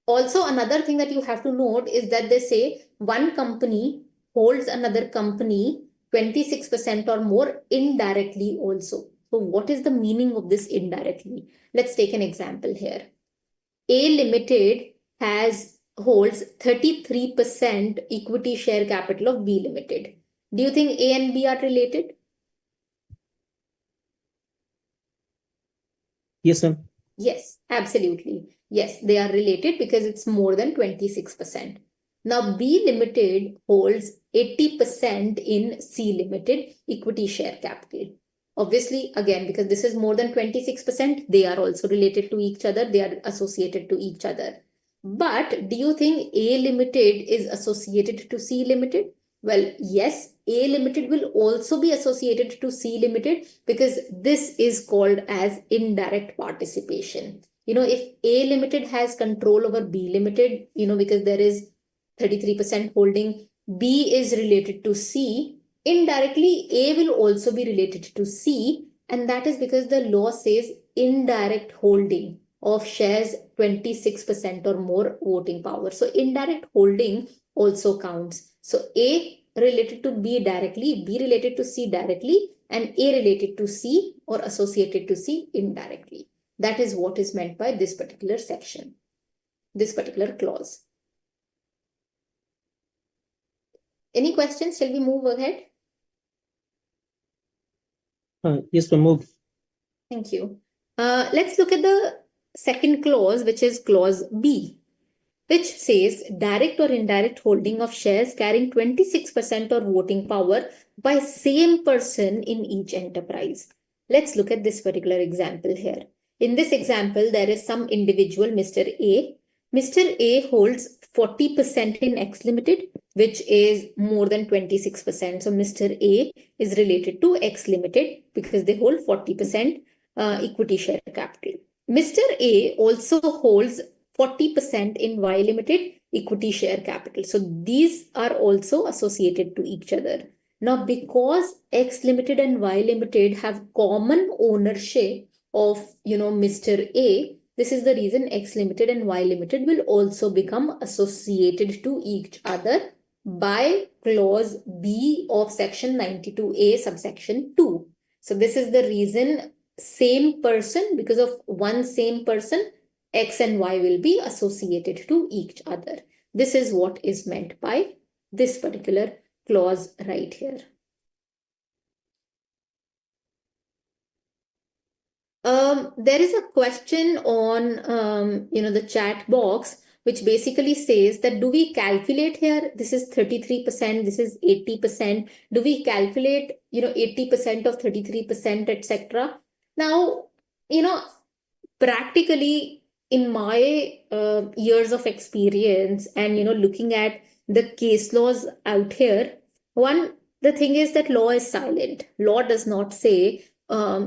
Also, another thing that you have to note is that they say one company holds another company 26% or more indirectly also. So what is the meaning of this indirectly? Let's take an example here. A Limited holds 33% equity share capital of B Limited. Do you think A and B are related? Yes, ma'am. Yes, absolutely. Yes, they are related because it's more than 26%. Now, B Limited holds 80% in C Limited equity share capital. Obviously, again, because this is more than 26%, they are also related to each other. They are associated to each other. But do you think A Limited is associated to C Limited? Well, yes, A Limited will also be associated to C Limited because this is called as indirect participation. If A Limited has control over B Limited, because there is 33% holding, B is related to C, indirectly A will also be related to C, and that is because the law says indirect holding of shares 26% or more voting power. So indirect holding also counts. So A related to B directly, B related to C directly, and A related to C or associated to C indirectly. That is what is meant by this particular section, this particular clause. Any questions? Shall we move ahead? Yes, ma'am, move. Thank you. Let's look at the second clause, which is clause B, which says direct or indirect holding of shares carrying 26% or voting power by same person in each enterprise. Let's look at this particular example here. In this example, there is some individual, Mr. A. Mr. A holds 40% in X Limited, which is more than 26%. So Mr. A is related to X Limited because they hold 40% equity share capital. Mr. A also holds 40% in Y Limited equity share capital. So these are also associated to each other. Now, because X Limited and Y Limited have common ownership of, Mr. A, this is the reason X Limited and Y Limited will also become associated to each other by clause B of section 92A subsection 2. So this is the reason same person, because of one same person, X and Y will be associated to each other. This is what is meant by this particular clause right here. There is a question on, the chat box, which basically says that do we calculate here? This is 33%, this is 80%. Do we calculate, 80% of 33%, etc.? Now, practically in my years of experience and, looking at the case laws out here, the thing is that law is silent. Law does not say,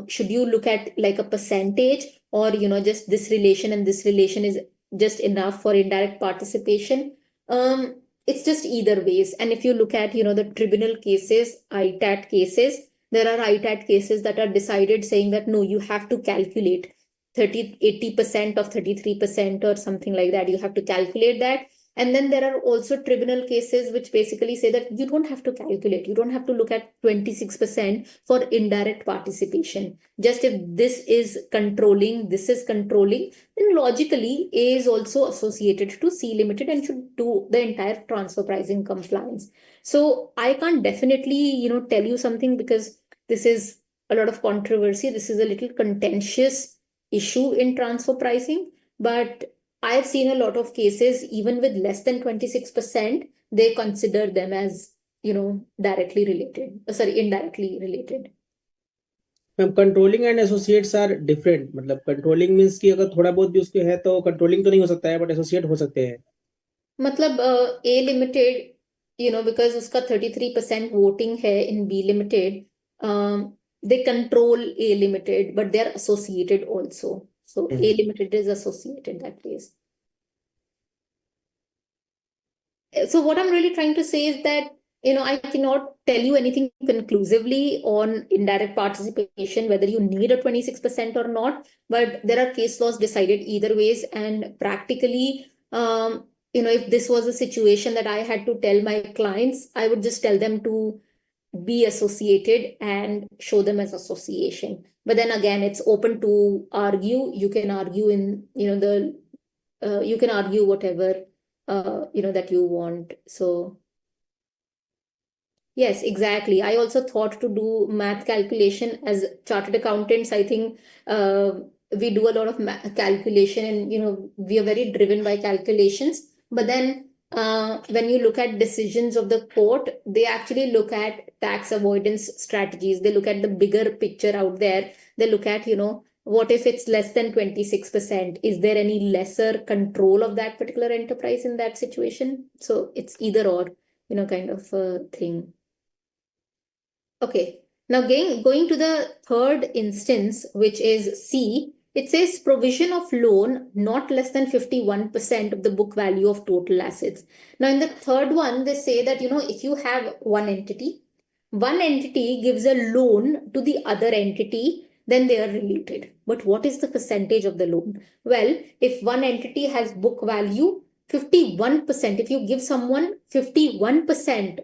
should you look at like a percentage or, just this relation and this relation is just enough for indirect participation. It's just either ways. And if you look at, the tribunal cases, ITAT cases, there are ITAT cases that are decided saying that no, you have to calculate 80% of 33% or something like that. You have to calculate that. And then there are also tribunal cases which basically say that you don't have to calculate. You don't have to look at 26% for indirect participation. Just if this is controlling, then logically A is also associated to C limited and should do the entire transfer pricing compliance. So I can't definitely, tell you something because this is a lot of controversy. This is a little contentious issue in transfer pricing, but I've seen a lot of cases, even with less than 26%, they consider them as, indirectly related. Ma'am controlling and associates are different, मतलब controlling means कि अगर थोड़ा बहुत भी उसके है तो controlling तो नहीं हो सकता है, बट एसोसिएट हो सकते हैं. मतलब ए लिमिटेड, बिकॉज उसका 33% वोटिंग है in B limited, they control A limited, but they're associated also. So A limited is associated that way. So what I'm really trying to say is that, I cannot tell you anything conclusively on indirect participation, whether you need a 26% or not, but there are case laws decided either ways. And practically, if this was a situation that I had to tell my clients, I would just tell them to be associated and show them as association. But then again, it's open to argue. You can argue in, you can argue whatever, that you want. So yes, exactly. I also thought to do math calculation as chartered accountants. I think we do a lot of calculation, and we are very driven by calculations. But then when you look at decisions of the court, they actually look at tax avoidance strategies. They look at the bigger picture out there. They look at, what if it's less than 26%? Is there any lesser control of that particular enterprise in that situation? So it's either or, kind of a thing. Okay, now going to the third instance, which is C, it says provision of loan not less than 51% of the book value of total assets. Now in the third one, they say that, if you have one entity gives a loan to the other entity, then they are related. But what is the percentage of the loan? Well, if one entity has book value 51%, if you give someone 51%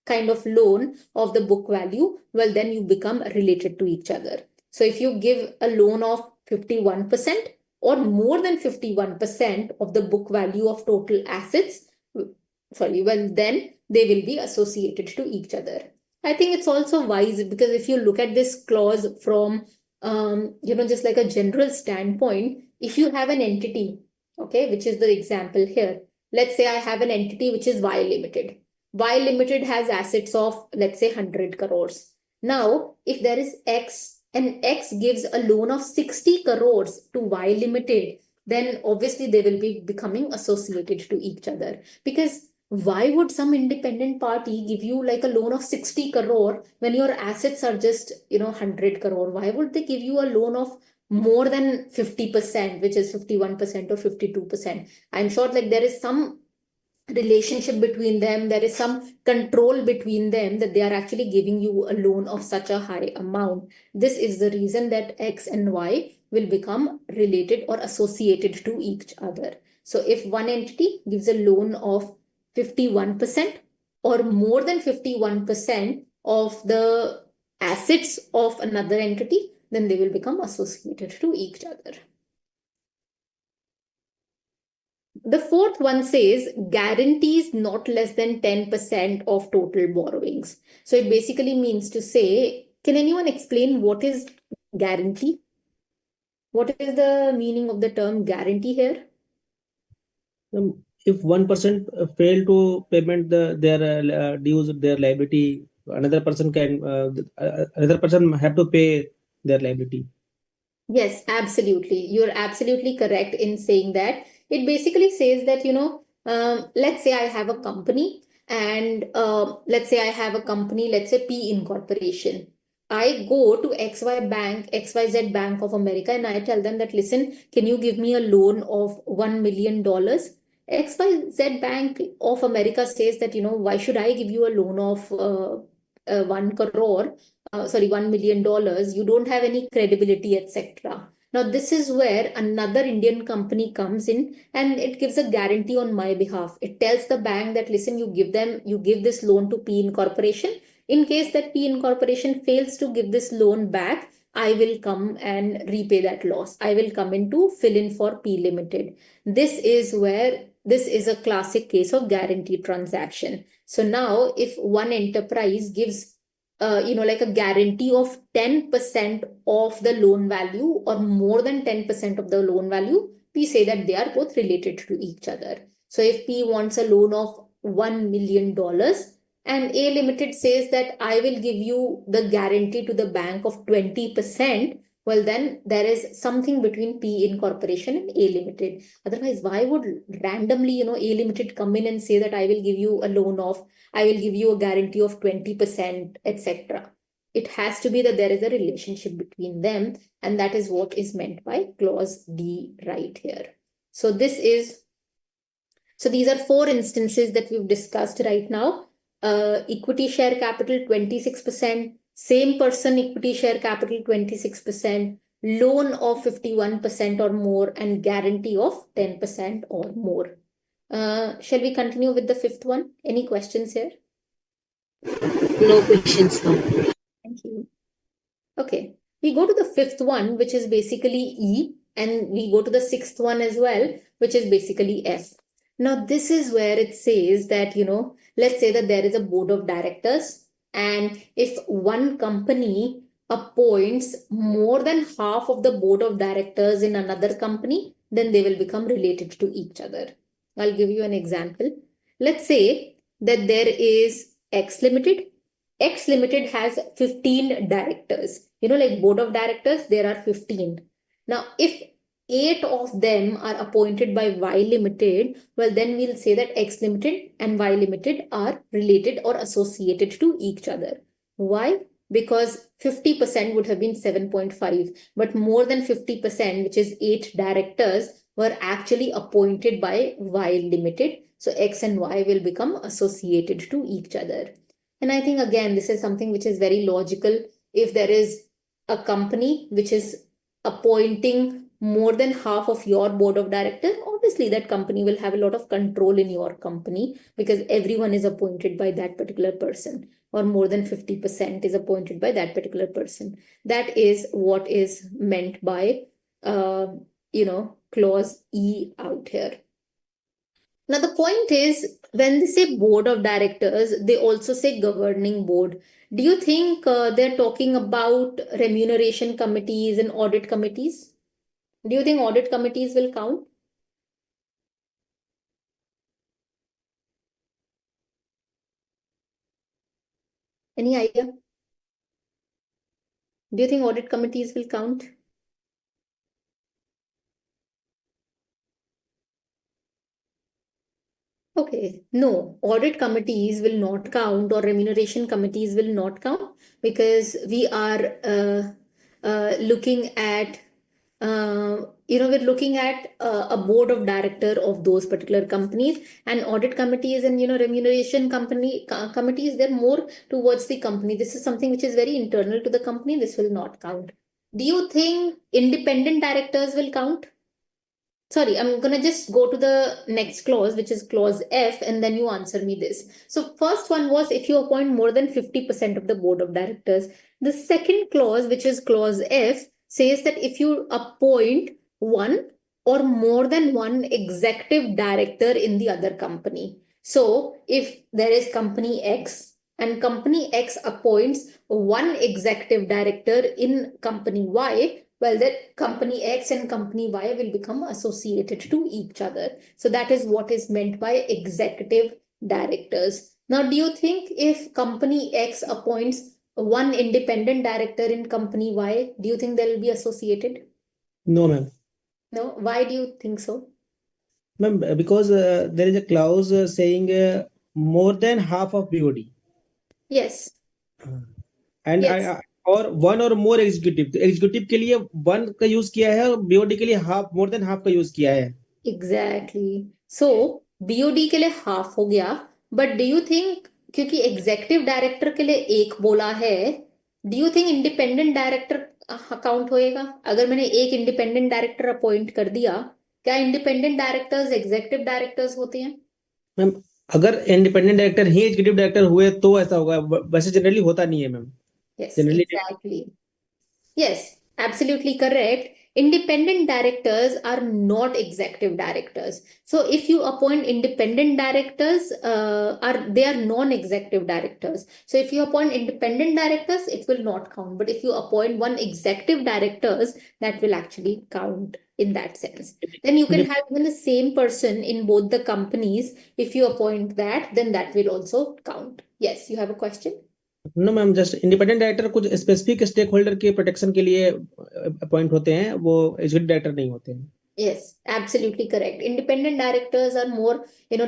kind of loan of the book value, well, then you become related to each other. So if you give a loan of 51% or more than 51% of the book value of total assets, well, then they will be associated to each other. I think it's also wise because if you look at this clause from, just like a general standpoint, if you have an entity, okay, which is the example here, let's say I have an entity which is Y Limited. Y Limited has assets of, let's say, 100 crores. Now, if there is X and X gives a loan of 60 crores to Y Limited, then obviously they will be becoming associated to each other. Because why would some independent party give you like a loan of 60 crore when your assets are just, 100 crore? Why would they give you a loan of more than 50%, which is 51% or 52%? I'm sure like there is some relationship between them, there is some control between them that they are actually giving you a loan of such a high amount. This is the reason that X and Y will become related or associated to each other. So if one entity gives a loan of 51% or more than 51% of the assets of another entity, then they will become associated to each other. The fourth one says guarantees not less than 10% of total borrowings. So it basically means to say, can anyone explain what is guarantee? What is the meaning of the term guarantee here? If one person fail to payment their dues, their liability, another person have to pay their liability. Yes, absolutely. You're absolutely correct in saying that. It basically says that, let's say I have a company and let's say P Incorporation. I go to XY Bank, XYZ Bank of America, and I tell them that, listen, can you give me a loan of $1 million? XYZ Bank of America says that, why should I give you a loan of 1 crore, sorry, $1 million? You don't have any credibility, etc. Now, this is where another Indian company comes in and it gives a guarantee on my behalf. It tells the bank that, listen, you give this loan to P Incorporation. In case that P Incorporation fails to give this loan back, I will come and repay that loss. I will come in to fill in for P Limited. This is a classic case of guarantee transaction. So now if one enterprise gives like a guarantee of 10% of the loan value or more than 10% of the loan value, we say that they are both related to each other. So if P wants a loan of $1 million, and A Limited says that I will give you the guarantee to the bank of 20%, well, then there is something between P Incorporation and A Limited. Otherwise, why would randomly, A Limited come in and say that I will give you a loan of, I will give you a guarantee of 20%, etc. It has to be that there is a relationship between them, and that is what is meant by clause D right here. So these are 4 instances that we've discussed right now. Equity share capital 26%, same person equity share capital 26%, loan of 51% or more, and guarantee of 10% or more. Shall we continue with the 5th one? Any questions here? No questions now. Thank you. Okay, we go to the 5th one, which is basically E, and we go to the 6th one as well, which is basically F. Now, this is where it says that, let's say that there is a board of directors, and if one company appoints more than half of the board of directors in another company, then they will become related to each other. I'll give you an example. Let's say that there is X Limited. X Limited has 15 directors. Like board of directors, there are 15. Now, if 8 of them are appointed by Y Limited, well, then we'll say that X Limited and Y Limited are related or associated to each other. Why? Because 50% would have been 7.5, but more than 50%, which is 8 directors, were actually appointed by Y Limited. So X and Y will become associated to each other. And I think, again, this is something which is very logical. If there is a company which is appointing more than half of your board of directors, obviously that company will have a lot of control in your company because everyone is appointed by that particular person, or more than 50% is appointed by that particular person. That is what is meant by, clause E out here. Now, the point is, when they say board of directors, they also say governing board. Do you think they're talking about remuneration committees and audit committees? Do you think audit committees will count? Any idea? Do you think audit committees will count? Okay, no, audit committees will not count or remuneration committees will not count because we are looking at we're looking at a board of director of those particular companies, and audit committees and remuneration committees, they're more towards the company. This is something which is very internal to the company. This will not count. Do you think independent directors will count? Sorry, I'm going to just go to the next clause, which is clause F, and then you answer me this. So first one was if you appoint more than 50% of the board of directors. The second clause, which is clause F, says that if you appoint one or more than one executive director in the other company. So if there is company X and company X appoints one executive director in company Y, well, that company X and company Y will become associated to each other. So that is what is meant by executive directors. Now, do you think if company X appoints one independent director in company Y, do you think they'll be associated? No, ma'am. No? Why do you think so? Ma'am, because there is a clause saying more than half of BOD. Yes. And Yes. और one और मोर executive, तो executive के लिए one का use किया है और BOD के लिए हाफ, मोर देन हाफ का यूज किया है। एग्जैक्टली। सो बीओडी के लिए हाफ हो गया, बट डू यू थिंक, क्योंकि एग्जेक्टिव डायरेक्टर के लिए एक बोला है, do you think independent director count होएगा? अगर मैंने एक इंडिपेंडेंट डायरेक्टर अपॉइंट कर दिया, क्या इंडिपेंडेंट डायरेक्टर्स एग्जेक्टिव डायरेक्टर्स होते हैं? मैम अगर इंडिपेंडेंट डायरेक्टर ही एग्जीक्यूटिव डायरेक्टर हुए तो ऐसा होगा, वैसे जनरली होता नहीं है ma'am. Yes, generally exactly. Yes, absolutely correct. Independent directors are not executive directors. So if you appoint independent directors, they are non-executive directors. So if you appoint independent directors, it will not count. But if you appoint one executive directors, that will actually count in that sense. Then you can have even the same person in both the companies. If you appoint that, then that will also count. Yes, you have a question? No ma'am, just independent director कुछ specific stakeholder के protection के लिए appoint होते हैं, वो executive director नहीं होते हैं। Yes, absolutely correct. Independent directors are more,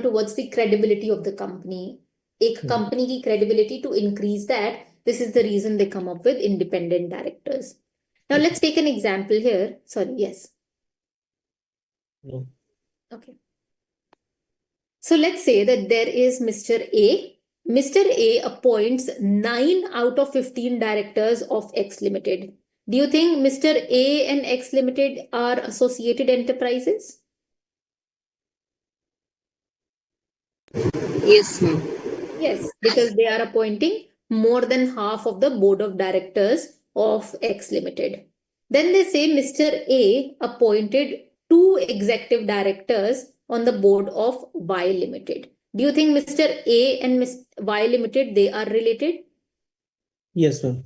towards the credibility of the company. एक company की credibility, to increase that, this is the reason they come up with independent directors. Now let's take an example here. Sorry, yes. No. Okay. So let's say that there is Mr. A. Mr. A appoints 9 out of 15 directors of X Limited. Do you think Mr. A and X Limited are associated enterprises? Yes, ma'am. Yes, because they are appointing more than half of the board of directors of X Limited. Then they say Mr. A appointed 2 executive directors on the board of Y Limited. Do you think Mr. A and Mr. Y Limited, they are related? Yes ma'am.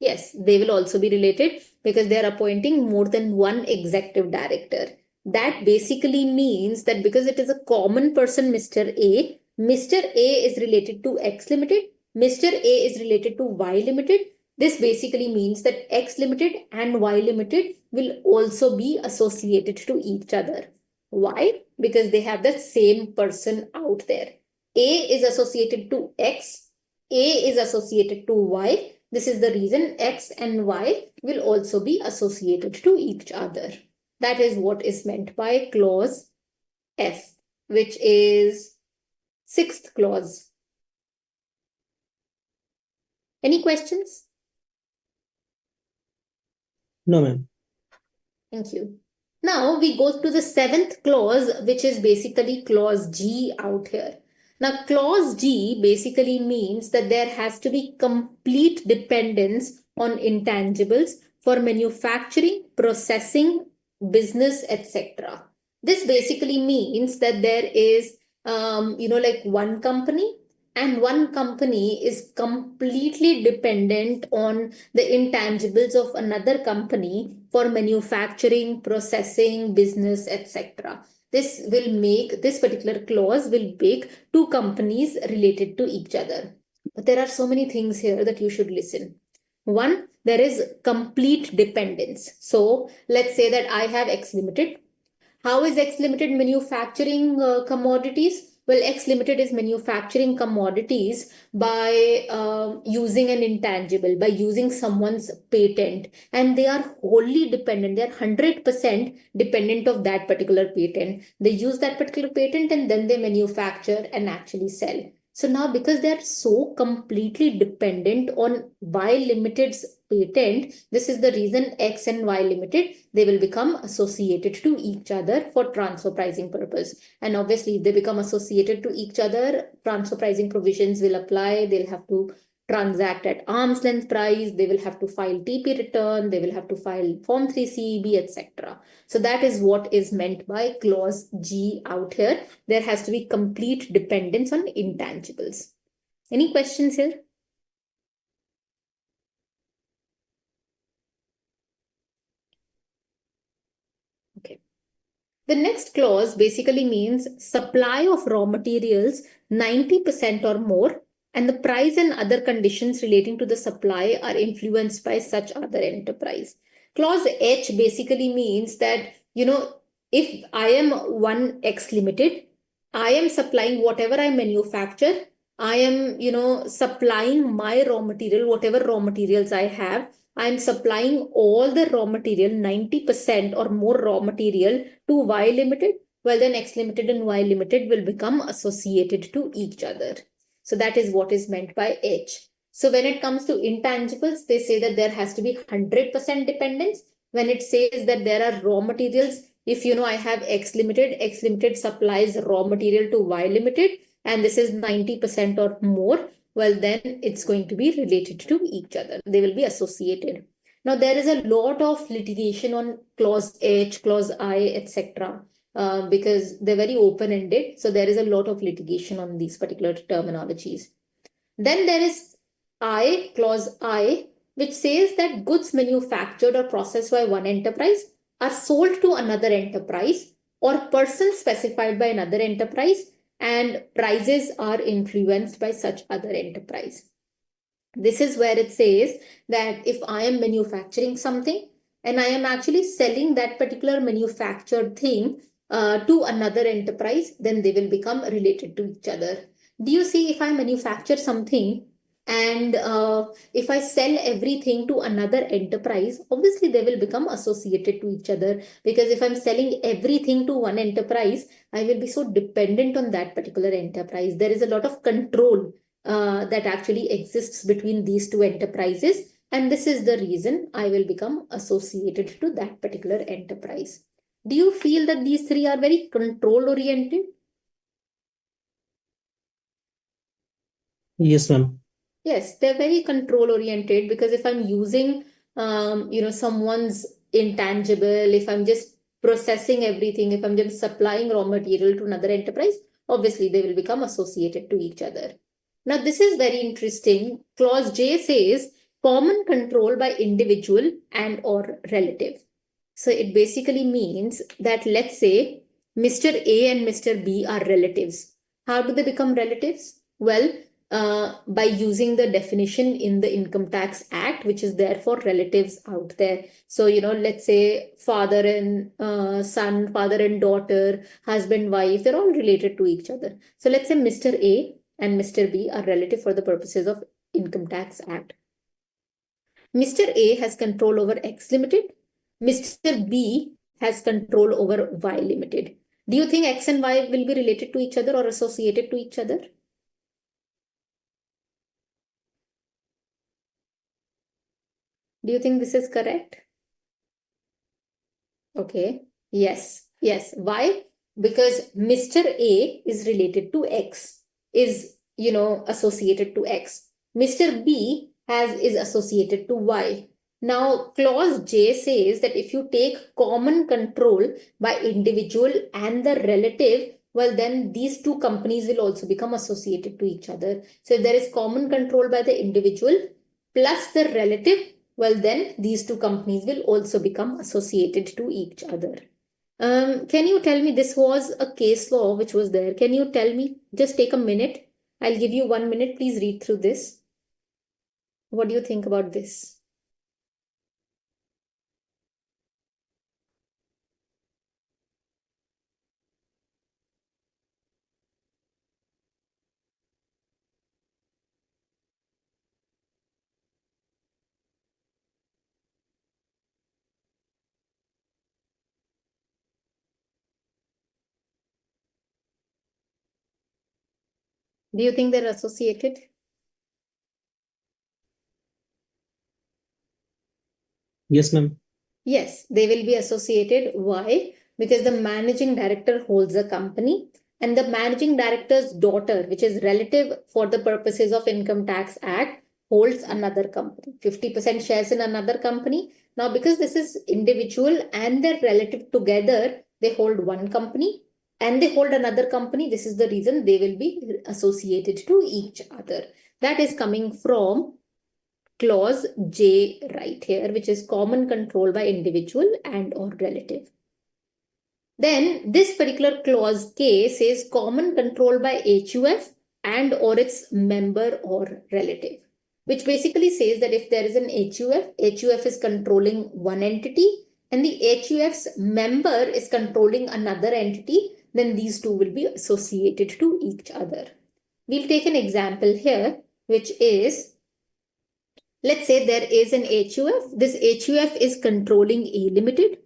Yes, they will also be related because they are appointing more than one executive director. That basically means that because it is a common person, Mr. A is related to X Limited, Mr. A is related to Y Limited. This basically means that X Limited and Y Limited will also be associated to each other. Why? Because they have the same person out there. A is associated to X, A is associated to Y. This is the reason X and Y will also be associated to each other. That is what is meant by clause F, which is 6th clause. Any questions? No ma'am. Thank you. Now we go to the 7th clause, which is basically clause G out here. Now, clause G basically means that there has to be complete dependence on intangibles for manufacturing, processing, business, etc. This basically means that there is, like one company, and one company is completely dependent on the intangibles of another company for manufacturing, processing, business, etc. This particular clause will make 2 companies related to each other. But there are so many things here that you should listen. One, there is complete dependence. So let's say that I have X Limited. How is X Limited manufacturing commodities? Well, X Limited is manufacturing commodities by using an intangible, by using someone's patent, and they are wholly dependent. They are 100% dependent of that particular patent. They use that particular patent and then they manufacture and actually sell. So now, because they are so completely dependent on Y Limited's patent, this is the reason X and Y Limited, they will become associated to each other for transfer pricing purpose. And obviously, if they become associated to each other, transfer pricing provisions will apply. They'll have to transact at arm's length price. They will have to file TP return. They will have to file Form 3CEB, etc. So that is what is meant by clause G out here. There has to be complete dependence on intangibles. Any questions here? Okay. The next clause basically means supply of raw materials 90% or more, and the price and other conditions relating to the supply are influenced by such other enterprise. Clause H basically means that, if I am one X Limited, I am supplying whatever I manufacture I am, supplying my raw material, whatever raw materials I have. I'm supplying all the raw material, 90% or more raw material to Y Limited. Well, then X Limited and Y Limited will become associated to each other. So that is what is meant by H. So when it comes to intangibles, they say that there has to be 100% dependence. When it says that there are raw materials, if I have X Limited supplies raw material to Y Limited, and this is 90% or more, well, then it's going to be related to each other. They will be associated. Now, there is a lot of litigation on clause H, clause I, etc. Because they're very open-ended. So there is a lot of litigation on these particular terminologies. Then there is I, clause I, which says that goods manufactured or processed by one enterprise are sold to another enterprise or person specified by another enterprise, and prices are influenced by such other enterprise. This is where it says that if I am manufacturing something and I am actually selling that particular manufactured thing to another enterprise, then they will become related to each other. Do you see, if I manufacture something and if I sell everything to another enterprise, obviously they will become associated to each other, because if I'm selling everything to one enterprise, I will be so dependent on that particular enterprise. There is a lot of control that actually exists between these two enterprises. And this is the reason I will become associated to that particular enterprise. Do you feel that these three are very control oriented? Yes, ma'am. Yes, they're very control oriented, because if I'm using, someone's intangible, if I'm just processing everything, if I'm just supplying raw material to another enterprise, obviously they will become associated to each other. Now, this is very interesting. Clause J says common control by individual and or relative. So it basically means that, let's say Mr. A and Mr. B are relatives. How do they become relatives? Well, by using the definition in the Income Tax Act, which is there for relatives out there. So, let's say father and son, father and daughter, husband, wife, they're all related to each other. So let's say Mr. A and Mr. B are relative for the purposes of Income Tax Act. Mr. A has control over X Limited. Mr. B has control over Y Limited. Do you think X and Y will be related to each other or associated to each other? Do you think this is correct? Okay. Yes. Yes. Why? Because Mr. A is related to X, is, associated to X. Mr. B is associated to Y. Now, clause J says that if you take common control by individual and the relative, well, then these two companies will also become associated to each other. So if there is common control by the individual plus the relative, well, then these two companies will also become associated to each other. Can you tell me, this was a case law which was there. Can you tell me, just take a minute. I'll give you 1 minute. Please read through this. What do you think about this? Do you think they're associated? Yes, ma'am. Yes, they will be associated. Why? Because the managing director holds a company, and the managing director's daughter, which is relative for the purposes of Income Tax Act, holds another company, 50% shares in another company. Now, because this is individual and their relative together, they hold one company and they hold another company. This is the reason they will be associated to each other. That is coming from clause J right here, which is common control by individual and or relative. Then this particular clause K says common control by HUF and or its member or relative, which basically says that if there is an HUF is controlling one entity and the HUF's member is controlling another entity, then these two will be associated to each other. We'll take an example here, which is, let's say there is an HUF. This HUF is controlling A Limited,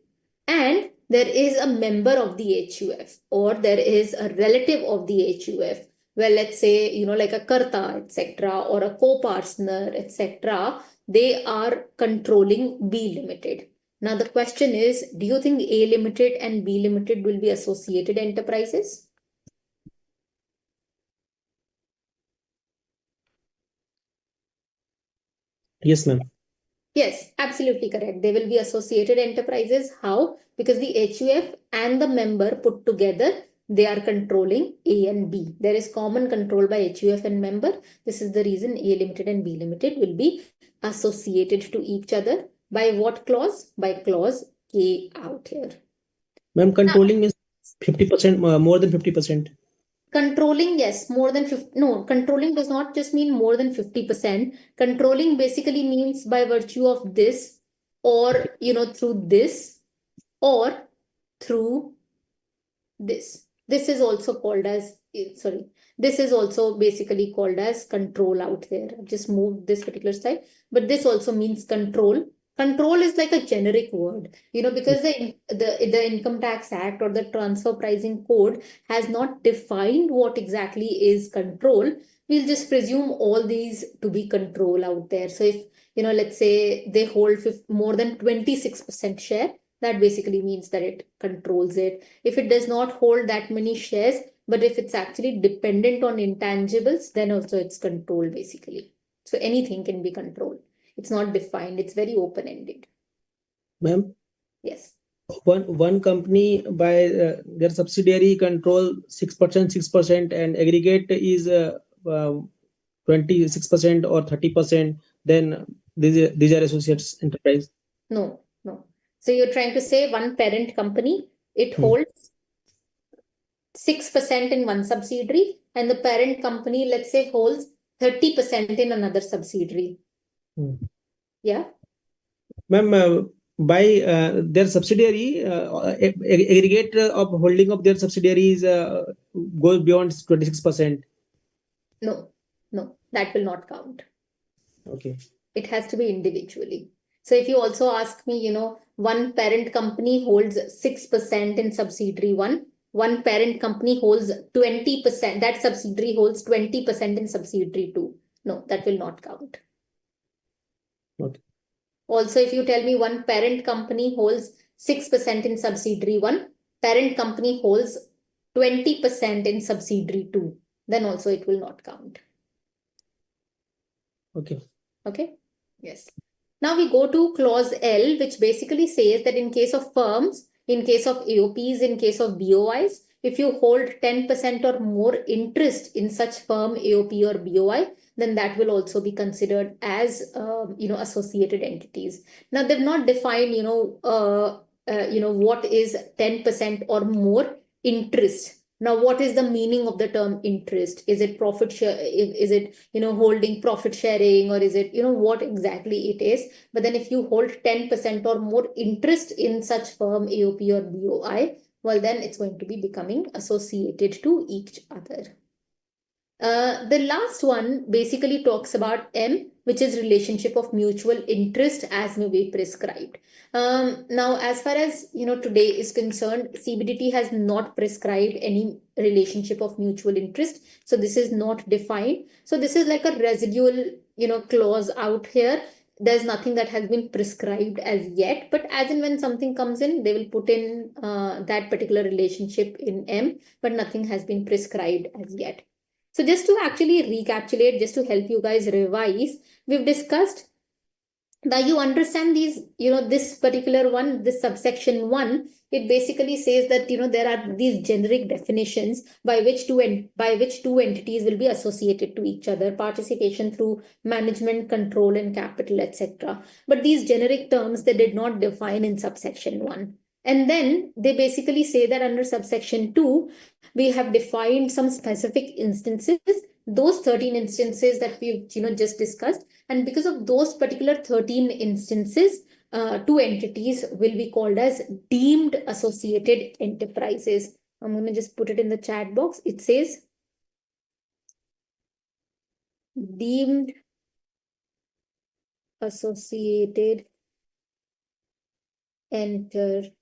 and there is a member of the HUF, or there is a relative of the HUF. Well, let's say, like a Karta, etc., or a co-partner, etc., they are controlling B Limited. Now, the question is, do you think A Limited and B Limited will be associated enterprises? Yes, ma'am. Yes, absolutely correct. They will be associated enterprises. How? Because the HUF and the member put together, they are controlling A and B. There is common control by HUF and member. This is the reason A Limited and B Limited will be associated to each other. By what clause? By clause K out here. Ma'am, controlling means 50%, more than 50%. Controlling, yes, more than 50. No, controlling does not just mean more than 50%. Controlling basically means by virtue of this, or, through this, or through this. This is also called as, sorry, this is also basically called as control out there. I've just moved this particular slide, but this also means control. Control is like a generic word, because the Income Tax Act or the Transfer Pricing Code has not defined what exactly is control. We'll just presume all these to be control out there. So if, let's say they hold more than 26% share, that basically means that it controls it. If it does not hold that many shares, but if it's actually dependent on intangibles, then also it's control basically. So anything can be controlled. It's not defined. It's very open-ended. Ma'am, Yes. one company by their subsidiary control 6%, and aggregate is 26% or 30%, then these are associates enterprise. No. So you're trying to say one parent company, it holds 6% in one subsidiary, and the parent company, let's say, holds 30% in another subsidiary. Yeah. Ma'am, by their subsidiary, aggregate of holding of their subsidiaries goes beyond 26%. No, that will not count. Okay. It has to be individually. So if you also ask me, one parent company holds 6% in subsidiary one parent company holds 20%, that subsidiary holds 20% in subsidiary 2. No, that will not count. Okay. Also, if you tell me one parent company holds 6% in subsidiary 1, parent company holds 20% in subsidiary 2, then also it will not count. Okay. Okay. Yes. Now we go to clause L, which basically says that in case of firms, in case of AOPs, in case of BOIs, if you hold 10% or more interest in such firm, AOP or BOI, then that will also be considered as, associated entities. Now they've not defined, what is 10% or more interest. Now, what is the meaning of the term interest? Is it profit share? Is it, holding profit sharing, or is it, what exactly it is? But then if you hold 10% or more interest in such firm, AOP or BOI, well, then it's going to be becoming associated to each other. The last one basically talks about M, which is relationship of mutual interest as may be prescribed. Now, as far as today is concerned, CBDT has not prescribed any relationship of mutual interest. So this is not defined. So this is like a residual, clause out here. There's nothing that has been prescribed as yet, but as and when something comes in, they will put in that particular relationship in M, but nothing has been prescribed as yet. So just to actually recapitulate, just to help you guys revise, we've discussed that you understand these, this particular one, this subsection 1, it basically says that, there are these generic definitions by which two entities will be associated to each other, participation through management, control, and capital, etc. But these generic terms, they did not define in subsection 1. And then they basically say that under subsection 2, we have defined some specific instances, those 13 instances that we've just discussed. And because of those particular 13 instances, two entities will be called as deemed associated enterprises. I'm going to just put it in the chat box. It says deemed associated enterprises.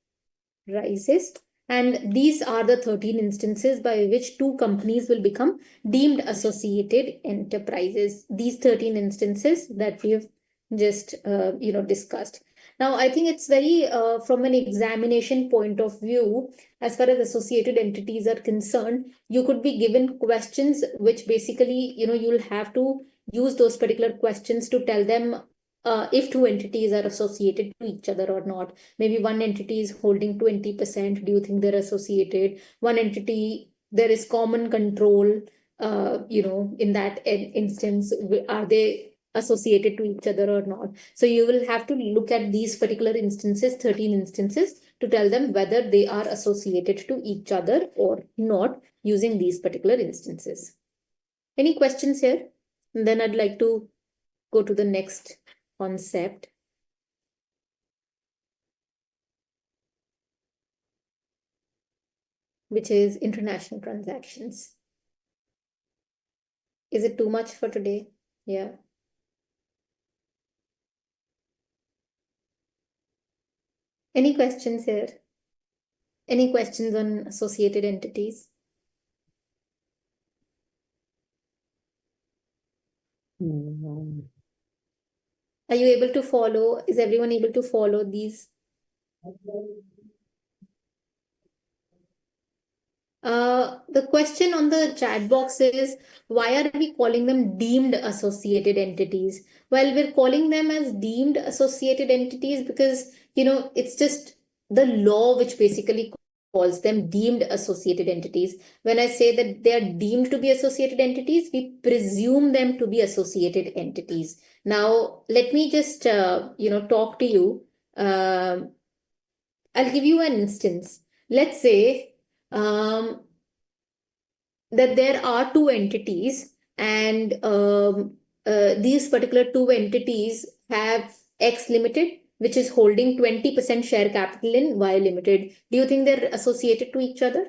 And these are the 13 instances by which two companies will become deemed associated enterprises. These 13 instances that we have just discussed. Now, I think it's very from an examination point of view, as far as associated entities are concerned, you could be given questions which basically, you'll have to use those particular questions to tell them if two entities are associated to each other or not. Maybe one entity is holding 20%. Do you think they're associated? One entity, there is common control, in that instance, are they associated to each other or not? So you will have to look at these particular instances, 13 instances, to tell them whether they are associated to each other or not using these particular instances. Any questions here? And then I'd like to go to the next concept, which is international transactions. Is it too much for today? Yeah. Any questions here? Any questions on associated entities? Are you able to follow? Is everyone able to follow these? The question on the chat box is, why are we calling them deemed associated entities? Well, we're calling them as deemed associated entities because, it's just the law which basically calls them deemed associated entities. When I say that they are deemed to be associated entities, we presume them to be associated entities. Now, let me just, talk to you. I'll give you an instance. Let's say, that there are two entities, and these particular two entities have X Limited, which is holding 20% share capital in Y Limited. Do you think they're associated to each other?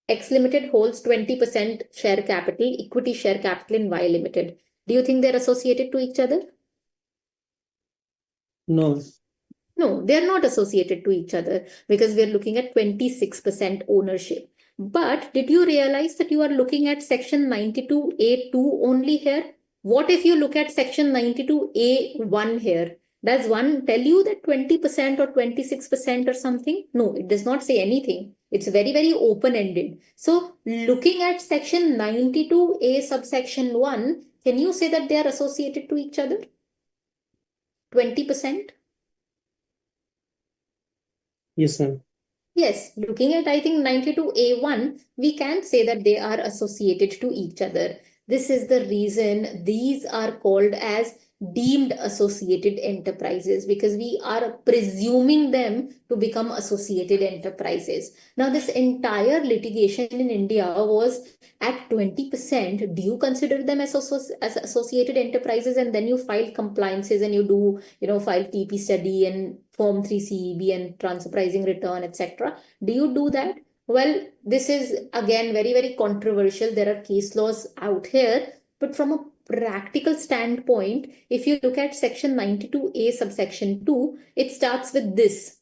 X Limited holds 20% share capital, equity share capital in Y Limited. Do you think they're associated to each other? No. No, they're not associated to each other because we're looking at 26% ownership. But did you realize that you are looking at section 92A2 only here? What if you look at section 92A1 here? Does one tell you that 20% or 26% or something? No, it does not say anything. It's very, very open-ended. So looking at section 92A subsection 1, can you say that they are associated to each other? 20%? Yes, ma'am. Yes, looking at, I think, 92A1, we can say that they are associated to each other. This is the reason these are called as deemed associated enterprises, because we are presuming them to become associated enterprises. Now, this entire litigation in India was at 20%. Do you consider them as associated enterprises? And then you file compliances and you do, file TP study and Form 3 CEB and transfer pricing return, etc. Do you do that? Well, this is again very, very controversial. There are case laws out here, but from a practical standpoint, if you look at section 92A subsection 2, it starts with this: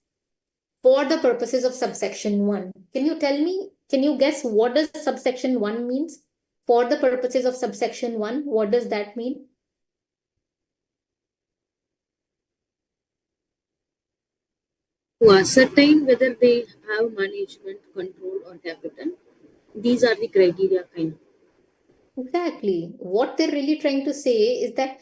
for the purposes of subsection 1. Can you tell me, can you guess what does subsection 1 means? For the purposes of subsection 1, what does that mean? To ascertain whether they have management, control, or capital, these are the criteria kind. Exactly. What they're really trying to say is that,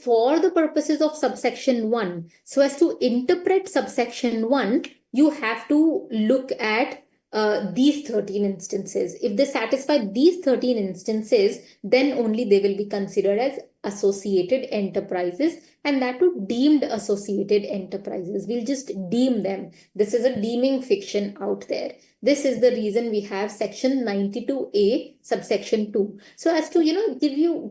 for the purposes of subsection 1, so as to interpret subsection 1, you have to look at these 13 instances. If they satisfy these 13 instances, then only they will be considered as associated enterprises, and that too deemed associated enterprises. We'll just deem them. This is a deeming fiction out there. This is the reason we have section 92A subsection 2. So as to,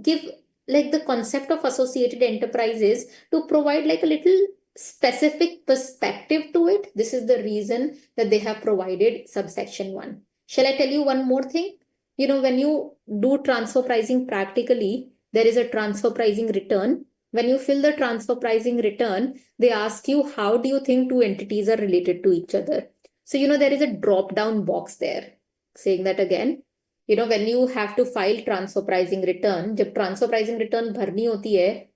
give like the concept of associated enterprises to provide like a little specific perspective to it. This is the reason that they have provided subsection 1. Shall I tell you one more thing? When you do transfer pricing practically, there is a transfer pricing return. When you fill the transfer pricing return, they ask you, how do you think two entities are related to each other? So, there is a drop down box there. Saying that again, when you have to file transfer pricing return, जब transfer pricing return भरनी होती है,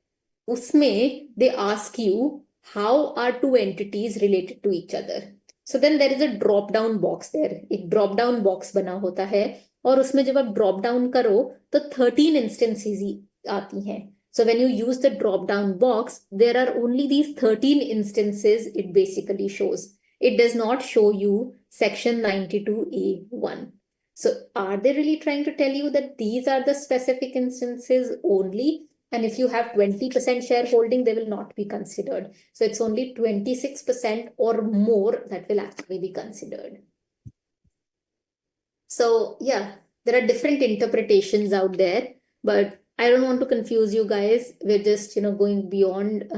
उसमें they ask you, how are two entities related to each other? So then there is a drop down box there. एक drop down box बना होता है, और उसमें जब आप drop down करो तो 13 instances ही आती हैं. So when you use the drop down box, there are only these 13 instances it basically shows. It does not show you section 92A1. So are they really trying to tell you that these are the specific instances only? And if you have 20% shareholding, they will not be considered. So it's only 26% or more that will actually be considered. So yeah, there are different interpretations out there, but I don't want to confuse you guys. We're just, going beyond.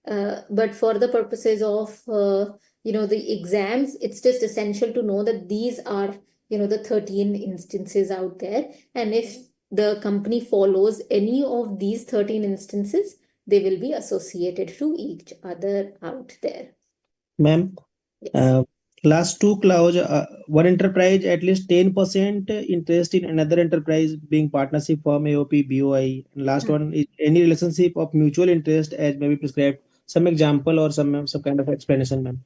But for the purposes of, the exams, it's just essential to know that these are, the 13 instances out there. And if the company follows any of these 13 instances, they will be associated to each other out there. Ma'am, Yes. last two clause, one enterprise at least 10% interest in another enterprise being partnership firm, AOP, BOI. And last one is any relationship of mutual interest as may be prescribed. Some example or some kind of explanation, ma'am.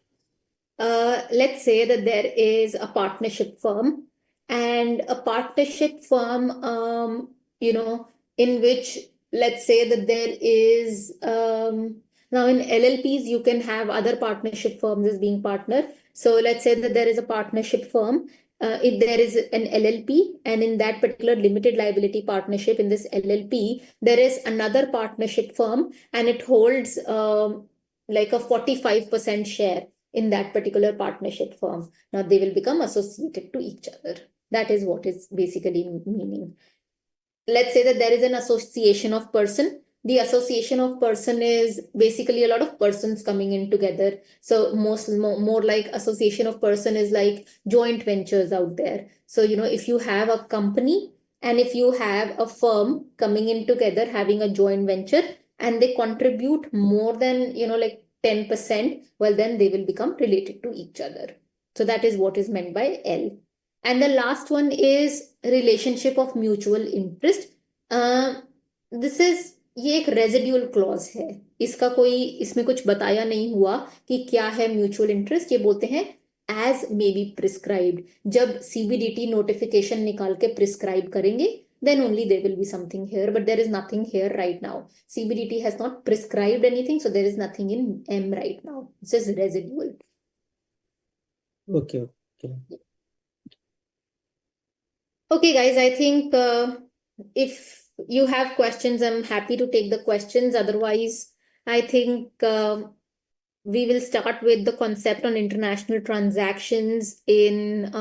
Let's say that there is a partnership firm, and a partnership firm, in which, let's say that there is, now in LLPs, you can have other partnership firms as being partner. So let's say that there is a partnership firm, if there is an LLP, and in that particular limited liability partnership, in this LLP, there is another partnership firm, and it holds like a 45% share in that particular partnership firm. Now they will become associated to each other. That is what is basically meaning. Let's say that there is an association of person. The association of person is basically a lot of persons coming in together. So more like association of person is like joint ventures out there. So, if you have a company and if you have a firm coming in together having a joint venture, and they contribute more than, like 10%, well, then they will become related to each other. So that is what is meant by L. And the last one is relationship of mutual interest. This is, ये एक residual clause है. इसमें कुछ बताया नहीं हुआ कि क्या है म्यूचुअल इंटरेस्ट. ये बोलते हैं एज मे बी प्रिस्क्राइब्ड. जब सीबीडीटी नोटिफिकेशन निकाल के प्रिस्क्राइब करेंगे, then only there will be something here, but there is nothing here right now. CBDT has not prescribed anything, so there is nothing in M right now. It's just residual. Okay. Okay, guys, I think if you have questions, I'm happy to take the questions. Otherwise, I think we will start with the concept on international transactions in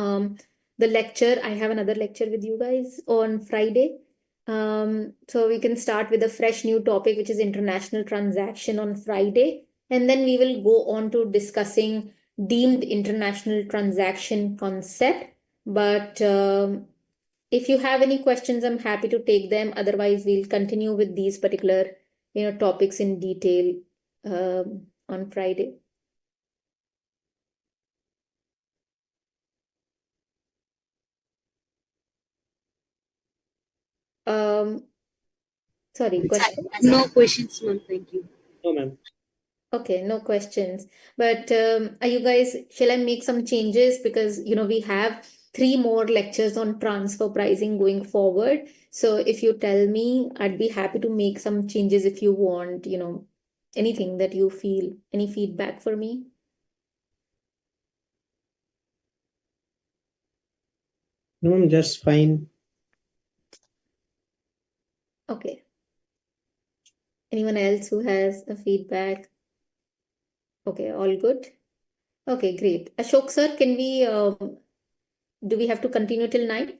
the lecture. I have another lecture with you guys on Friday. So we can start with a fresh new topic, which is international transaction on Friday. And then we will go on to discussing deemed international transaction concept. But if you have any questions, I'm happy to take them. Otherwise, we'll continue with these particular, topics in detail on Friday. Sorry, question? No questions, ma'am. Thank you. No, ma'am. Okay, no questions. But are you guys, shall I make some changes? Because, we have 3 more lectures on transfer pricing going forward. So if you tell me, I'd be happy to make some changes if you want, anything that you feel, any feedback for me. No, ma'am, just fine. Okay. Anyone else who has a feedback? Okay, all good. Okay, great. Ashok sir, can we, do we have to continue till 9?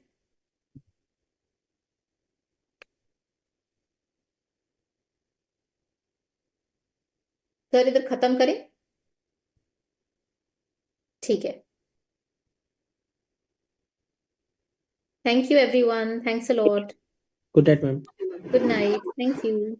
Sir इधर खत्म करें. ठीक है. Thank you everyone. Thanks a lot. Good night, ma'am. Good night. Thank you.